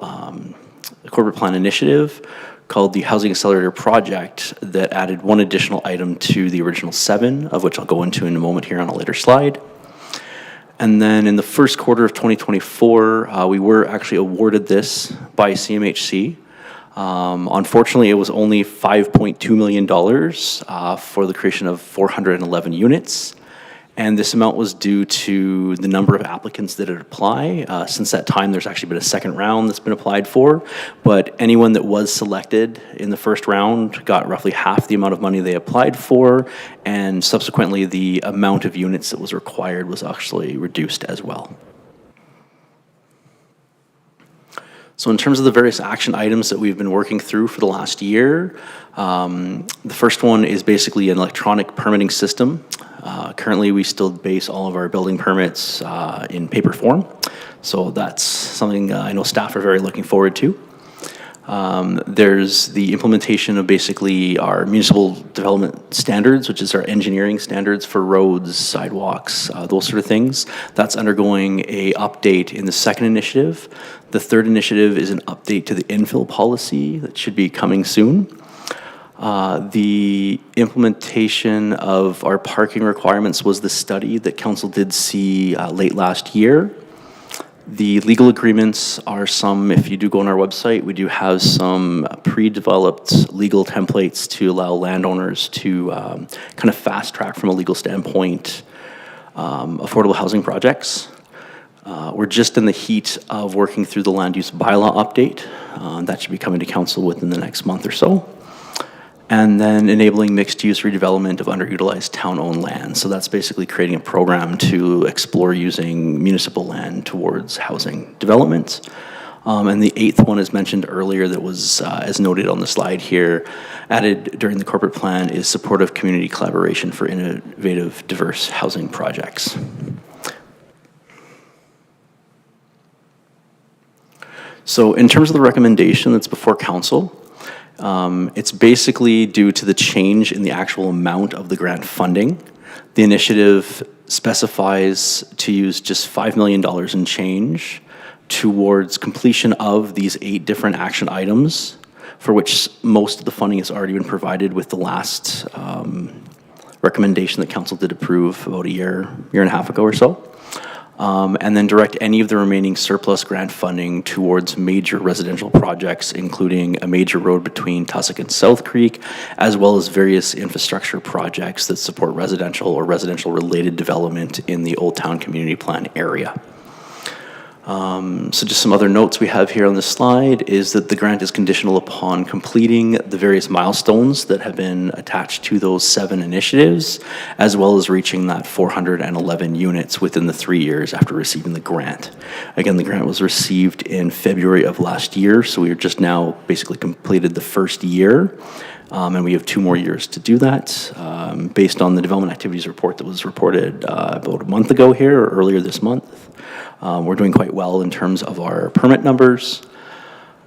corporate plan initiative called the Housing Accelerator Project that added one additional item to the original 7, of which I'll go into in a moment here on a later slide. And then in the first quarter of 2024, we were actually awarded this by CMHC. Unfortunately, it was only $5.2 million for the creation of 411 units. And this amount was due to the number of applicants that had applied. Since that time, there's actually been a second round that's been applied for, but anyone that was selected in the first round got roughly half the amount of money they applied for, and subsequently the amount of units that was required was actually reduced as well. So in terms of the various action items that we've been working through for the last year, the first one is basically an electronic permitting system. Currently, we still base all of our building permits in paper form, so that's something I know staff are very looking forward to. There's the implementation of basically our municipal development standards, which is our engineering standards for roads, sidewalks, those sort of things. That's undergoing a update in the second initiative. The third initiative is an update to the infill policy that should be coming soon. The implementation of our parking requirements was the study that council did see late last year. The legal agreements are some, if you do go on our website, we do have some pre-developed legal templates to allow landowners to kind of fast track from a legal standpoint affordable housing projects. We're just in the heat of working through the land use bylaw update. That should be coming to council within the next month or so. And then enabling mixed-use redevelopment of underutilized town-owned land. So that's basically creating a program to explore using municipal land towards housing development. And the 8th one, as mentioned earlier, that was, as noted on the slide here, added during the corporate plan is supportive community collaboration for innovative, diverse housing projects. So in terms of the recommendation that's before council, it's basically due to the change in the actual amount of the grant funding. The initiative specifies to use just $5 million in change towards completion of these 8 different action items, for which most of the funding has already been provided with the last recommendation that council did approve about a year and a half ago or so. And then direct any of the remaining surplus grant funding towards major residential projects, including a major road between Tussock and South Creek, as well as various infrastructure projects that support residential or residential-related development in the Old Town Community Plan area. So just some other notes we have here on this slide is that the grant is conditional upon completing the various milestones that have been attached to those 7 initiatives, as well as reaching that 411 units within the 3 years after receiving the grant. Again, the grant was received in February of last year, so we are just now basically completed the first year. And we have 2 more years to do that based on the development activities report that was reported about a month ago here, or earlier this month. We're doing quite well in terms of our permit numbers.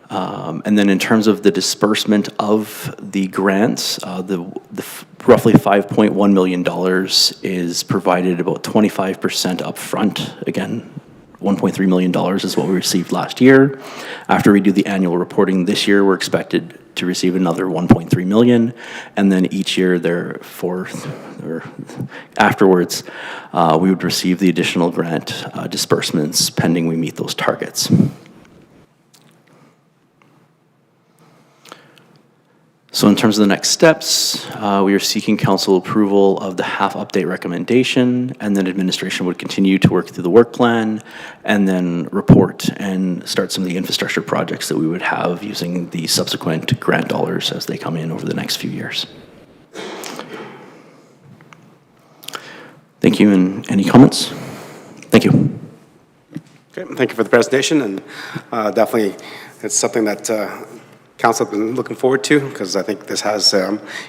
And then in terms of the disbursement of the grants, the roughly $5.1 million is provided about 25% upfront. Again, $1.3 million is what we received last year. After we do the annual reporting this year, we're expected to receive another 1.3 million, and then each year afterwards, we would receive the additional grant disbursements pending we meet those targets. So So in terms of the next steps, we are seeking council approval of the half update recommendation, and then administration would continue to work through the work plan and then report and start some of the infrastructure projects that we would have using the subsequent grant dollars as they come in over the next few years. Thank you, and any comments? Thank you. Okay, thank you for the presentation, and definitely it's something that council has been looking forward to, because I think this has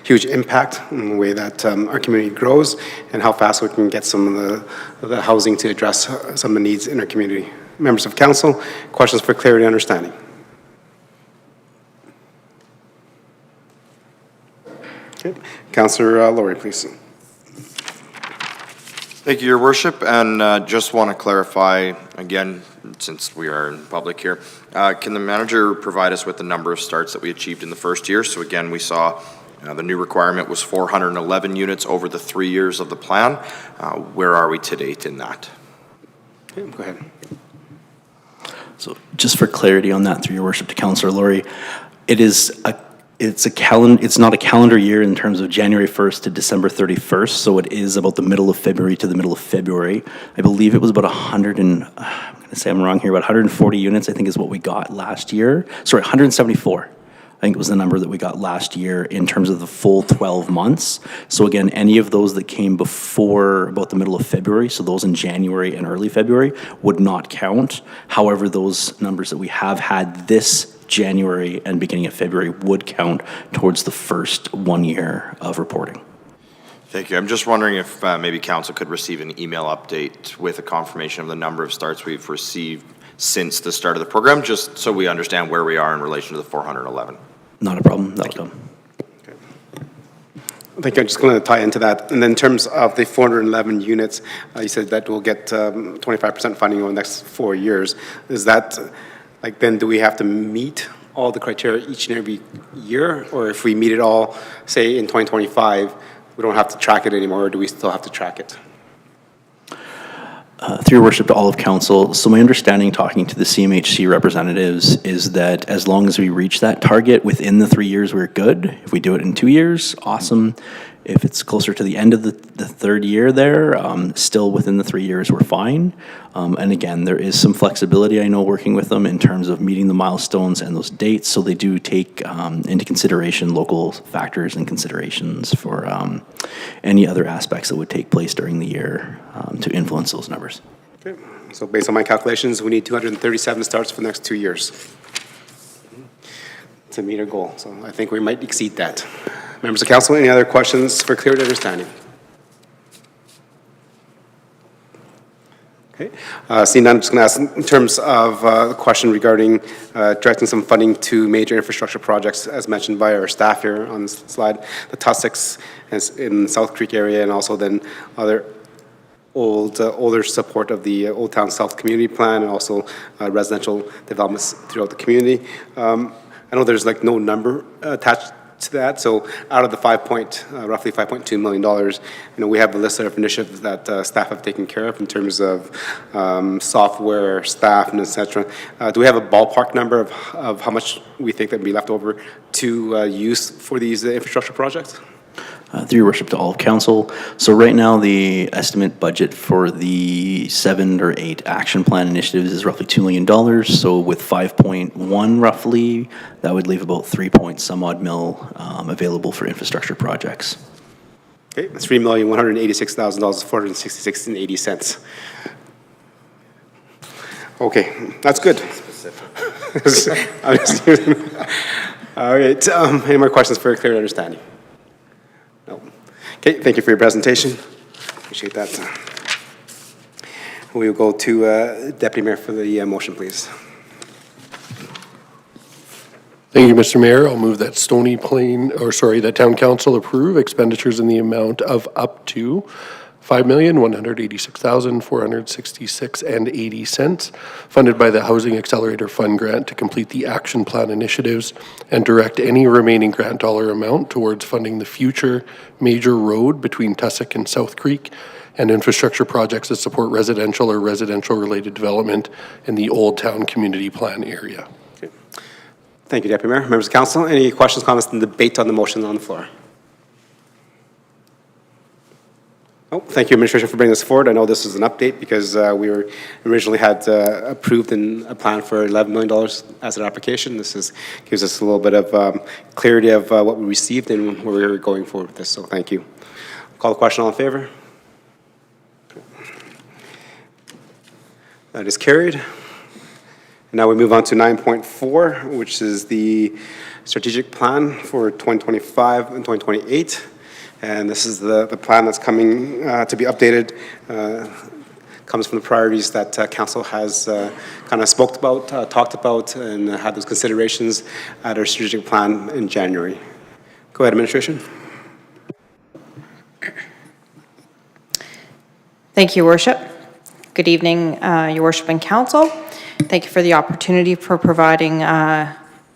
huge impact in the way that our community grows and how fast we can get some of the housing to address some of the needs in our community. Members of council, questions for clarity and understanding? Okay, Councillor Laurie, please. Thank you, Your Worship, and just want to clarify again, since we are in public here, can the manager provide us with the number of starts that we achieved in the first year? So again, we saw the new requirement was 411 units over the 3 years of the plan. Where are we to date in that? Okay, go ahead. So just for clarity on that, through Your Worship to Councillor Laurie, it's not a calendar year in terms of January 1st to December 31st, so it is about the middle of February to the middle of February. I believe it was about 140 units, I think, is what we got last year. Sorry, 174. I think it was the number that we got last year in terms of the full 12 months. So again, any of those that came before about the middle of February, so those in January and early February, would not count. However, those numbers that we have had this January and beginning of February would count towards the first 1 year of reporting. Thank you. I'm just wondering if maybe council could receive an email update with a confirmation of the number of starts we've received since the start of the program, just so we understand where we are in relation to the 411. Not a problem. That'll come. I think I'm just going to tie into that. And then in terms of the 411 units, you said that we'll get 25% funding over the next 4 years. Is that, like, then do we have to meet all the criteria each and every year? Or if we meet it all, say in 2025, we don't have to track it anymore, or do we still have to track it? Through Your Worship to all of council, so my understanding talking to the CMHC representatives is that as long as we reach that target within the 3 years, we're good. If we do it in 2 years, awesome. If it's closer to the end of the third year there, still within the 3 years, we're fine. And again, there is some flexibility, I know, working with them in terms of meeting the milestones and those dates, so they do take into consideration local factors and considerations for any other aspects that would take place during the year to influence those numbers. Okay. So based on my calculations, we need 237 starts for the next 2 years to meet our goal. So I think we might exceed that. Members of council, any other questions for clear understanding? Okay. Seeing none, I'm just going to ask in terms of the question regarding directing some funding to major infrastructure projects, as mentioned by our staff here on this slide, the Tussoks in South Creek area, and also then other older support of the Old Town South Community Plan, and also residential developments throughout the community. I know there's like no number attached to that, so out of the roughly $5.2 million, we have a list of initiatives that staff have taken care of in terms of software, staff, and et cetera. Do we have a ballpark number of how much we think that would be left over to use for these infrastructure projects? Through Your Worship to all of council. So right now, the estimate budget for the 7 or 8 action plan initiatives is roughly $2 million. So with 5.1 roughly, that would leave about 3 point some odd mil available for infrastructure projects. Okay, that's $3,186,000, 466.80 cents. Okay, that's good. All right, any more questions for a clear understanding? No. Okay, thank you for your presentation. Appreciate that. We will go to Deputy Mayor for the motion, please. Thank you, Mr. Mayor. I'll move that that Town Council approve expenditures in the amount of up to $5,186,466.80, funded by the Housing Accelerator Fund grant to complete the action plan initiatives, and direct any remaining grant dollar amount towards funding the future major road between Tussock and South Creek, and infrastructure projects that support residential or residential-related development in the Old Town Community Plan area. Okay. Thank you, Deputy Mayor. Members of Council, any questions, comments, and debate on the motion on the floor? Oh, thank you, Administration, for bringing this forward. I know this is an update because we were originally had approved in a plan for $11 million as an application. Gives us a little bit of clarity of what we received and where we were going forward with this, so thank you. Call the question, all in favor? That is carried. Now we move on to 9.4, which is the strategic plan for 2025 and 2028. And this is the plan that's coming to be updated, comes from the priorities that Council has kind of spoke about, talked about, and had those considerations at our strategic plan in January. Go ahead, Administration. Thank you, Worship. Good evening, Your Worship and Council. Thank you for the opportunity for providing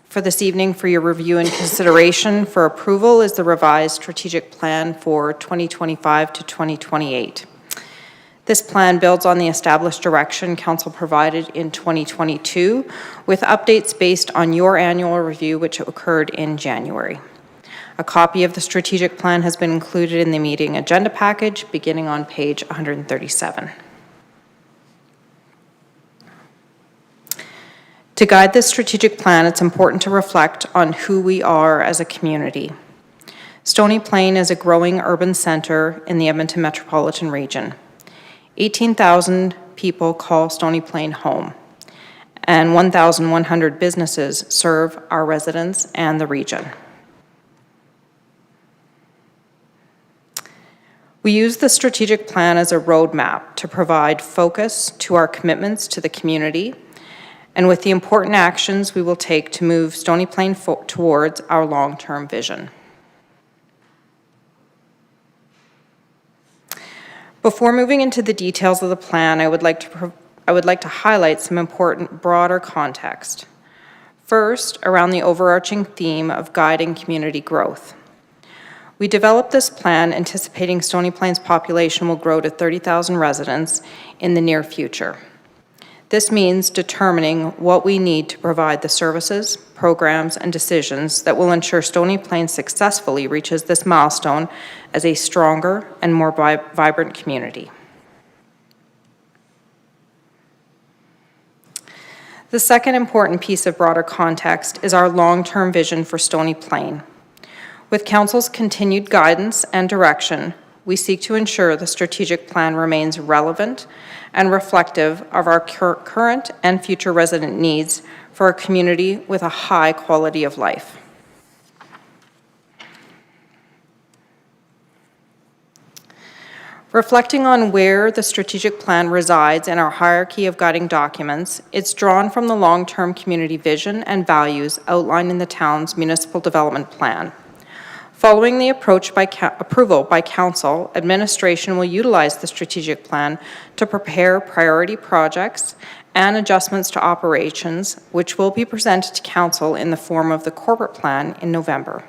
for this evening for your review and consideration for approval is the revised strategic plan for 2025 to 2028. This plan builds on the established direction Council provided in 2022 with updates based on your annual review, which occurred in January. A copy of the strategic plan has been included in the meeting agenda package beginning on page 137. To guide this strategic plan, it's important to reflect on who we are as a community. Stony Plain is a growing urban center in the Edmonton metropolitan region. 18,000 people call Stony Plain home, and 1,100 businesses serve our residents and the region. We use the strategic plan as a roadmap to provide focus to our commitments to the community and with the important actions we will take to move Stony Plain towards our long-term vision. Before moving into the details of the plan, I would like to highlight some important broader context. First, around the overarching theme of guiding community growth. We developed this plan anticipating Stony Plain's population will grow to 30,000 residents in the near future. This means determining what we need to provide the services, programs, and decisions that will ensure Stony Plain successfully reaches this milestone as a stronger and more vibrant community. The second important piece of broader context is our long-term vision for Stony Plain. With Council's continued guidance and direction, we seek to ensure the strategic plan remains relevant and reflective of our current and future resident needs for a community with a high quality of life. Reflecting on where the strategic plan resides in our hierarchy of guiding documents, it's drawn from the long-term community vision and values outlined in the town's municipal development plan. Following the approval by Council, administration will utilize the strategic plan to prepare priority projects and adjustments to operations, which will be presented to Council in the form of the corporate plan in November.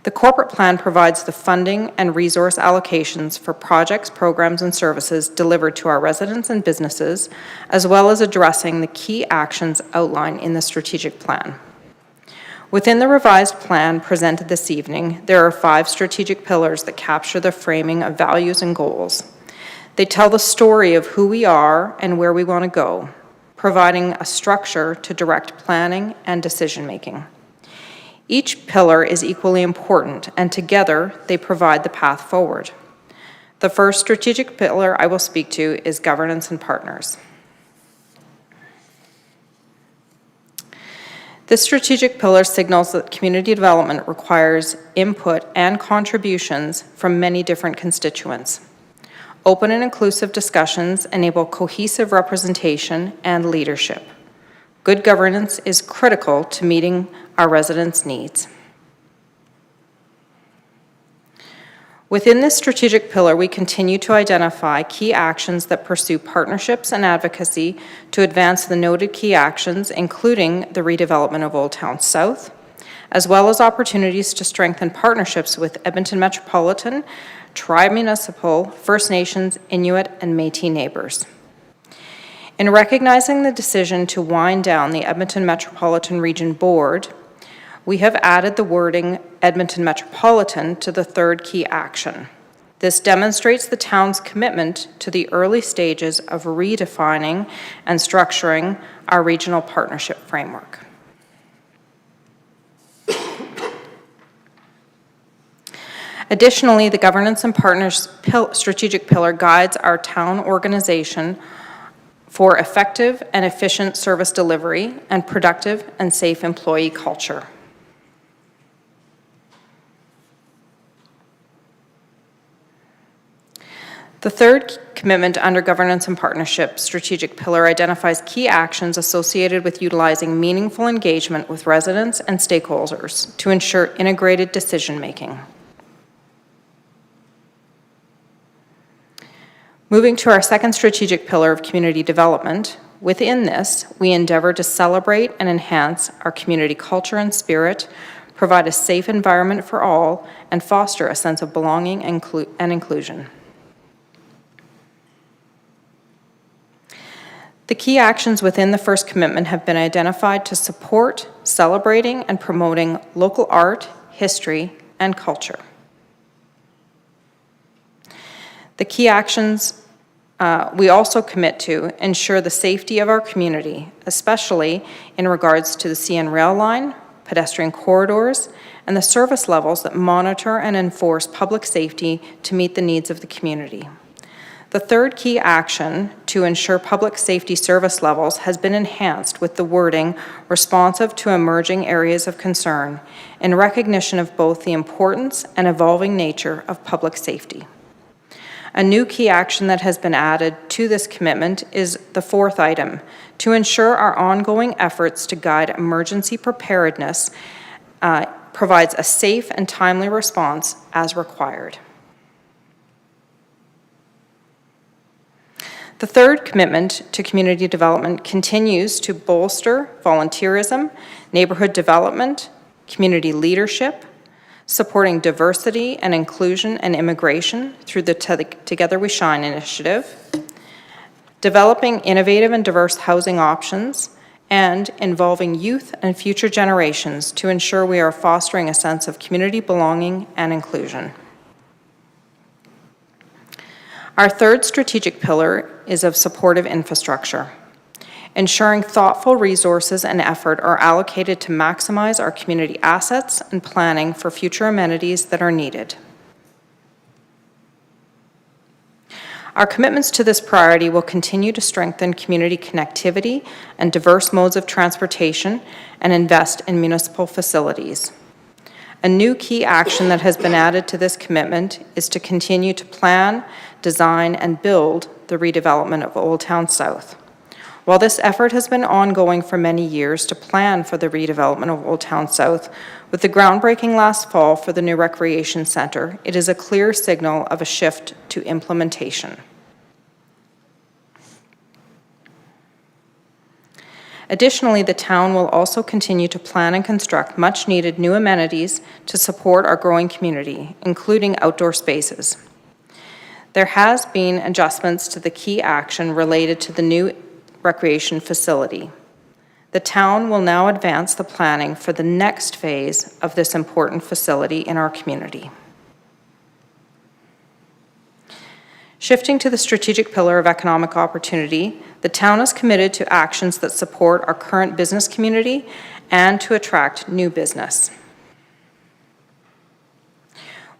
The corporate plan provides the funding and resource allocations for projects, programs, and services delivered to our residents and businesses, as well as addressing the key actions outlined in the strategic plan. Within the revised plan presented this evening, there are 5 strategic pillars that capture the framing of values and goals. They tell the story of who we are and where we want to go, providing a structure to direct planning and decision-making. Each pillar is equally important, and together they provide the path forward. The first strategic pillar I will speak to is governance and partners. This strategic pillar signals that community development requires input and contributions from many different constituents. Open and inclusive discussions enable cohesive representation and leadership. Good governance is critical to meeting our residents' needs. Within this strategic pillar, we continue to identify key actions that pursue partnerships and advocacy to advance the noted key actions, including the redevelopment of Old Town South, as well as opportunities to strengthen partnerships with Edmonton Metropolitan, Tri-Municipal, First Nations, Inuit, and Métis neighbors. In recognizing the decision to wind down the Edmonton Metropolitan Region Board, we have added the wording Edmonton Metropolitan to the third key action. This demonstrates the town's commitment to the early stages of redefining and structuring our regional partnership framework. Additionally, the Governance and Partners Strategic Pillar guides our town organization for effective and efficient service delivery and productive and safe employee culture. The third commitment under Governance and Partnership Strategic Pillar identifies key actions associated with utilizing meaningful engagement with residents and stakeholders to ensure integrated decision-making. Moving to our second strategic pillar of community development, within this, we endeavor to celebrate and enhance our community culture and spirit, provide a safe environment for all, and foster a sense of belonging and inclusion. The key actions within the first commitment have been identified to support, celebrating, and promoting local art, history, and culture. The key actions we also commit to ensure the safety of our community, especially in regards to the CN rail line, pedestrian corridors, and the service levels that monitor and enforce public safety to meet the needs of the community. The third key action to ensure public safety service levels has been enhanced with the wording responsive to emerging areas of concern in recognition of both the importance and evolving nature of public safety. A new key action that has been added to this commitment is the fourth item, to ensure our ongoing efforts to guide emergency preparedness provides a safe and timely response as required. The third commitment to community development continues to bolster volunteerism, neighborhood development, community leadership, supporting diversity and inclusion and immigration through the Together We Shine initiative, developing innovative and diverse housing options, and involving youth and future generations to ensure we are fostering a sense of community belonging and inclusion. Our third strategic pillar is of supportive infrastructure, ensuring thoughtful resources and effort are allocated to maximize our community assets and planning for future amenities that are needed. Our commitments to this priority will continue to strengthen community connectivity and diverse modes of transportation and invest in municipal facilities. A new key action that has been added to this commitment is to continue to plan, design, and build the redevelopment of Old Town South. While this effort has been ongoing for many years to plan for the redevelopment of Old Town South, with the groundbreaking last fall for the new recreation center, it is a clear signal of a shift to implementation. Additionally, the town will also continue to plan and construct much-needed new amenities to support our growing community, including outdoor spaces. There has been adjustments to the key action related to the new recreation facility. The town will now advance the planning for the next phase of this important facility in our community. Shifting to the strategic pillar of economic opportunity, the town is committed to actions that support our current business community and to attract new business.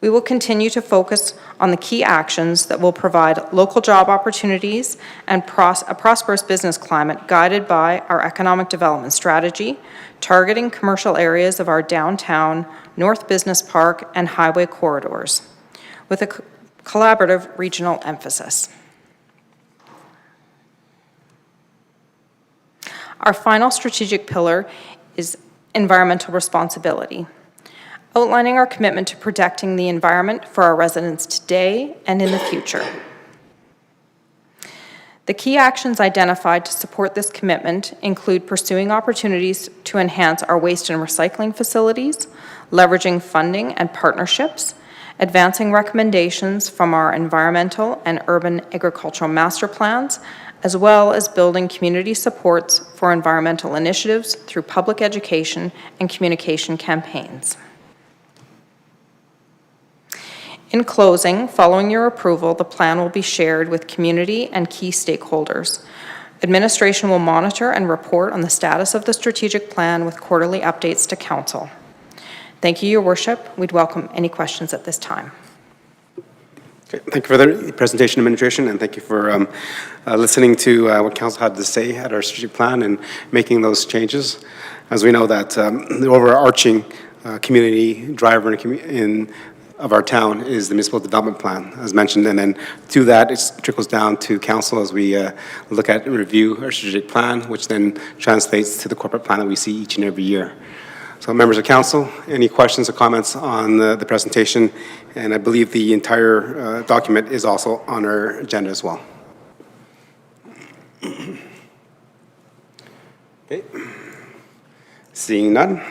We will continue to focus on the key actions that will provide local job opportunities and a prosperous business climate guided by our economic development strategy, targeting commercial areas of our downtown, North Business Park, and highway corridors, with a collaborative regional emphasis. Our final strategic pillar is environmental responsibility, outlining our commitment to protecting the environment for our residents today and in the future. The key actions identified to support this commitment include pursuing opportunities to enhance our waste and recycling facilities, leveraging funding and partnerships, advancing recommendations from our environmental and urban agricultural master plans, as well as building community supports for environmental initiatives through public education and communication campaigns. In closing, following your approval, the plan will be shared with community and key stakeholders. Administration will monitor and report on the status of the strategic plan with quarterly updates to Council. Thank you, Your Worship. We'd welcome any questions at this time. Okay, thank you for the presentation, Administration, and thank you for listening to what Council had to say at our strategic plan and making those changes. As we know that the overarching community driver of our town is the municipal development plan, as mentioned, and then through that, it trickles down to council as we look at and review our strategic plan, which then translates to the corporate plan that we see each and every year. So members of council, any questions or comments on the presentation? And I believe the entire document is also on our agenda as well. Okay. Seeing none.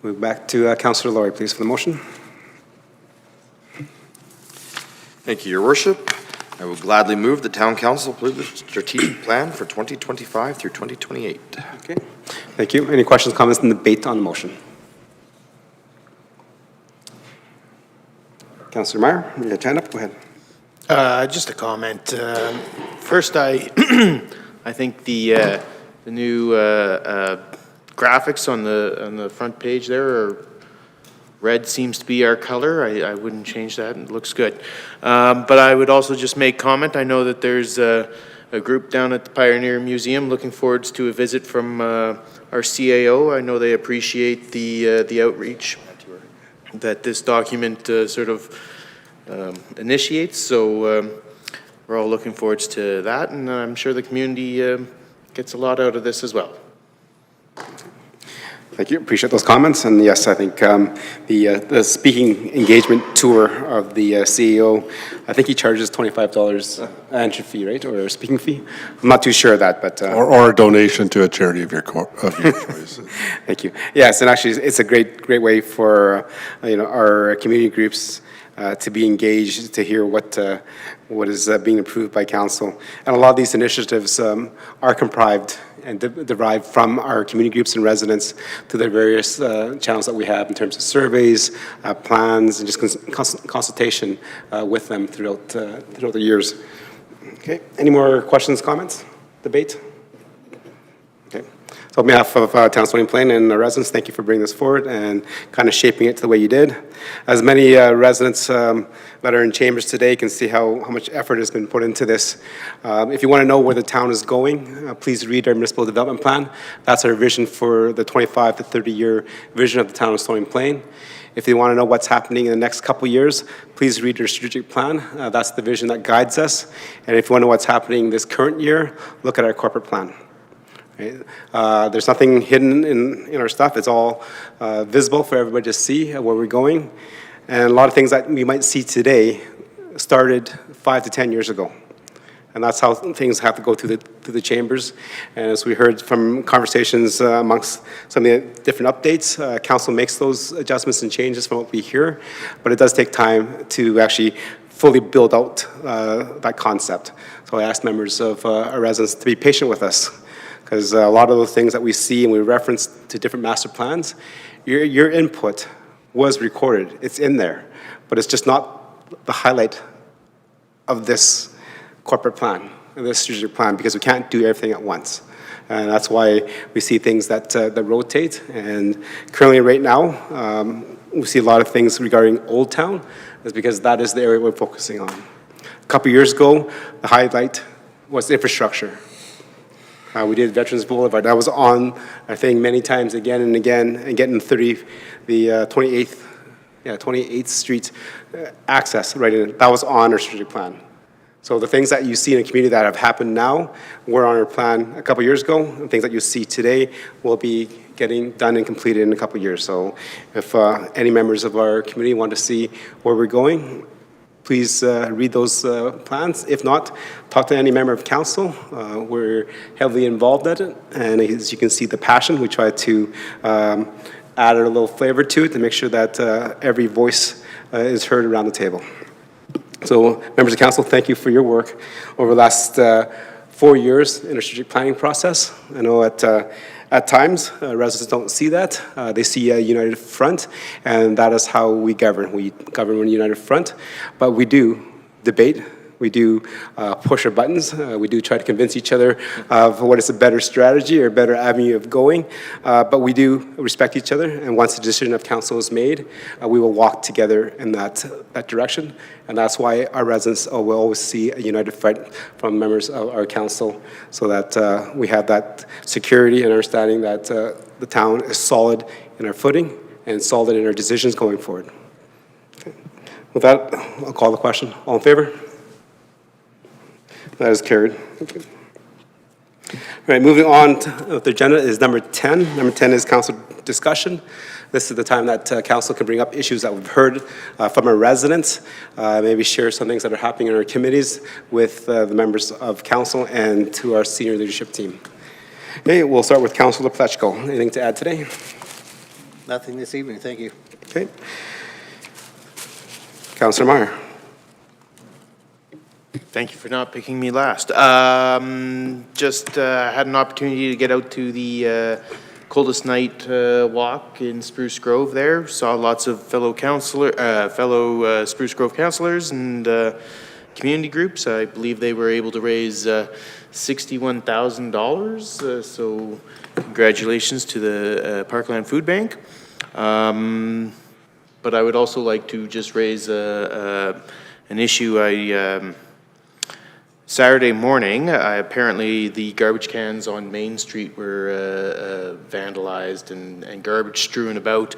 Move back to Councillor Laurie, please, for the motion. Thank you, Your Worship. I will gladly move the Town Council approve the strategic plan for 2025 through 2028. Okay, thank you. Any questions, comments, and debate on the motion? Councillor Meyer, you got your hand up, go ahead. Just a comment. First, I think the new graphics on the front page there are red seems to be our color. I wouldn't change that. It looks good. But I would also just make comment. I know that there's a group down at the Pioneer Museum looking forward to a visit from our CAO. I know they appreciate the outreach that this document sort of initiates. So we're all looking forward to that, and I'm sure the community gets a lot out of this as well. Thank you. Appreciate those comments. And yes, I think the speaking engagement tour of the CEO, I think he charges $25 entry fee, right, or a speaking fee. I'm not too sure of that, but or a donation to a charity of your choice. Thank you. Yes, and actually, it's a great way for our community groups to be engaged, to hear what is being approved by council. And a lot of these initiatives are comprised and derived from our community groups and residents to the various channels that we have in terms of surveys, plans, and just consultation with them throughout the years. Okay, any more questions, comments, debate? Okay. So on behalf of Council William Plain and the residents, thank you for bringing this forward and kind of shaping it to the way you did. As many residents that are in chambers today can see how much effort has been put into this. If you want to know where the town is going, please read our municipal development plan. That's our vision for the 25 to 30-year vision of the town of Stony Plain. If you want to know what's happening in the next couple of years, please read our strategic plan. That's the vision that guides us. And if you want to know what's happening this current year, look at our corporate plan. Right? There's nothing hidden in our stuff. It's all visible for everybody to see where we're going. And a lot of things that we might see today started 5 to 10 years ago. And that's how things have to go through the chambers. And as we heard from conversations amongst some of the different updates, council makes those adjustments and changes from what we hear. But it does take time to actually fully build out that concept. So I ask members of our residents to be patient with us, because a lot of those things that we see and we reference to different master plans, your input was recorded. It's in there, but it's just not the highlight of this corporate plan, this strategic plan, because we can't do everything at once. And that's why we see things that rotate. And currently right now, we see a lot of things regarding Old Town, is because that is the area we're focusing on. A couple years ago, the highlight was infrastructure. We did Veterans Boulevard. That was on, I think, many times again and again, and getting the 28th Street access right in. That was on our strategic plan. So the things that you see in a community that have happened now were on our plan a couple years ago, and things that you see today will be getting done and completed in a couple years. So if any members of our community want to see where we're going, please read those plans. If not, talk to any member of council. We're heavily involved in it, and as you can see the passion, we try to add a little flavor to it to make sure that every voice is heard around the table. So, members of council, thank you for your work over the last 4 years in our strategic planning process. I know at times, residents don't see that. They see a united front, and that is how we govern. We govern with a united front, but we do debate. We do push our buttons. We do try to convince each other of what is a better strategy or a better avenue of going. But we do respect each other, and once the decision of council is made, we will walk together in that direction. And that's why our residents will always see a united front from members of our council, so that we have that security and understanding that the town is solid in our footing and solid in our decisions going forward. Okay. With that, I'll call the question. All in favor? That is carried. Okay. All right, moving on to the agenda is number 10. Number 10 is council discussion. This is the time that council can bring up issues that we've heard from our residents, maybe share some things that are happening in our committees with the members of council and to our senior leadership team. Okay, we'll start with Councilor Pletchko. Anything to add today? Nothing this evening, thank you. Okay. Councilor Meyer. Thank you for not picking me last. Just had an opportunity to get out to the coldest night walk in Spruce Grove there. Saw lots of fellow Spruce Grove councilors and community groups. I believe they were able to raise $61,000. So congratulations to the Parkland Food Bank. But I would also like to just raise an issue. Saturday morning, apparently the garbage cans on Main Street were vandalized and garbage strewn about.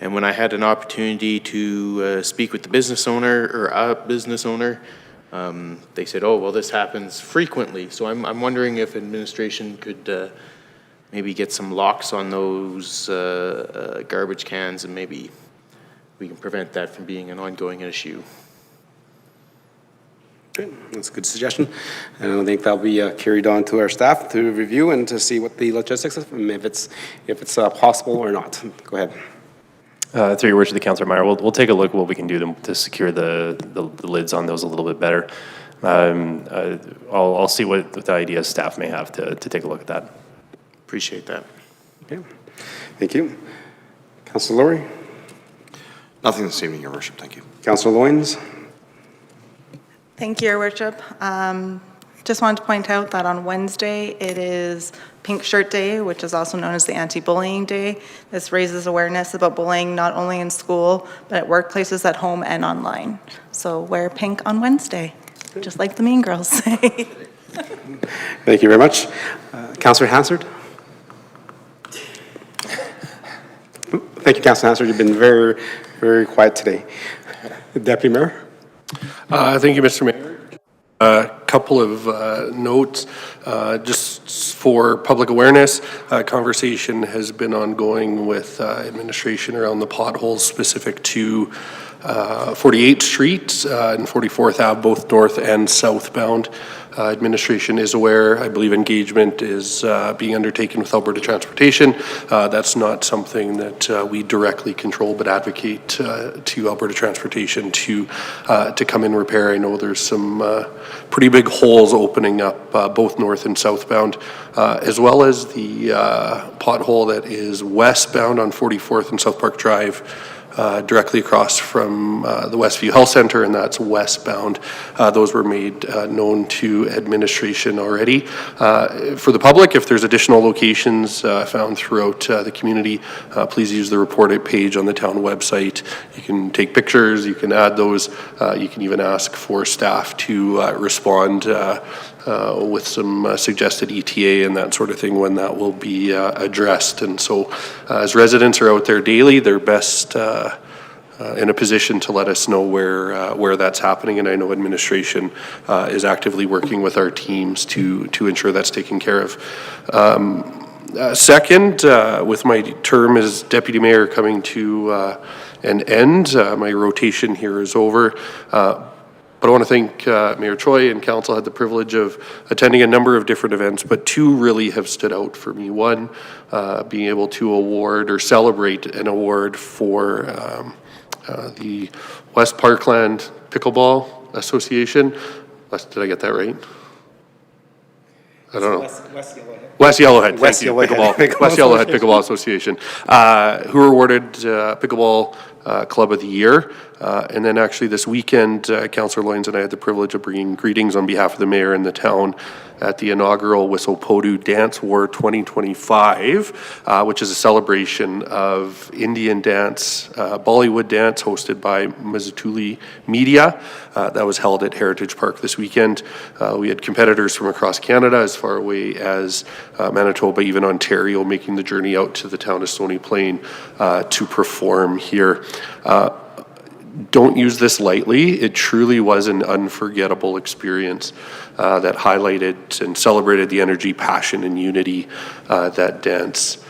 And when I had an opportunity to speak with the business owner, or a business owner, they said, oh, well, this happens frequently. So I'm wondering if administration could maybe get some locks on those garbage cans, and maybe we can prevent that from being an ongoing issue. Okay, that's a good suggestion. And I think that'll be carried on to our staff to review and to see what the logistics is, and if it's possible or not. Go ahead. Through your worship, the Councillor Meyer, we'll take a look at what we can do to secure the lids on those a little bit better. I'll see what the ideas staff may have to take a look at that. Appreciate that. Okay, thank you. Councillor Laurie? Nothing this evening, Your Worship, thank you. Councillor Loyens? Thank you, Your Worship. Just wanted to point out that on Wednesday, it is Pink Shirt Day, which is also known as the Anti-Bullying Day. This raises awareness about bullying not only in school, but at workplaces, at home, and online. So wear pink on Wednesday, just like the Mean Girls say. Thank you very much. Councillor Hansard? Thank you, Councillor Hansard. You've been very, very quiet today. Deputy Mayor? Thank you, Mr. Mayor. A couple of notes, just for public awareness. Conversation has been ongoing with administration around the potholes specific to 48th Street and 44th Ave, both north and southbound. Administration is aware. I believe engagement is being undertaken with Alberta Transportation. That's not something that we directly control, but advocate to Alberta Transportation to come in repair. I know there's some pretty big holes opening up both north and southbound, as well as the pothole that is westbound on 44th and South Park Drive. Directly across from the Westview Health Center, and that's westbound. Those were made known to administration already. For the public, if there's additional locations found throughout the community, please use the reported page on the town website. You can take pictures, you can add those, you can even ask for staff to respond with some suggested ETA and that sort of thing when that will be addressed. And so as residents are out there daily, they're best in a position to let us know where that's happening, and I know administration is actively working with our teams to ensure that's taken care of. Second, with my term as deputy mayor coming to an end, my rotation here is over. But I want to thank Mayor Choi and council. Had the privilege of attending a number of different events, but two really have stood out for me. One, being able to award or celebrate an award for the West Parkland Pickleball Association. Did I get that right? I don't know. West Yellowhead, thank you, pickleball, West Yellowhead Pickleball Association, who were awarded Pickleball Club of the Year. And then actually this weekend, Councillor Loyens and I had the privilege of bringing greetings on behalf of the mayor and the town at the inaugural Whistle Podu Dance War 2025, which is a celebration of Indian dance, Bollywood dance hosted by Mazatuli Media. That was held at Heritage Park this weekend. We had competitors from across Canada, as far away as Manitoba, even Ontario, making the journey out to the town of Stony Plain to perform here. Don't use this lightly. It truly was an unforgettable experience that highlighted and celebrated the energy, passion, and unity that dance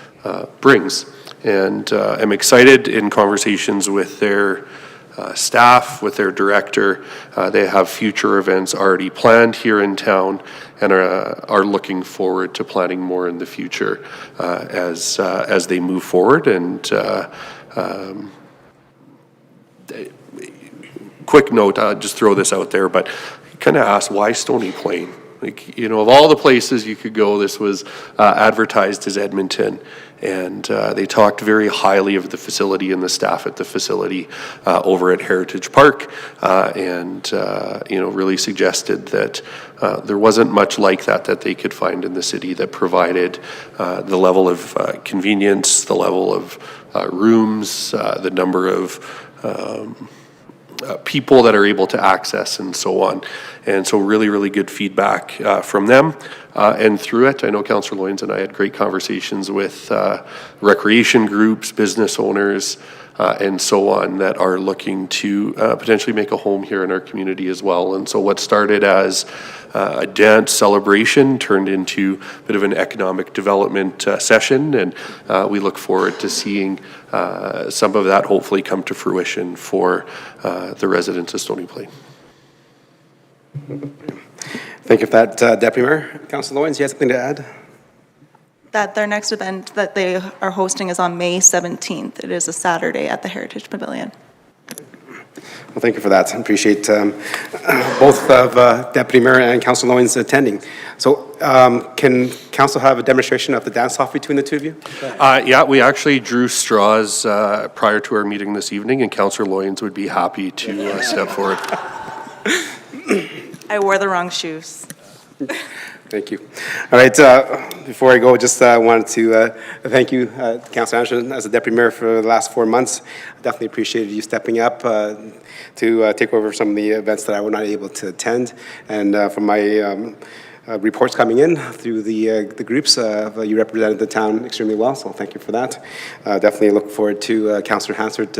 brings. And I'm excited in conversations with their staff, with their director. They have future events already planned here in town and are looking forward to planning more in the future as they move forward. And quick note, I'll just throw this out there, but kind of asked, why Stony Plain? Like, you know, of all the places you could go, this was advertised as Edmonton. And they talked very highly of the facility and the staff at the facility over at Heritage Park, and you know, really suggested that there wasn't much like that they could find in the city that provided the level of convenience, the level of rooms, the number of people that are able to access and so on. And so really, really good feedback from them. And through it, I know Councillor Loyens and I had great conversations with recreation groups, business owners, and so on that are looking to potentially make a home here in our community as well. And so what started as a dance celebration turned into a bit of an economic development session, and we look forward to seeing some of that hopefully come to fruition for the residents of Stony Plain. Thank you for that, Deputy Mayor. Councillor Loyens, you have something to add? That their next event that they are hosting is on May 17th. It is a Saturday at the Heritage Pavilion. Well, thank you for that. I appreciate both of Deputy Mayor and Councillor Loyens attending. So can Council have a demonstration of the dance-off between the two of you? Yeah, we actually drew straws prior to our meeting this evening, and Councillor Loyens would be happy to step forward. I wore the wrong shoes. Thank you. All right, before I go, just wanted to thank you, Councillor Anderson, as a Deputy Mayor for the last 4 months. I definitely appreciated you stepping up to take over some of the events that I was not able to attend. And from my reports coming in through the groups, you represented the town extremely well, so thank you for that. Definitely look forward to Councillor Hansard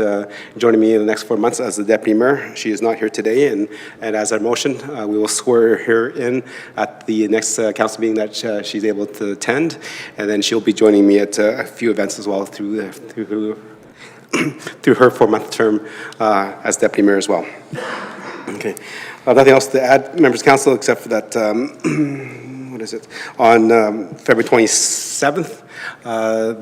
joining me in the next 4 months as the Deputy Mayor. She is not here today, and as our motion, we will swear her in at the next council meeting that she's able to attend, and then she'll be joining me at a few events as well through through her 4-month term as Deputy Mayor as well. Okay. Nothing else to add, members of council, except for that, what is it? On February 27th,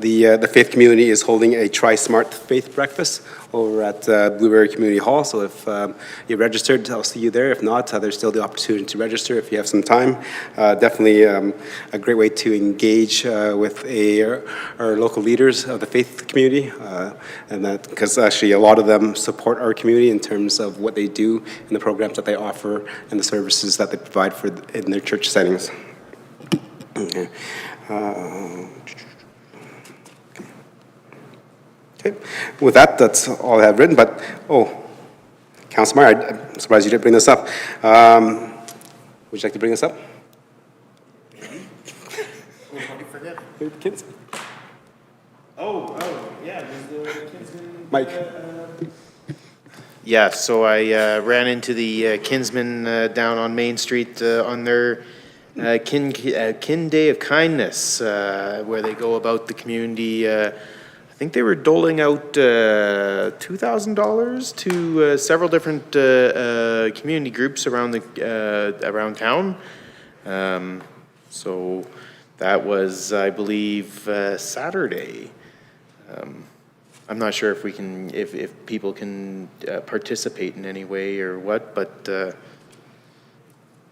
the faith community is holding a Try Smart Faith Breakfast over at Blueberry Community Hall. So if you're registered, I'll see you there. If not, there's still the opportunity to register if you have some time. Definitely a great way to engage with our local leaders of the faith community, and that because actually a lot of them support our community in terms of what they do and the programs that they offer and the services that they provide for in their church settings. Okay. Okay. With that, that's all I have written, but, Councilor Meyer, I'm surprised you didn't bring this up. Would you like to bring this up? Kids? Yeah, there's the Kinsman. Mike. Yeah, so I ran into the Kinsmen down on Main Street on their Kin Day of Kindness, where they go about the community. I think they were doling out $2,000 to several different community groups around around town. So that was, I believe, Saturday. I'm not sure if we can, if people can participate in any way or what, but the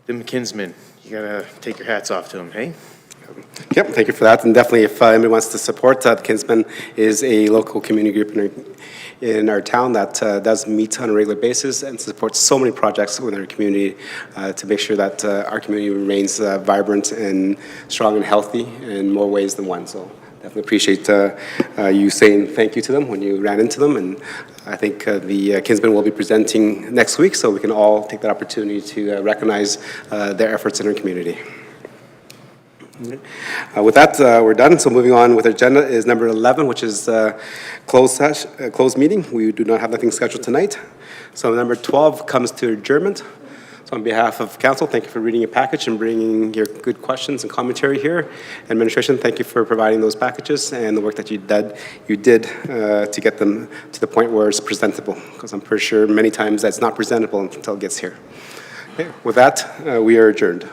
McKinsman, you gotta take your hats off to them, hey? Yep, thank you for that. And definitely, if anybody wants to support, the Kinsman is a local community group in our town that does meet on a regular basis and supports so many projects within our community to make sure that our community remains vibrant and strong and healthy in more ways than one. So definitely appreciate you saying thank you to them when you ran into them. And I think the Kinsman will be presenting next week, so we can all take that opportunity to recognize their efforts in our community. With that, we're done. So moving on with our agenda is number 11, which is closed meeting. We do not have anything scheduled tonight. So number 12 comes to adjournment. So on behalf of council, thank you for reading your package and bringing your good questions and commentary here. Administration, thank you for providing those packages and the work that you did to get them to the point where it's presentable, because I'm pretty sure many times that's not presentable until it gets here. Okay, with that, we are adjourned.